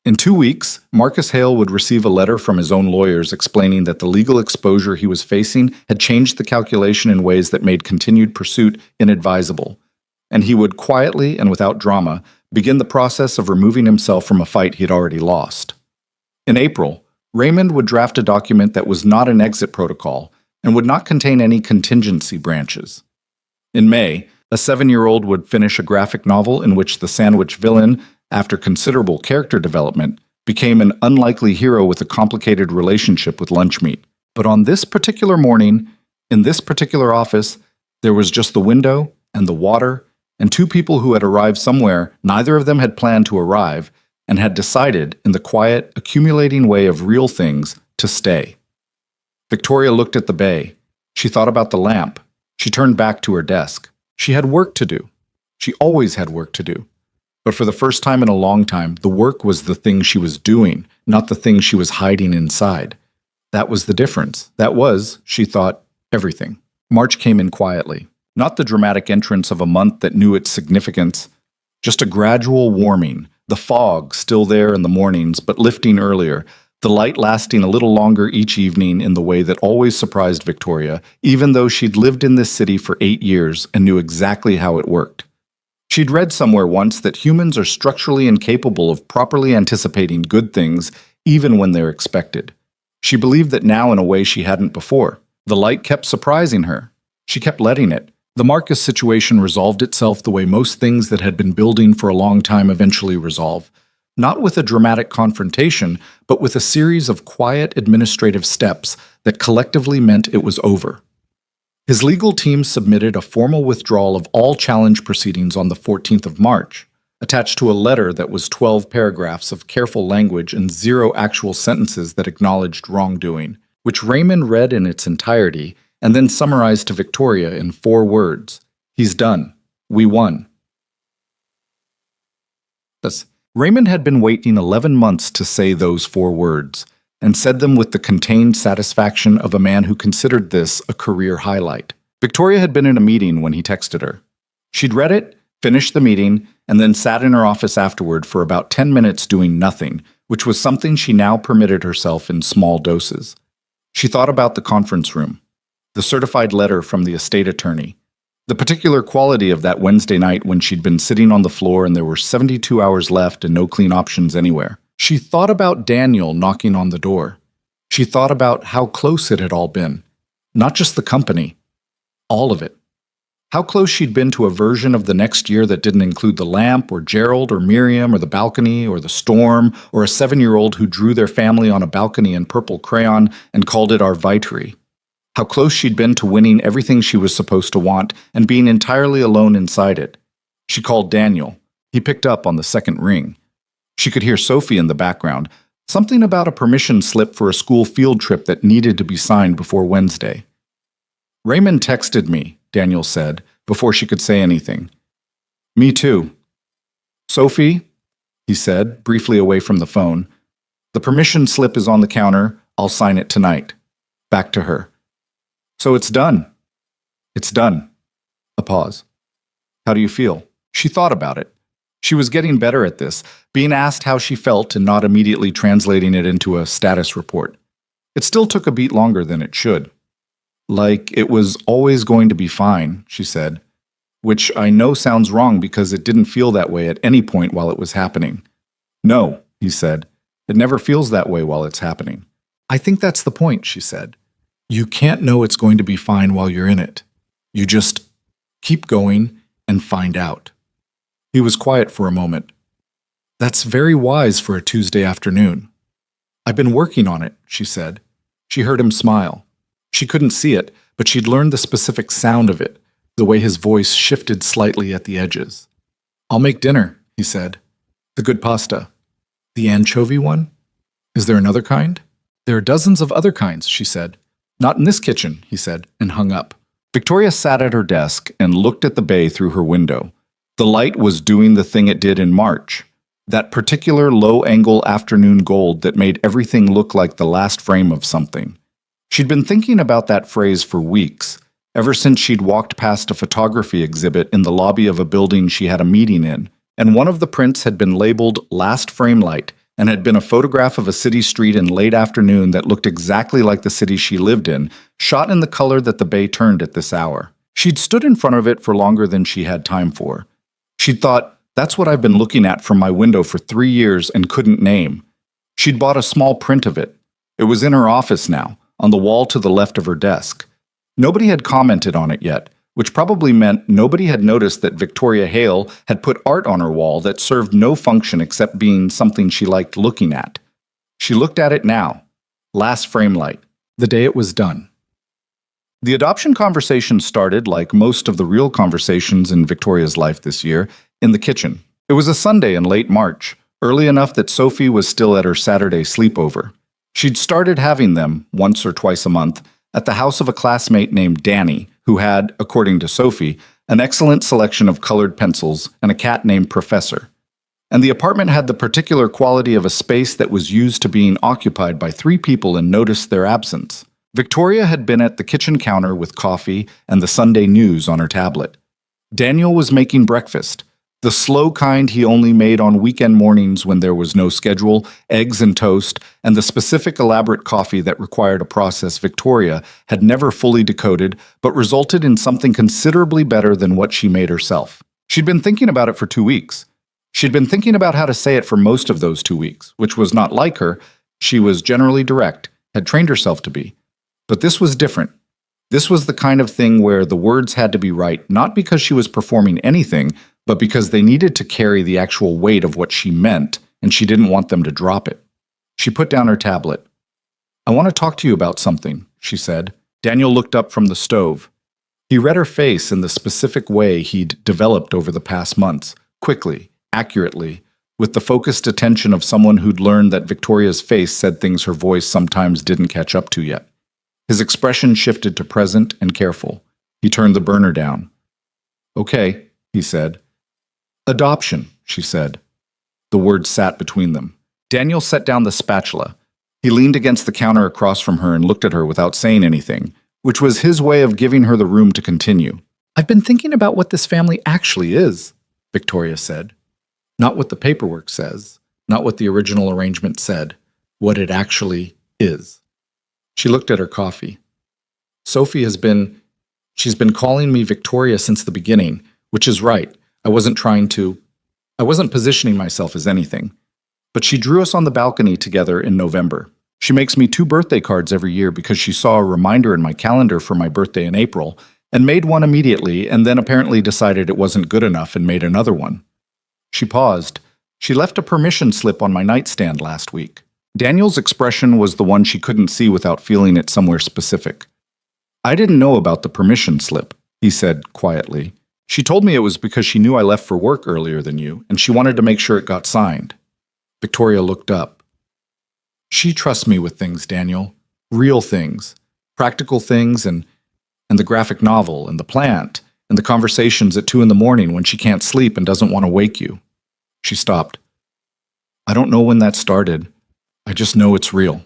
Speaker 1: In 2 weeks, Marcus Hale would receive a letter from his own lawyers explaining that the legal exposure he was facing had changed the calculation in ways that made continued pursuit inadvisable, and he would quietly and without drama begin the process of removing himself from a fight he'd already lost. In April, Raymond would draft a document that was not an exit protocol and would not contain any contingency branches. In May, a 7-year-old would finish a graphic novel in which the sandwich villain, after considerable character development, became an unlikely hero with a complicated relationship with lunch meat. But on this particular morning, in this particular office, there was just the window and the water and 2 people who had arrived somewhere neither of them had planned to arrive and had decided, in the quiet, accumulating way of real things, to stay. Victoria looked at the bay. She thought about the lamp. She turned back to her desk. She had work to do. She always had work to do. But for the first time in a long time, the work was the thing she was doing, not the thing she was hiding inside. That was the difference. That was, she thought, everything. March came in quietly. Not the dramatic entrance of a month that knew its significance, just a gradual warming, the fog still there in the mornings, but lifting earlier, the light lasting a little longer each evening in the way that always surprised Victoria, even though she'd lived in this city for 8 years and knew exactly how it worked. She'd read somewhere once that humans are structurally incapable of properly anticipating good things even when they're expected. She believed that now in a way she hadn't before. The light kept surprising her. She kept letting it. The Marcus situation resolved itself the way most things that had been building for a long time eventually resolve. Not with a dramatic confrontation, but with a series of quiet administrative steps that collectively meant it was over. His legal team submitted a formal withdrawal of all challenge proceedings on the 14th of March, attached to a letter that was 12 paragraphs of careful language and 0 actual sentences that acknowledged wrongdoing, which Raymond read in its entirety and then summarized to Victoria in 4 words. "He's done. We won." Thus, Raymond had been waiting 11 months to say those 4 words, and said them with the contained satisfaction of a man who considered this a career highlight. Victoria had been in a meeting when he texted her. She'd read it, finished the meeting, and then sat in her office afterward for about 10 minutes doing nothing, which was something she now permitted herself in small doses. She thought about the conference room, the certified letter from the estate attorney, the particular quality of that Wednesday night when she'd been sitting on the floor and there were 72 hours left and no clean options anywhere. She thought about Daniel knocking on the door. She thought about how close it had all been. Not just the company. All of it. How close she'd been to a version of the next year that didn't include the lamp, or Gerald, or Miriam, or the balcony, or the storm, or a 7-year-old who drew their family on a balcony in purple crayon and called it Arvitry. How close she'd been to winning everything she was supposed to want and being entirely alone inside it. She called Daniel. He picked up on the second ring. She could hear Sophie in the background, something about a permission slip for a school field trip that needed to be signed before Wednesday. "Raymond texted me," Daniel said, before she could say anything. "Me too." "Sophie," he said, briefly away from the phone, "the permission slip is on the counter. I'll sign it tonight." Back to her. "So it's done." "It's done." A pause. "How do you feel?" She thought about it. She was getting better at this, being asked how she felt and not immediately translating it into a status report. It still took a beat longer than it should. "Like it was always going to be fine," she said, which I know sounds wrong because it didn't feel that way at any point while it was happening. "No," he said, "it never feels that way while it's happening." "I think that's the point," she said. "You can't know it's going to be fine while you're in it. You just keep going and find out." He was quiet for a moment. "That's very wise for a Tuesday afternoon." "I've been working on it," she said. She heard him smile. She couldn't see it, but she'd learned the specific sound of it, the way his voice shifted slightly at the edges. "I'll make dinner," he said. "The good pasta." "The anchovy one? Is there another kind?" "There are dozens of other kinds," she said. "Not in this kitchen," he said, and hung up. Victoria sat at her desk and looked at the bay through her window. The light was doing the thing it did in March, that particular low-angle afternoon gold that made everything look like the last frame of something. She'd been thinking about that phrase for weeks, ever since she'd walked past a photography exhibit in the lobby of a building she had a meeting in, and one of the prints had been labeled "Last Frame Light" and had been a photograph of a city street in late afternoon that looked exactly like the city she lived in, shot in the color that the bay turned at this hour. She'd stood in front of it for longer than she had time for. She'd thought, "That's what I've been looking at from my window for 3 years and couldn't name." She'd bought a small print of it. It was in her office now, on the wall to the left of her desk. Nobody had commented on it yet, which probably meant nobody had noticed that Victoria Hale had put art on her wall that served no function except being something she liked looking at. She looked at it now. Last frame light. The day it was done. The adoption conversation started, like most of the real conversations in Victoria's life this year, in the kitchen. It was a Sunday in late March, early enough that Sophie was still at her Saturday sleepover. She'd started having them, once or twice a month, at the house of a classmate named Danny, who had, according to Sophie, an excellent selection of colored pencils and a cat named Professor. And the apartment had the particular quality of a space that was used to being occupied by 3 people and noticed their absence. Victoria had been at the kitchen counter with coffee and the Sunday news on her tablet. Daniel was making breakfast, the slow kind he only made on weekend mornings when there was no schedule, eggs and toast, and the specific elaborate coffee that required a process Victoria had never fully decoded, but resulted in something considerably better than what she made herself. She'd been thinking about it for 2 weeks. She'd been thinking about how to say it for most of those 2 weeks, which was not like her. She was generally direct, had trained herself to be. But this was different. This was the kind of thing where the words had to be right, not because she was performing anything, but because they needed to carry the actual weight of what she meant, and she didn't want them to drop it. She put down her tablet. "I want to talk to you about something," she said. Daniel looked up from the stove. He read her face in the specific way he'd developed over the past months, quickly, accurately, with the focused attention of someone who'd learned that Victoria's face said things her voice sometimes didn't catch up to yet. His expression shifted to present and careful. He turned the burner down. "Okay," he said. "Adoption," she said. The words sat between them. Daniel set down the spatula. He leaned against the counter across from her and looked at her without saying anything, which was his way of giving her the room to continue. "I've been thinking about what this family actually is," Victoria said. "Not what the paperwork says, not what the original arrangement said, what it actually is." She looked at her coffee. "Sophie she's been calling me Victoria since the beginning, which is right. I wasn't positioning myself as anything. But she drew us on the balcony together in November. She makes me 2 birthday cards every year because she saw a reminder in my calendar for my birthday in April, and made one immediately, and then apparently decided it wasn't good enough and made another one." She paused. "She left a permission slip on my nightstand last week." Daniel's expression was the one she couldn't see without feeling it somewhere specific. "I didn't know about the permission slip," he said quietly. "She told me it was because she knew I left for work earlier than you, and she wanted to make sure it got signed." Victoria looked up. "She trusts me with things, Daniel. Real things. Practical things and the graphic novel and the plant and the conversations at 2 in the morning when she can't sleep and doesn't want to wake you." She stopped. "I don't know when that started. I just know it's real."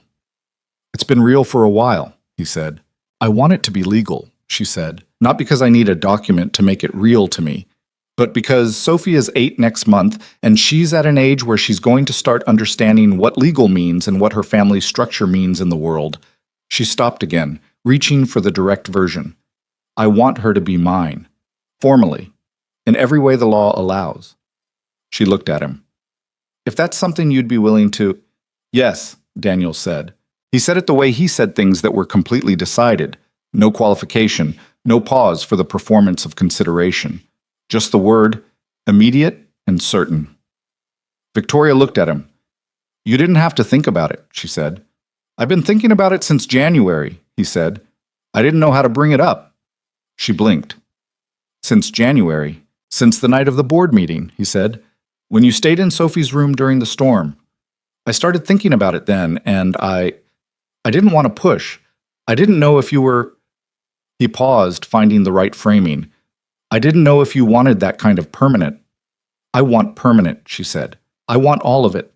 Speaker 1: "It's been real for a while," he said. "I want it to be legal," she said. "Not because I need a document to make it real to me, but because Sophie is 8 next month, and she's at an age where she's going to start understanding what legal means and what her family structure means in the world." She stopped again, reaching for the direct version. "I want her to be mine. Formally. In every way the law allows." She looked at him. "If that's something you'd be willing to—" "Yes," Daniel said. He said it the way he said things that were completely decided. No qualification, no pause for the performance of consideration. Just the word, immediate and certain. Victoria looked at him. "You didn't have to think about it," she said. I've been thinking about it since January, he said. I didn't know how to bring it up. She blinked. Since January, since the night of the board meeting, he said, when you stayed in Sophie's room during the storm. I started thinking about it then, and I didn't want to push. I didn't know if you were... He paused, finding the right framing. I didn't know if you wanted that kind of permanent. I want permanent, she said. I want all of it.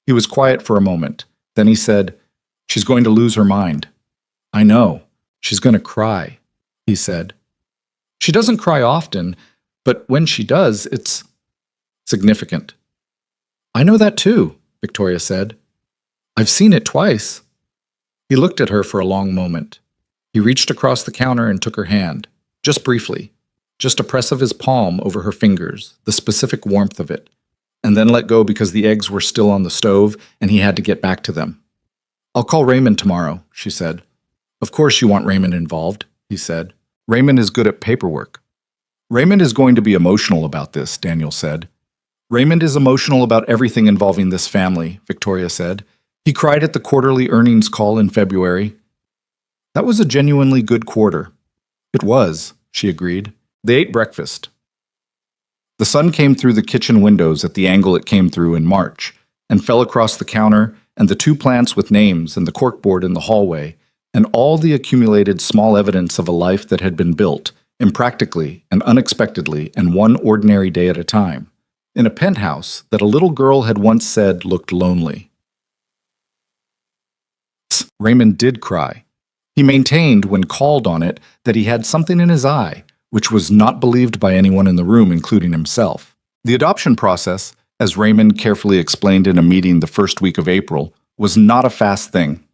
Speaker 1: He was quiet for a moment. Then he said, she's going to lose her mind. I know. She's going to cry, he said. She doesn't cry often, but when she does, it's significant. I know that too, Victoria said. I've seen it twice. He looked at her for a long moment. He reached across the counter and took her hand, just briefly, just a press of his palm over her fingers, the specific warmth of it, and then let go because the eggs were still on the stove and he had to get back to them. I'll call Raymond tomorrow, she said. Of course you want Raymond involved, he said. Raymond is good at paperwork. Raymond is going to be emotional about this, Daniel said. Raymond is emotional about everything involving this family, Victoria said. He cried at the quarterly earnings call in February. That was a genuinely good quarter. It was, she agreed. They ate breakfast. The sun came through the kitchen windows at the angle it came through in March, and fell across the counter and the two plants with names and the corkboard in the hallway, and all the accumulated small evidence of a life that had been built, impractically and unexpectedly and one ordinary day at a time, in a penthouse that a little girl had once said looked lonely. Raymond did cry. He maintained, when called on it, that he had something in his eye, which was not believed by anyone in the room, including himself. The adoption process, as Raymond carefully explained in a meeting the first week of April, was not a fast thing.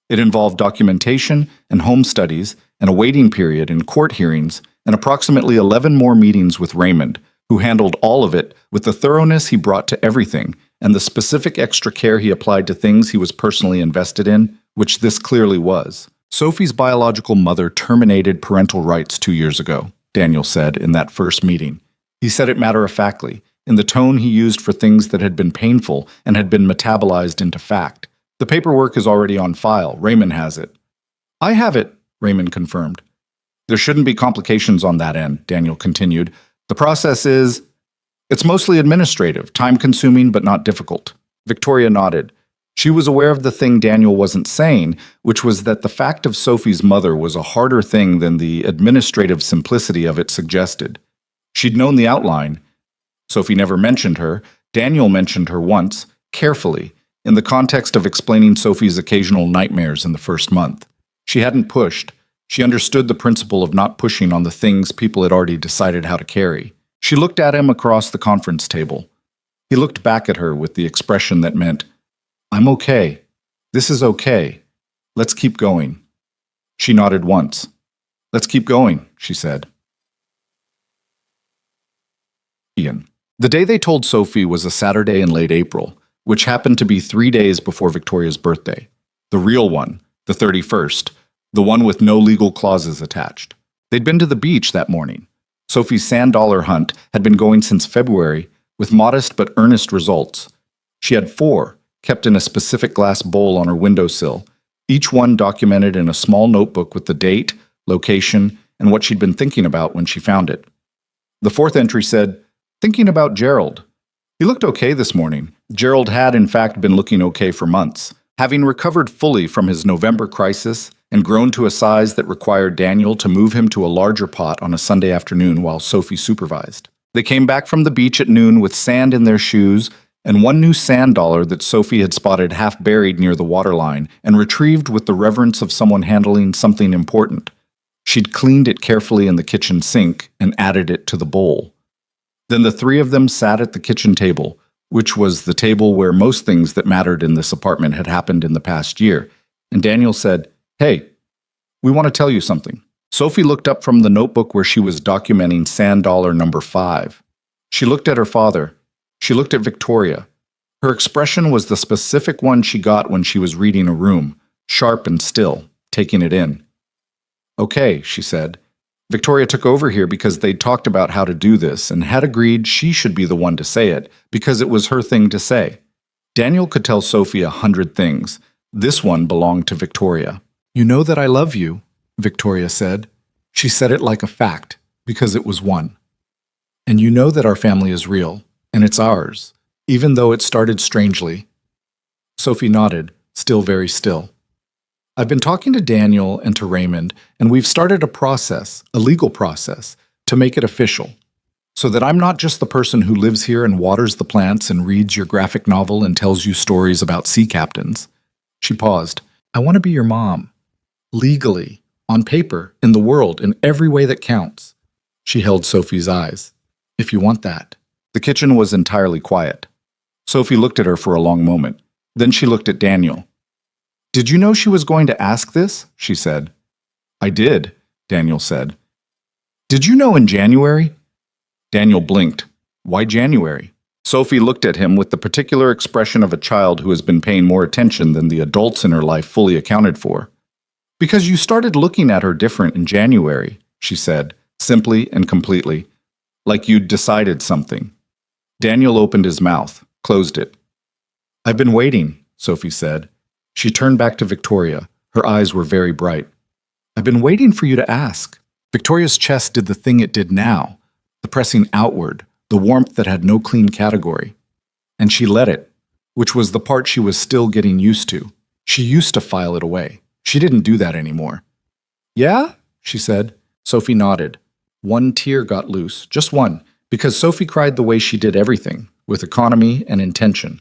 Speaker 1: It involved documentation and home studies and a waiting period in court hearings and approximately 11 more meetings with Raymond, who handled all of it with the thoroughness he brought to everything and the specific extra care he applied to things he was personally invested in, which this clearly was. Sophie's biological mother terminated parental rights 2 years ago, Daniel said in that first meeting. He said it matter-of-factly, in the tone he used for things that had been painful and had been metabolized into fact. The paperwork is already on file. Raymond has it. I have it, Raymond confirmed. There shouldn't be complications on that end, Daniel continued. The process is... It's mostly administrative, time-consuming but not difficult. Victoria nodded. She was aware of the thing Daniel wasn't saying, which was that the fact of Sophie's mother was a harder thing than the administrative simplicity of it suggested. She'd known the outline. Sophie never mentioned her. Daniel mentioned her once, carefully, in the context of explaining Sophie's occasional nightmares in the first month. She hadn't pushed. She understood the principle of not pushing on the things people had already decided how to carry. She looked at him across the conference table. He looked back at her with the expression that meant, I'm okay. This is okay. Let's keep going. She nodded once. Let's keep going, she said. Ian. The day they told Sophie was a Saturday in late April, which happened to be 3 days before Victoria's birthday. The real one, the 31st, the one with no legal clauses attached. They'd been to the beach that morning. Sophie's sand dollar hunt had been going since February, with modest but earnest results. She had 4, kept in a specific glass bowl on her windowsill, each one documented in a small notebook with the date, location, and what she'd been thinking about when she found it. The 4th entry said, thinking about Gerald. He looked okay this morning. Gerald had, in fact, been looking okay for months, having recovered fully from his November crisis and grown to a size that required Daniel to move him to a larger pot on a Sunday afternoon while Sophie supervised. They came back from the beach at noon with sand in their shoes and one new sand dollar that Sophie had spotted half buried near the waterline and retrieved with the reverence of someone handling something important. She'd cleaned it carefully in the kitchen sink and added it to the bowl. Then the 3 of them sat at the kitchen table, which was the table where most things that mattered in this apartment had happened in the past year, and Daniel said, Hey, we want to tell you something. Sophie looked up from the notebook where she was documenting sand dollar number 5. She looked at her father. She looked at Victoria. Her expression was the specific one she got when she was reading a room, sharp and still, taking it in. Okay, she said. Victoria took over here because they'd talked about how to do this and had agreed she should be the one to say it because it was her thing to say. Daniel could tell Sophie 100 things, This one belonged to Victoria. "You know that I love you," Victoria said. She said it like a fact, because it was one. "And you know that our family is real, and it's ours, even though it started strangely." Sophie nodded, still very still. "I've been talking to Daniel and to Raymond, and we've started a process, a legal process, to make it official, so that I'm not just the person who lives here and waters the plants and reads your graphic novel and tells you stories about sea captains." She paused. "I want to be your mom. Legally, on paper, in the world, in every way that counts." She held Sophie's eyes. "If you want that." The kitchen was entirely quiet. Sophie looked at her for a long moment. Then she looked at Daniel. "Did you know she was going to ask this?" she said. "I did," Daniel said. "Did you know in January?" Daniel blinked. "Why January?" Sophie looked at him with the particular expression of a child who has been paying more attention than the adults in her life fully accounted for. "Because you started looking at her different in January," she said, simply and completely, like you'd decided something. Daniel opened his mouth, closed it. "I've been waiting," Sophie said. She turned back to Victoria. Her eyes were very bright. "I've been waiting for you to ask." Victoria's chest did the thing it did now, the pressing outward, the warmth that had no clean category. And she let it, which was the part she was still getting used to. She used to file it away. She didn't do that anymore. "Yeah?" she said. Sophie nodded. One tear got loose, just one, because Sophie cried the way she did everything, with economy and intention.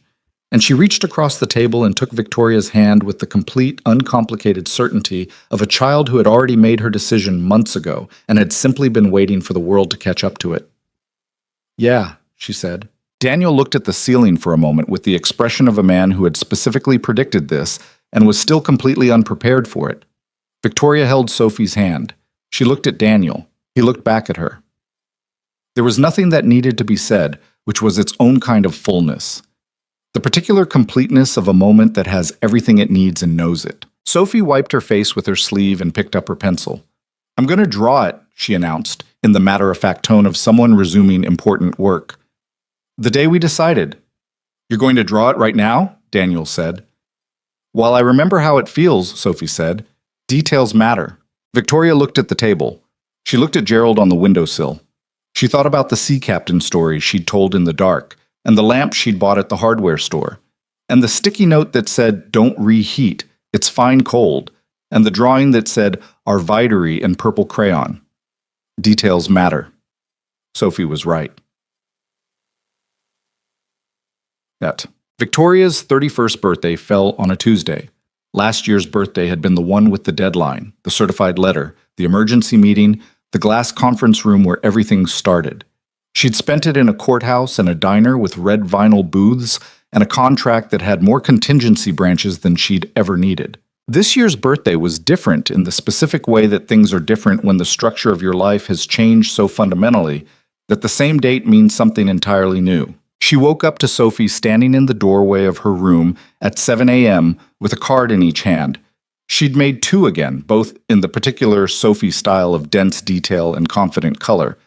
Speaker 1: And she reached across the table and took Victoria's hand with the complete, uncomplicated certainty of a child who had already made her decision months ago and had simply been waiting for the world to catch up to it. "Yeah," she said. Daniel looked at the ceiling for a moment with the expression of a man who had specifically predicted this and was still completely unprepared for it. Victoria held Sophie's hand. She looked at Daniel. He looked back at her. There was nothing that needed to be said, which was its own kind of fullness. The particular completeness of a moment that has everything it needs and knows it. Sophie wiped her face with her sleeve and picked up her pencil. "I'm going to draw it," she announced, in the matter-of-fact tone of someone resuming important work. "The day we decided." "You're going to draw it right now?" Daniel said. "While I remember how it feels," Sophie said, "details matter." Victoria looked at the table. She looked at Gerald on the windowsill. She thought about the sea captain story she'd told in the dark, and the lamp she'd bought at the hardware store, and the sticky note that said, "Don't reheat, it's fine cold," and the drawing that said, "Arvidery" in purple crayon. Details matter. Sophie was right. Victoria's 31st birthday fell on a Tuesday. Last year's birthday had been the one with the deadline, the certified letter, the emergency meeting, the glass conference room where everything started. She'd spent it in a courthouse and a diner with red vinyl booths and a contract that had more contingency branches than she'd ever needed. This year's birthday was different in the specific way that things are different when the structure of your life has changed so fundamentally that the same date means something entirely new. She woke up to Sophie standing in the doorway of her room at 7 a.m. with a card in each hand. She'd made two again, both in the particular Sophie style of dense detail and confident color.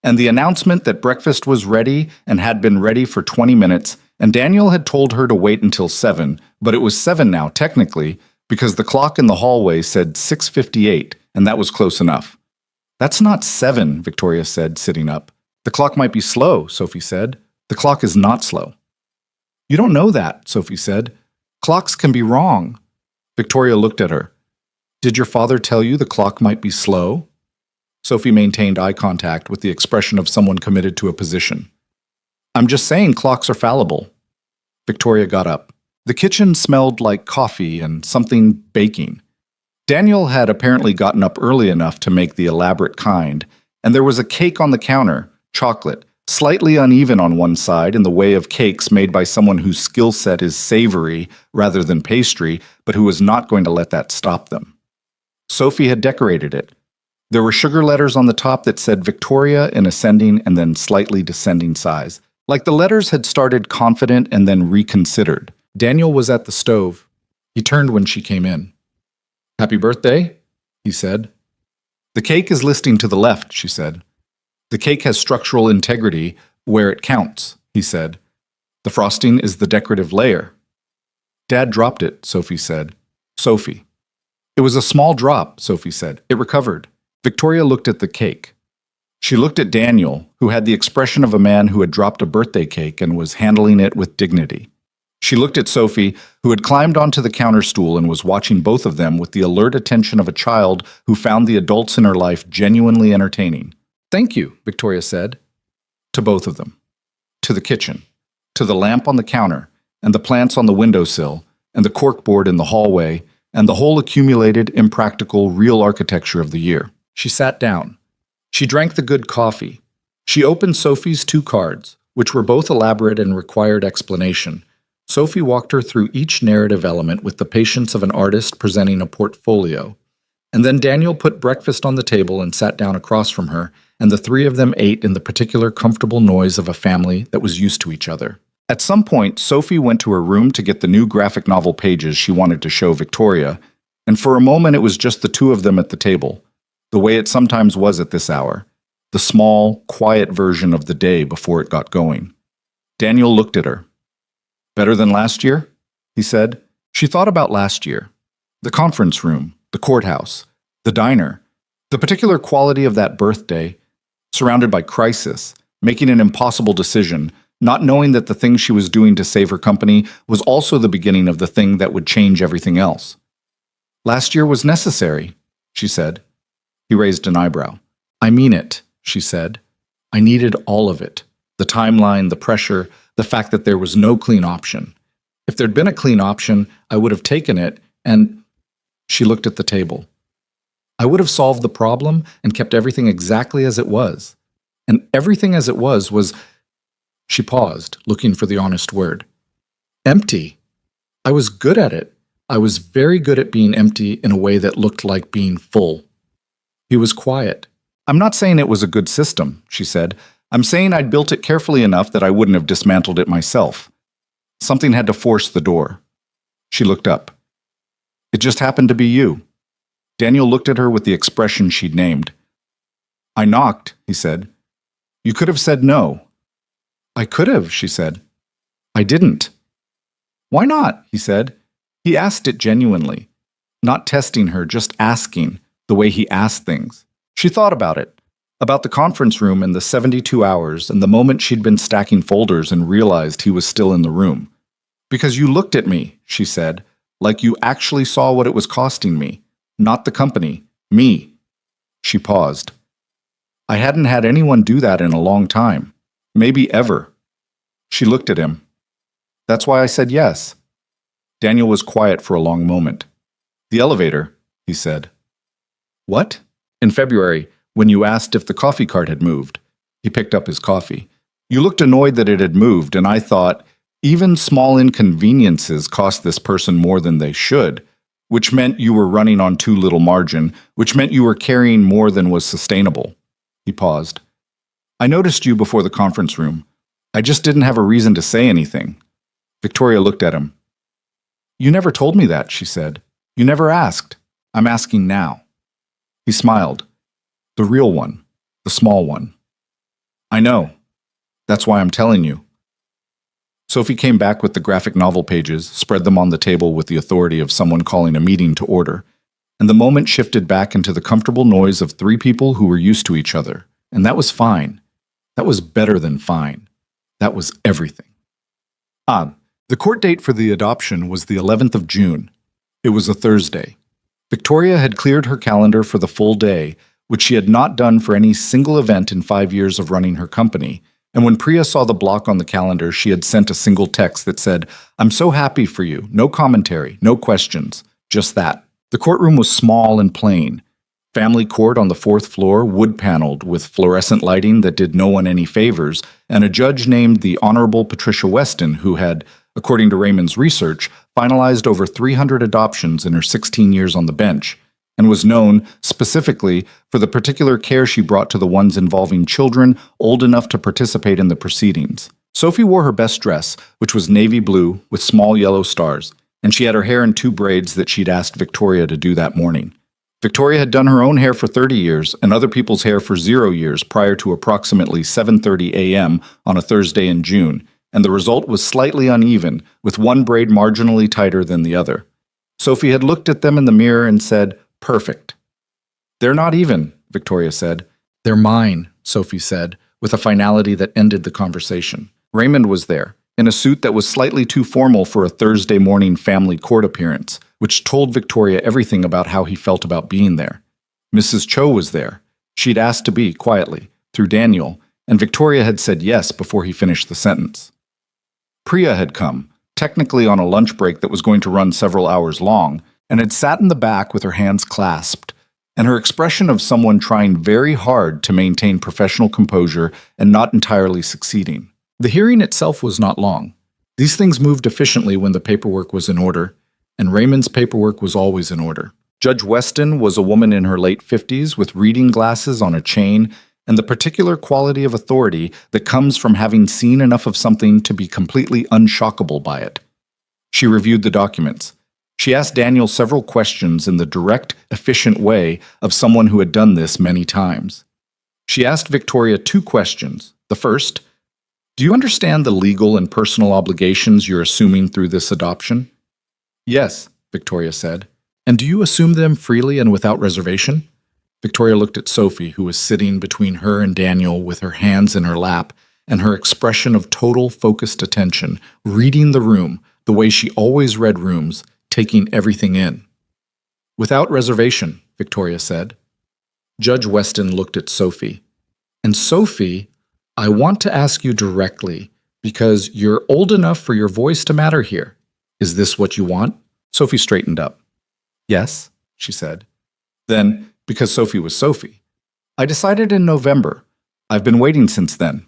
Speaker 1: And the announcement that breakfast was ready and had been ready for 20 minutes, and Daniel had told her to wait until 7, but it was 7 now, technically, because the clock in the hallway said 6:58, and that was close enough. "That's not 7, Victoria said, sitting up. "The clock might be slow," Sophie said. "The clock is not slow." "You don't know that," Sophie said. "Clocks can be wrong." Victoria looked at her. "Did your father tell you the clock might be slow?" Sophie maintained eye contact with the expression of someone committed to a position. "I'm just saying clocks are fallible." Victoria got up. The kitchen smelled like coffee and something baking. Daniel had apparently gotten up early enough to make the elaborate kind, and there was a cake on the counter, chocolate, slightly uneven on one side in the way of cakes made by someone whose skill set is savory rather than pastry, but who was not going to let that stop them. Sophie had decorated it. There were sugar letters on the top that said Victoria in ascending and then slightly descending size. Like the letters had started confident and then reconsidered. Daniel was at the stove. He turned when she came in. "Happy birthday," he said. "The cake is listing to the left," she said. "The cake has structural integrity where it counts," he said. "The frosting is the decorative layer." Dad dropped it, Sophie said. Sophie. It was a small drop, Sophie said. It recovered. Victoria looked at the cake. She looked at Daniel, who had the expression of a man who had dropped a birthday cake and was handling it with dignity. She looked at Sophie, who had climbed onto the counter stool and was watching both of them with the alert attention of a child who found the adults in her life genuinely entertaining. Thank you, Victoria said. To both of them. To the kitchen. To the lamp on the counter, and the plants on the windowsill, and the corkboard in the hallway, and the whole accumulated, impractical, real architecture of the year. She sat down. She drank the good coffee. She opened Sophie's 2 cards, which were both elaborate and required explanation. Sophie walked her through each narrative element with the patience of an artist presenting a portfolio. And then Daniel put breakfast on the table and sat down across from her, and the 3 of them ate in the particular comfortable noise of a family that was used to each other. At some point, Sophie went to her room to get the new graphic novel pages she wanted to show Victoria, and for a moment it was just the 2 of them at the table, the way it sometimes was at this hour, the small, quiet version of the day before it got going. Daniel looked at her. Better than last year? He said. She thought about last year. The conference room, the courthouse, the diner, the particular quality of that birthday, surrounded by crisis, making an impossible decision, not knowing that the thing she was doing to save her company was also the beginning of the thing that would change everything else. Last year was necessary, she said. He raised an eyebrow. I mean it, she said. I needed all of it. The timeline, the pressure, the fact that there was no clean option. If there'd been a clean option, I would have taken it, and she looked at the table. I would have solved the problem and kept everything exactly as it was. And everything as it was... She paused, looking for the honest word. Empty. I was good at it. I was very good at being empty in a way that looked like being full. He was quiet. I'm not saying it was a good system, she said. I'm saying I'd built it carefully enough that I wouldn't have dismantled it myself. Something had to force the door. She looked up. It just happened to be you. Daniel looked at her with the expression she'd named. I knocked, he said. You could have said no. I could have, she said. I didn't. Why not, he said. He asked it genuinely, not testing her, just asking, the way he asked things. She thought about it, about the conference room and the 72 hours and the moment she'd been stacking folders and realized he was still in the room. Because you looked at me, she said, like you actually saw what it was costing me, not the company, me. She paused. I hadn't had anyone do that in a long time, maybe ever. She looked at him. That's why I said yes. Daniel was quiet for a long moment. The elevator, he said. What? In February, when you asked if the coffee cart had moved. He picked up his coffee. You looked annoyed that it had moved, and I thought, even small inconveniences cost this person more than they should, which meant you were running on too little margin, which meant you were carrying more than was sustainable. He paused. I noticed you before the conference room. I just didn't have a reason to say anything. Victoria looked at him. You never told me that, she said. You never asked. I'm asking now. He smiled. The real one. The small one. I know. That's why I'm telling you. Sophie came back with the graphic novel pages, spread them on the table with the authority of someone calling a meeting to order, and the moment shifted back into the comfortable noise of 3 people who were used to each other. And that was fine. That was better than fine. That was everything. The court date for the adoption was the 11th of June. It was a Thursday. Victoria had cleared her calendar for the full day, which she had not done for any single event in 5 years of running her company. And when Priya saw the block on the calendar, she had sent a single text that said, I'm so happy for you. No commentary, no questions, just that. The courtroom was small and plain. Family court on the 4th floor, wood-paneled, with fluorescent lighting that did no one any favors, and a judge named the Honorable Patricia Weston, who had, according to Raymond's research, finalized over 300 adoptions in her 16 years on the bench, and was known, specifically, for the particular care she brought to the ones involving children old enough to participate in the proceedings. Sophie wore her best dress, which was navy blue with small yellow stars, and she had her hair in 2 braids that she'd asked Victoria to do that morning. Victoria had done her own hair for 30 years and other people's hair for 0 years prior to approximately 7:30 a.m. on a Thursday in June, and the result was slightly uneven, with one braid marginally tighter than the other. Sophie had looked at them in the mirror and said, "Perfect." "They're not even," Victoria said. "They're mine," Sophie said, with a finality that ended the conversation. Raymond was there, in a suit that was slightly too formal for a Thursday morning family court appearance, which told Victoria everything about how he felt about being there. Mrs. Cho was there. She'd asked to be, quietly, through Daniel, and Victoria had said yes before he finished the sentence. Priya had come, technically on a lunch break that was going to run several hours long, and had sat in the back with her hands clasped, and her expression of someone trying very hard to maintain professional composure and not entirely succeeding. The hearing itself was not long. These things moved efficiently when the paperwork was in order, and Raymond's paperwork was always in order. Judge Weston was a woman in her late 50s with reading glasses on a chain and the particular quality of authority that comes from having seen enough of something to be completely unshockable by it. She reviewed the documents. She asked Daniel several questions in the direct, efficient way of someone who had done this many times. She asked Victoria 2 questions. The first, "Do you understand the legal and personal obligations you're assuming through this adoption?" "Yes," Victoria said. "And do you assume them freely and without reservation?" Victoria looked at Sophie, who was sitting between her and Daniel with her hands in her lap, and her expression of total focused attention, reading the room the way she always read rooms, taking everything in. "Without reservation," Victoria said. Judge Weston looked at Sophie. "And Sophie, I want to ask you directly, because you're old enough for your voice to matter here. Is this what you want?" Sophie straightened up. "Yes," she said. Then, because Sophie was Sophie, "I decided in November. I've been waiting since then."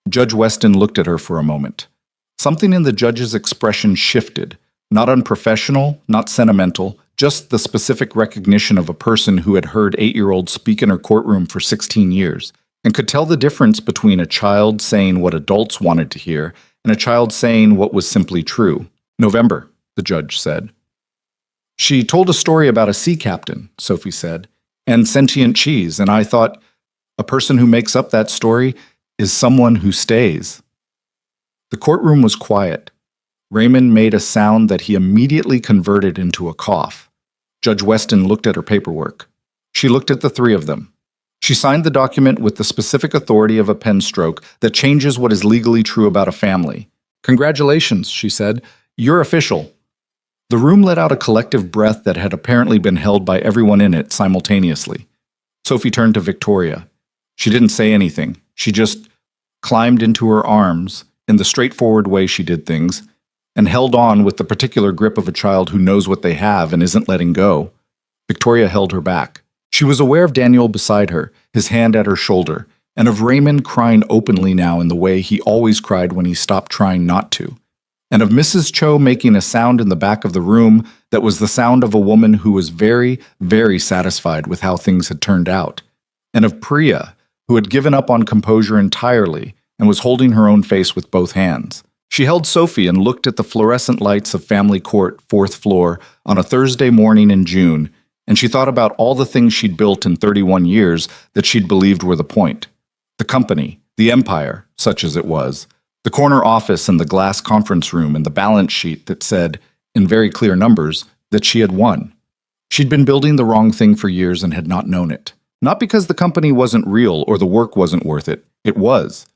Speaker 1: Judge Weston looked at her for a moment. Something in the judge's expression shifted, not unprofessional, not sentimental, just the specific recognition of a person who had heard 8-year-olds speak in her courtroom for 16 years, and could tell the difference between a child saying what adults wanted to hear and a child saying what was simply true. "November," the judge said. "She told a story about a sea captain," Sophie said, "and sentient cheese, and I thought, a person who makes up that story is someone who stays." The courtroom was quiet. Raymond made a sound that he immediately converted into a cough. Judge Weston looked at her paperwork. She looked at the 3 of them. She signed the document with the specific authority of a pen stroke that changes what is legally true about a family. "Congratulations," she said. "You're official." The room let out a collective breath that had apparently been held by everyone in it simultaneously. Sophie turned to Victoria. She didn't say anything. She just climbed into her arms in the straightforward way she did things, and held on with the particular grip of a child who knows what they have and isn't letting go. Victoria held her back. She was aware of Daniel beside her, his hand at her shoulder, and of Raymond crying openly now in the way he always cried when he stopped trying not to, and of Mrs. Cho making a sound in the back of the room that was the sound of a woman who was very, very satisfied with how things had turned out, and of Priya, who had given up on composure entirely and was holding her own face with both hands. She held Sophie and looked at the fluorescent lights of Family Court, 4th floor, on a Thursday morning in June, and she thought about all the things she'd built in 31 years that she'd believed were the point. The company, the empire, such as it was, the corner office and the glass conference room and the balance sheet that said, in very clear numbers, that she had won. She'd been building the wrong thing for years and had not known it. Not because the company wasn't real or the work wasn't worth it. It was.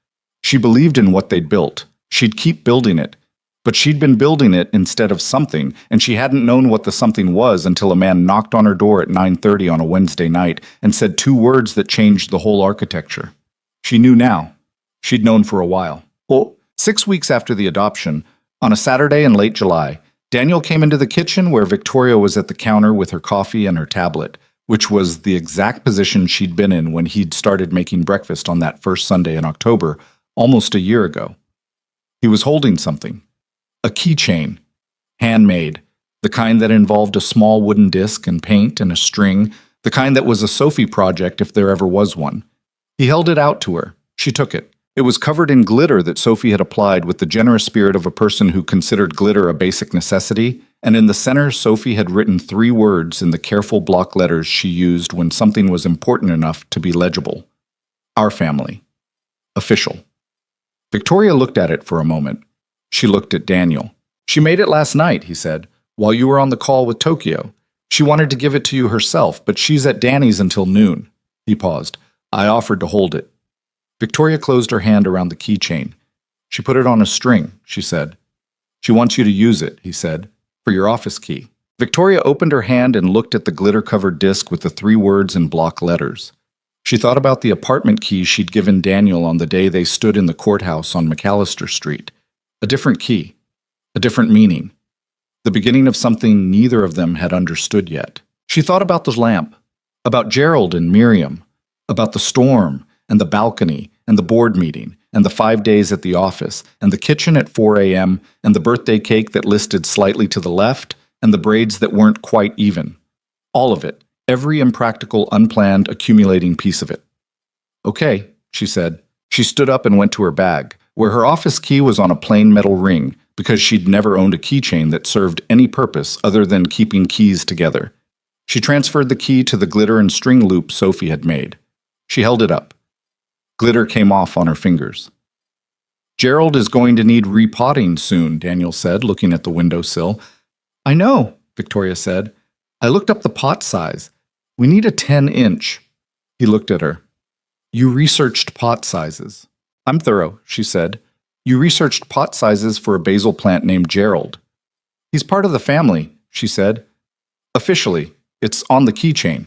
Speaker 1: She believed in what they'd built. She'd keep building it. But she'd been building it instead of something, and she hadn't known what the something was until a man knocked on her door at 9:30 on a Wednesday night and said 2 words that changed the whole architecture. She knew now. She'd known for a while. Well, 6 weeks after the adoption, on a Saturday in late July, Daniel came into the kitchen where Victoria was at the counter with her coffee and her tablet, which was the exact position she'd been in when he'd started making breakfast on that first Sunday in October, almost a year ago. He was holding something. A keychain. Handmade. The kind that involved a small wooden disc and paint and a string. The kind that was a Sophie project if there ever was one. He held it out to her. She took it. It was covered in glitter that Sophie had applied with the generous spirit of a person who considered glitter a basic necessity, and in the center Sophie had written 3 words in the careful block letters she used when something was important enough to be legible. Our family. Official. Victoria looked at it for a moment. She looked at Daniel. She made it last night, he said, while you were on the call with Tokyo. She wanted to give it to you herself, but she's at Danny's until noon. He paused. I offered to hold it. Victoria closed her hand around the keychain. She put it on a string, she said. She wants you to use it, he said, for your office key. Victoria opened her hand and looked at the glitter-covered disc with the 3 words in block letters. She thought about the apartment key she'd given Daniel on the day they stood in the courthouse on McAllister Street. A different key. A different meaning. The beginning of something neither of them had understood yet. She thought about the lamp, about Gerald and Miriam, about the storm and the balcony and the board meeting and the 5 days at the office and the kitchen at 4 a.m. and the birthday cake that listed slightly to the left and the braids that weren't quite even. All of it. Every impractical, unplanned, accumulating piece of it. Okay, she said. She stood up and went to her bag, where her office key was on a plain metal ring, because she'd never owned a keychain that served any purpose other than keeping keys together. She transferred the key to the glitter and string loop Sophie had made. She held it up. Glitter came off on her fingers. Gerald is going to need repotting soon, Daniel said, looking at the windowsill. I know, Victoria said. I looked up the pot size. We need a 10-inch. He looked at her. You researched pot sizes. I'm thorough, she said. You researched pot sizes for a basil plant named Gerald. He's part of the family, she said. Officially, it's on the keychain.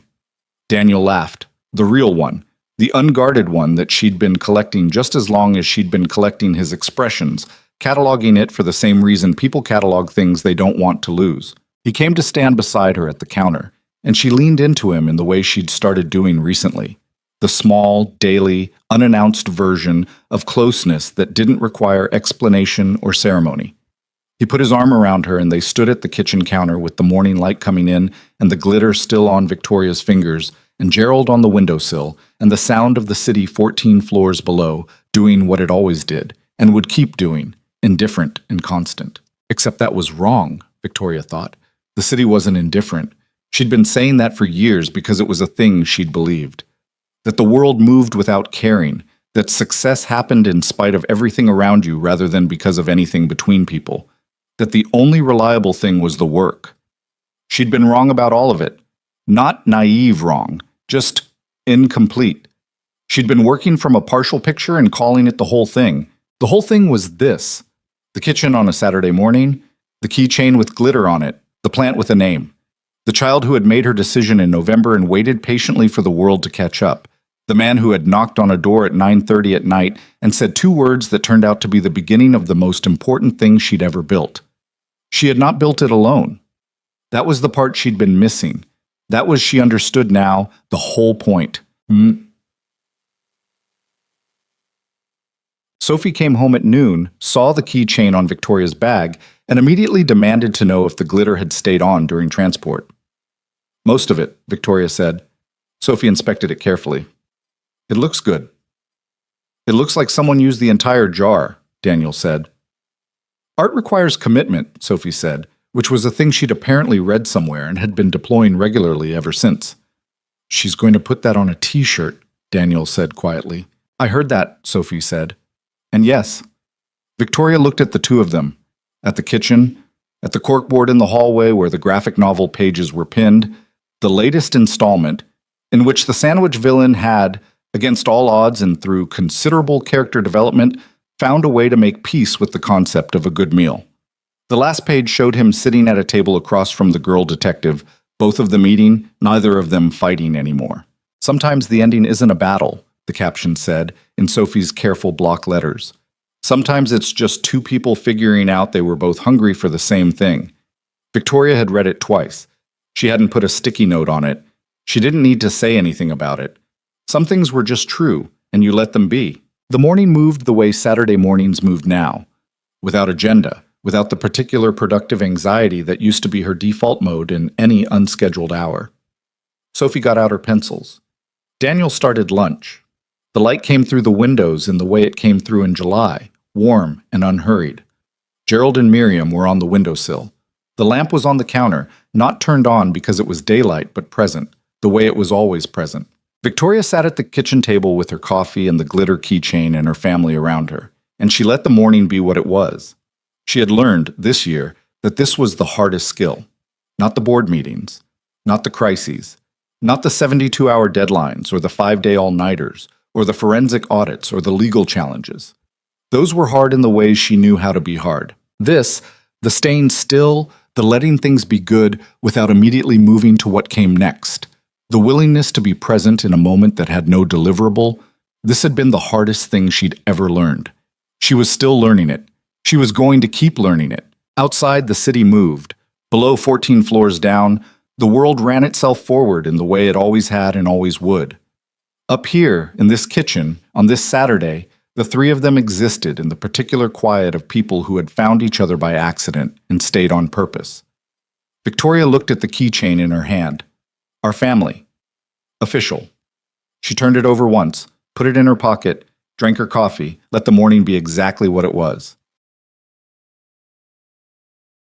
Speaker 1: Daniel laughed. The real one. The unguarded one that she'd been collecting just as long as she'd been collecting his expressions, cataloging it for the same reason people catalog things they don't want to lose. He came to stand beside her at the counter, and she leaned into him in the way she'd started doing recently. The small, daily, unannounced version of closeness that didn't require explanation or ceremony. He put his arm around her and they stood at the kitchen counter with the morning light coming in and the glitter still on Victoria's fingers and Gerald on the windowsill and the sound of the city 14 floors below doing what it always did and would keep doing, indifferent and constant. Except that was wrong, Victoria thought. The city wasn't indifferent. She'd been saying that for years because it was a thing she'd believed. That the world moved without caring, that success happened in spite of everything around you rather than because of anything between people, that the only reliable thing was the work. She'd been wrong about all of it. Not naive wrong, just incomplete. She'd been working from a partial picture and calling it the whole thing. The whole thing was this: the kitchen on a Saturday morning, the keychain with glitter on it, the plant with a name. The child who had made her decision in November and waited patiently for the world to catch up. The man who had knocked on a door at 9:30 at night and said 2 words that turned out to be the beginning of the most important thing she'd ever built. She had not built it alone. That was the part she'd been missing. That was, she understood now, the whole point. Sophie came home at noon, saw the keychain on Victoria's bag, and immediately demanded to know if the glitter had stayed on during transport. Most of it, Victoria said. Sophie inspected it carefully. It looks good. It looks like someone used the entire jar, Daniel said. Art requires commitment, Sophie said, which was a thing she'd apparently read somewhere and had been deploying regularly ever since. She's going to put that on a t-shirt, Daniel said quietly. I heard that, Sophie said. And yes. Victoria looked at the two of them, at the kitchen, at the corkboard in the hallway where the graphic novel pages were pinned, the latest installment, in which the sandwich villain had, against all odds and through considerable character development, found a way to make peace with the concept of a good meal. The last page showed him sitting at a table across from the girl detective, both of them eating, neither of them fighting anymore. Sometimes the ending isn't a battle, the caption said, in Sophie's careful block letters. Sometimes it's just 2 people figuring out they were both hungry for the same thing. Victoria had read it twice. She hadn't put a sticky note on it. She didn't need to say anything about it. Some things were just true, and you let them be. The morning moved the way Saturday mornings moved now, without agenda, without the particular productive anxiety that used to be her default mode in any unscheduled hour. Sophie got out her pencils. Daniel started lunch. The light came through the windows in the way it came through in July, warm and unhurried. Gerald and Miriam were on the windowsill. The lamp was on the counter, not turned on because it was daylight, but present, the way it was always present. Victoria sat at the kitchen table with her coffee and the glitter keychain and her family around her, and she let the morning be what it was. She had learned, this year, that this was the hardest skill. Not the board meetings, not the crises, not the 72-hour deadlines or the 5-day all-nighters, or the forensic audits or the legal challenges. Those were hard in the ways she knew how to be hard. This, the staying still, the letting things be good without immediately moving to what came next, the willingness to be present in a moment that had no deliverable, this had been the hardest thing she'd ever learned. She was still learning it. She was going to keep learning it. Outside, the city moved. Below 14 floors down, the world ran itself forward in the way it always had and always would. Up here, in this kitchen, on this Saturday, the three of them existed in the particular quiet of people who had found each other by accident and stayed on purpose. Victoria looked at the keychain in her hand. Our family. Official. She turned it over once, put it in her pocket, drank her coffee, let the morning be exactly what it was.